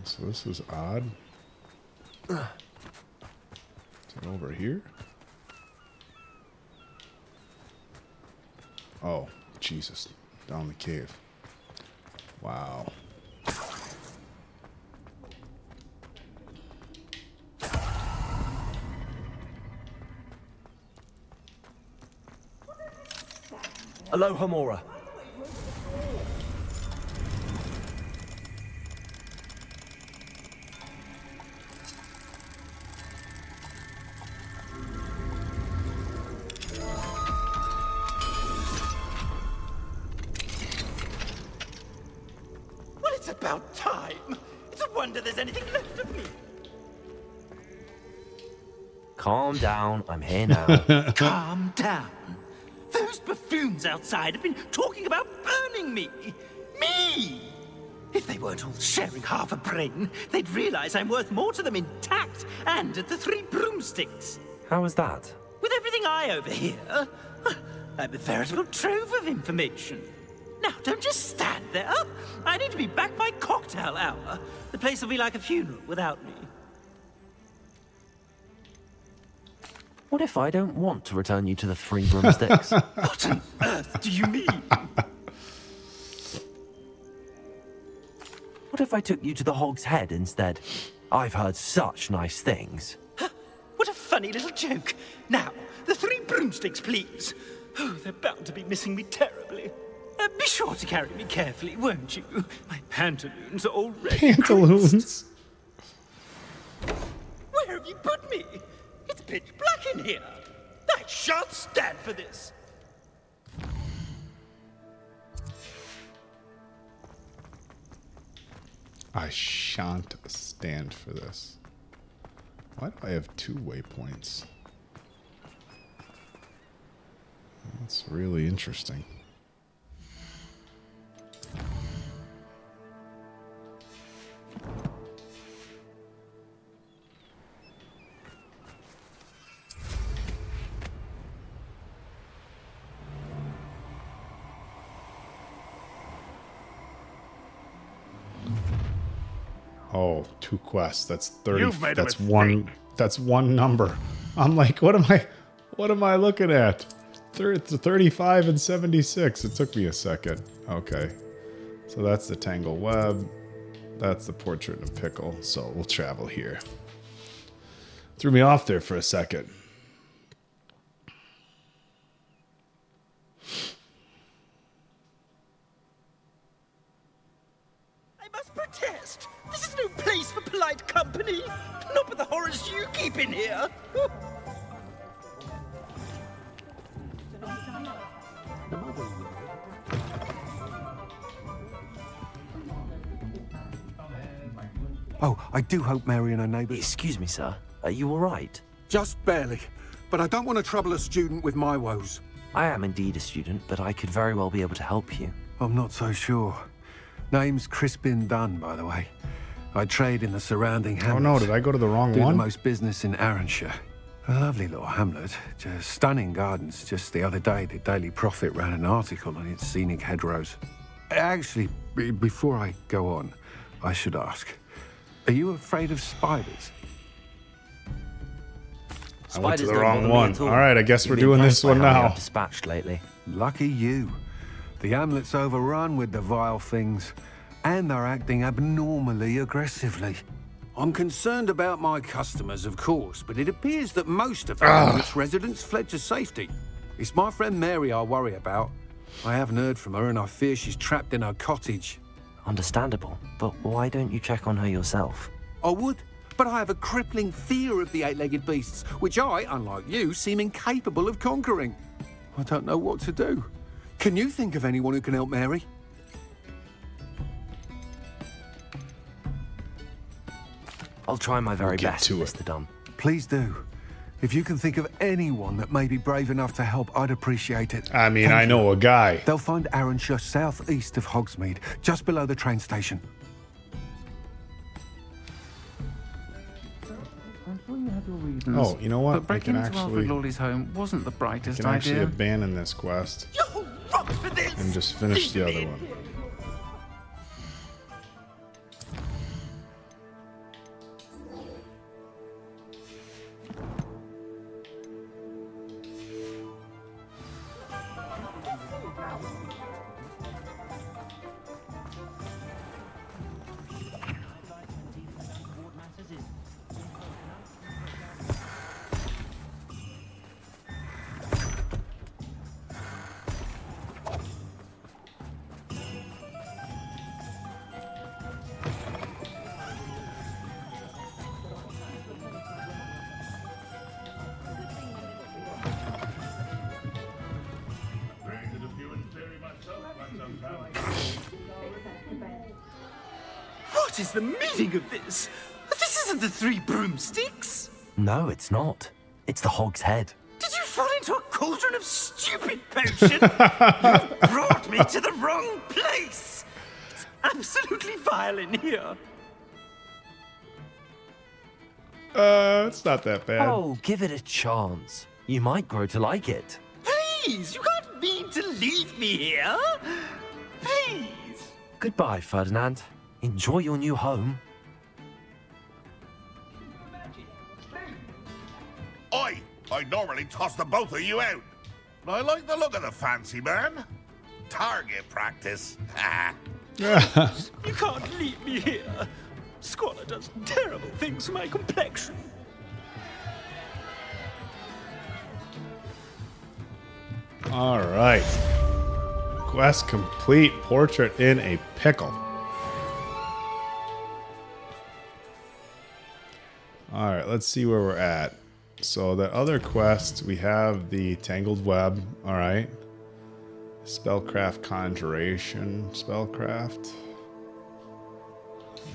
So this is odd. Is it over here? Oh, Jesus. Down the cave. Wow. Aloha Mora! Well, it's about time. It's a wonder there's anything left of me. Calm down, I'm here now. Calm down. Those buffoons outside have been talking about burning me. Me! If they weren't all sharing half a brain, they'd realize I'm worth more to them intact and at the Three Broomsticks. How was that? With everything I overhear, I'm a veritable trove of information. Now, don't just stand there. I need to be back by cocktail hour. The place will be like a funeral without me. What if I don't want to return you to the Three Broomsticks? What on earth do you mean? What if I took you to the Hog's Head instead? I've heard such nice things. What a funny little joke. Now, the Three Broomsticks, please. Oh, they're bound to be missing me terribly. Be sure to carry me carefully, won't you? My pantaloons are already Pantaloons? Where have you put me? It's pitch black in here. I shan't stand for this. I shan't stand for this. Why do I have 2 waypoints? That's really interesting. Oh, 2 quests. That's 30. You've made a That's one. That's one number. I'm like, what am I looking at? 35 and 76. It took me a second. Okay. So that's the Tangled Web. That's the Portrait of Pickle. So we'll travel here. Threw me off there for a second. I must protest. This is no place for polite company. Not with the horrors you keep in here. Oh, I do hope Mary and her neighbours... Excuse me, sir. Are you all right? Just barely. But I don't want to trouble a student with my woes. I am indeed a student, but I could very well be able to help you. I'm not so sure. Name's Crispin Dunn, by the way. I trade in the surrounding hamlets. Oh no, did I go to the wrong Do one? the most business in Arranshire. A lovely little hamlet. Just stunning gardens. Just the other day, the Daily Prophet ran an article on its scenic hedgerows. Actually, before I go on, I should ask. Are you afraid of spiders? I went to the wrong one. All right, I guess we're doing this one now. Dispatched lately. Lucky you. The hamlet's overrun with the vile things, and they're acting abnormally aggressively. I'm concerned about my customers, of course, but it appears that most of the hamlet's residents fled to safety. It's my friend Mary I worry about. I haven't heard from her, and I fear she's trapped in her cottage. Understandable, but why don't you check on her yourself? I would, but I have a crippling fear of the eight-legged beasts, which I, unlike you, seem incapable of conquering. I don't know what to do. Can you think of anyone who can help Mary? I'll try my very best, Mr. Dunn. Please do. If you can think of anyone that may be brave enough to help, I'd appreciate it. I mean, I know a guy. They'll find Arranshire southeast of Hogsmeade, just below the train station. Oh, you know what? But I can breaking into Alfred actually, Lawley's home wasn't the brightest I can actually idea. abandon this quest and just finish the other one. What is the meaning of this? This isn't the Three Broomsticks. No, it's not. It's the Hog's Head. Did you fall into a cauldron of stupid potion? You brought me to the wrong place. It's absolutely vile in here. It's not that bad. Oh, give it a chance. You might grow to like it. Please, you can't mean to leave me here. Please. Goodbye, Ferdinand. Enjoy your new home. Oi! I normally toss the both of you out. But I like the look of the fancy man. Target practice. You can't leave me here. Squalor does terrible things to my complexion. All right. Quest complete. Portrait in a pickle. All right, let's see where we're at. So the other quest, we have the Tangled Web. All right. Spellcraft Conjuration. Spellcraft.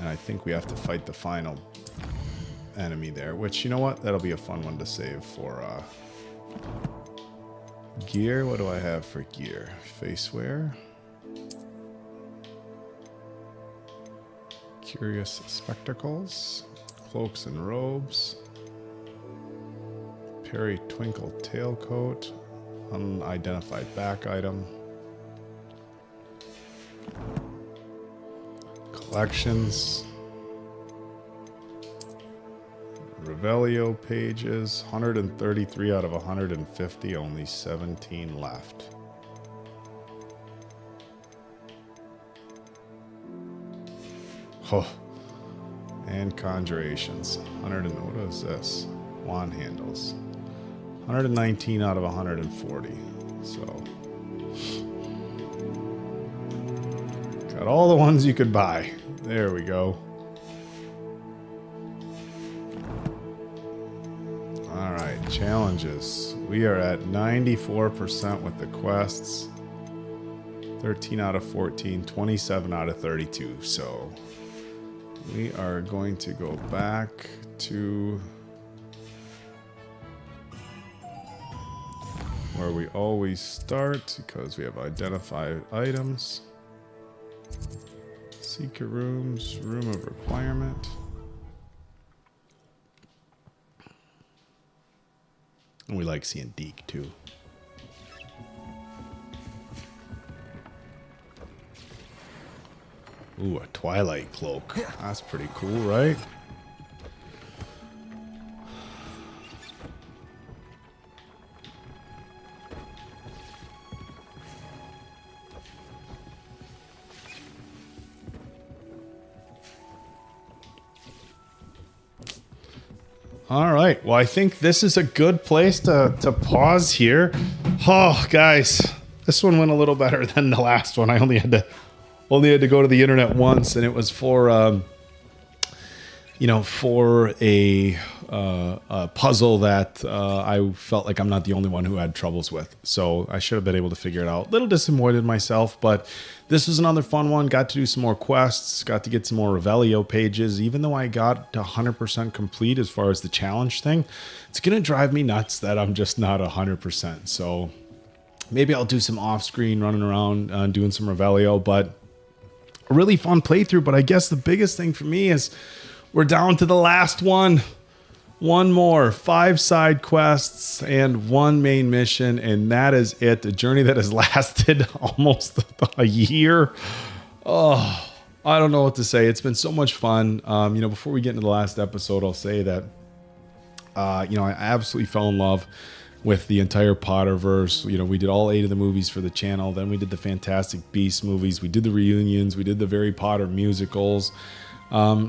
And I think we have to fight the final enemy there, which, you know what? That'll be a fun one to save for gear. What do I have for gear? Faceware. Curious Spectacles. Cloaks and Robes. Perry Twinkle Tailcoat. Unidentified back item. Collections. Revelio pages, 133 out of 150, only 17 left. Oh, and conjurations. 100 and what is this? Wand handles. 119 out of 140. So got all the ones you could buy. There we go. All right, challenges. We are at 94% with the quests. 13 out of 14, 27 out of 32. So we are going to go back to where we always start because we have identified items. Secret rooms, room of requirement. And we like seeing Deke too. Ooh, a Twilight cloak. That's pretty cool, right? All right. Well, I think this is a good place to pause here. Oh, guys, this one went a little better than the last one. I only had to go to the internet once, and it was for for a puzzle that I felt like I'm not the only one who had troubles with. So I should have been able to figure it out. A little disappointed myself, but this was another fun one. Got to do some more quests, got to get some more Revelio pages. Even though I got to 100% complete as far as the challenge thing, it's going to drive me nuts that I'm just not 100%. So maybe I'll do some off-screen running around doing some Revelio, but a really fun playthrough. But I guess the biggest thing for me is we're down to the last one. One more, 5 side quests and 1 main mission, and that is it. A journey that has lasted almost a year. Oh, I don't know what to say. It's been so much fun. Before we get into the last episode, I'll say that I absolutely fell in love with the entire Potterverse. We did all 8 of the movies for the channel. Then we did the Fantastic Beasts movies. We did the reunions. We did the Harry Potter musicals.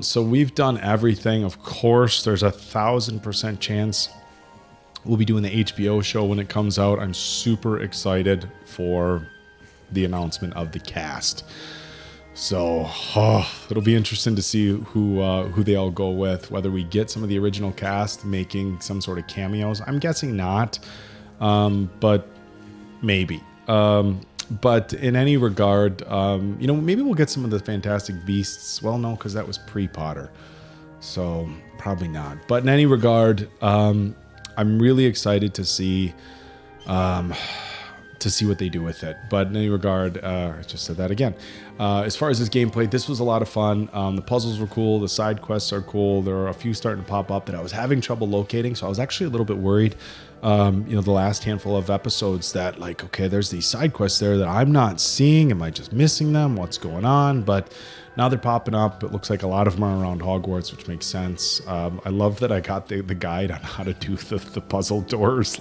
So we've done everything. Of course, there's 1,000% chance we'll be doing the HBO show when it comes out. I'm super excited for the announcement of the cast. So it'll be interesting to see who they all go with, whether we get some of the original cast making some sort of cameos. I'm guessing not, but maybe. But in any regard, maybe we'll get some of the Fantastic Beasts. Well, no, because that was pre-Potter. So probably not. But in any regard, I'm really excited to see what they do with it. But in any regard, I just said that again. As far as this gameplay, this was a lot of fun. The puzzles were cool. The side quests are cool. There are a few starting to pop up that I was having trouble locating. So I was actually a little bit worried, the last handful of episodes that there's these side quests there that I'm not seeing. Am I just missing them? What's going on? But now they're popping up. It looks like a lot of them are around Hogwarts, which makes sense. I love that I got the guide on how to do the puzzle doors.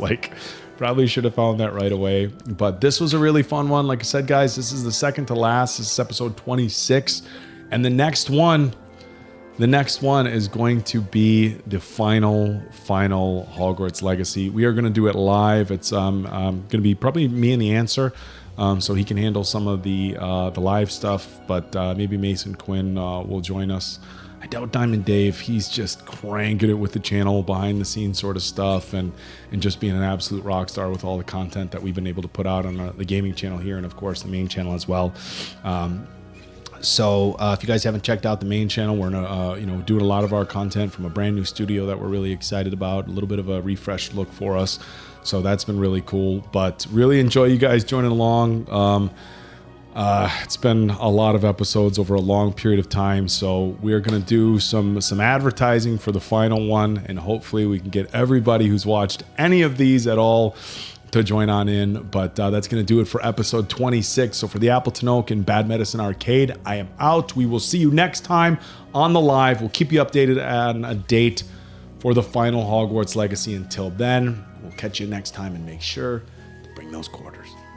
Probably should have found that right away. But this was a really fun one. Like I said, guys, this is the second to last. This is episode 26. And the next one is going to be the final Hogwarts Legacy. We are going to do it live. It's going to be probably me and the Answer. So he can handle some of the live stuff, but maybe Mason Quinn will join us. I doubt Diamond Dave. He's just cranking it with the channel, behind the scenes sort of stuff, and just being an absolute rock star with all the content that we've been able to put out on the gaming channel here, and of course the main channel as well. So if you guys haven't checked out the main channel, we're doing a lot of our content from a brand new studio that we're really excited about. A little bit of a refreshed look for us. So that's been really cool, but really enjoy you guys joining along. It's been a lot of episodes over a long period of time, so we're going to do some advertising for the final one, and hopefully we can get everybody who's watched any of these at all to join on in. But that's going to do it for episode 26. So for the Appleton Oak and Bad Medicine Arcade, I am out. We will see you next time on the live. We'll keep you updated on a date for the final Hogwarts Legacy. Until then, we'll catch you next time, and make sure to bring those quarters.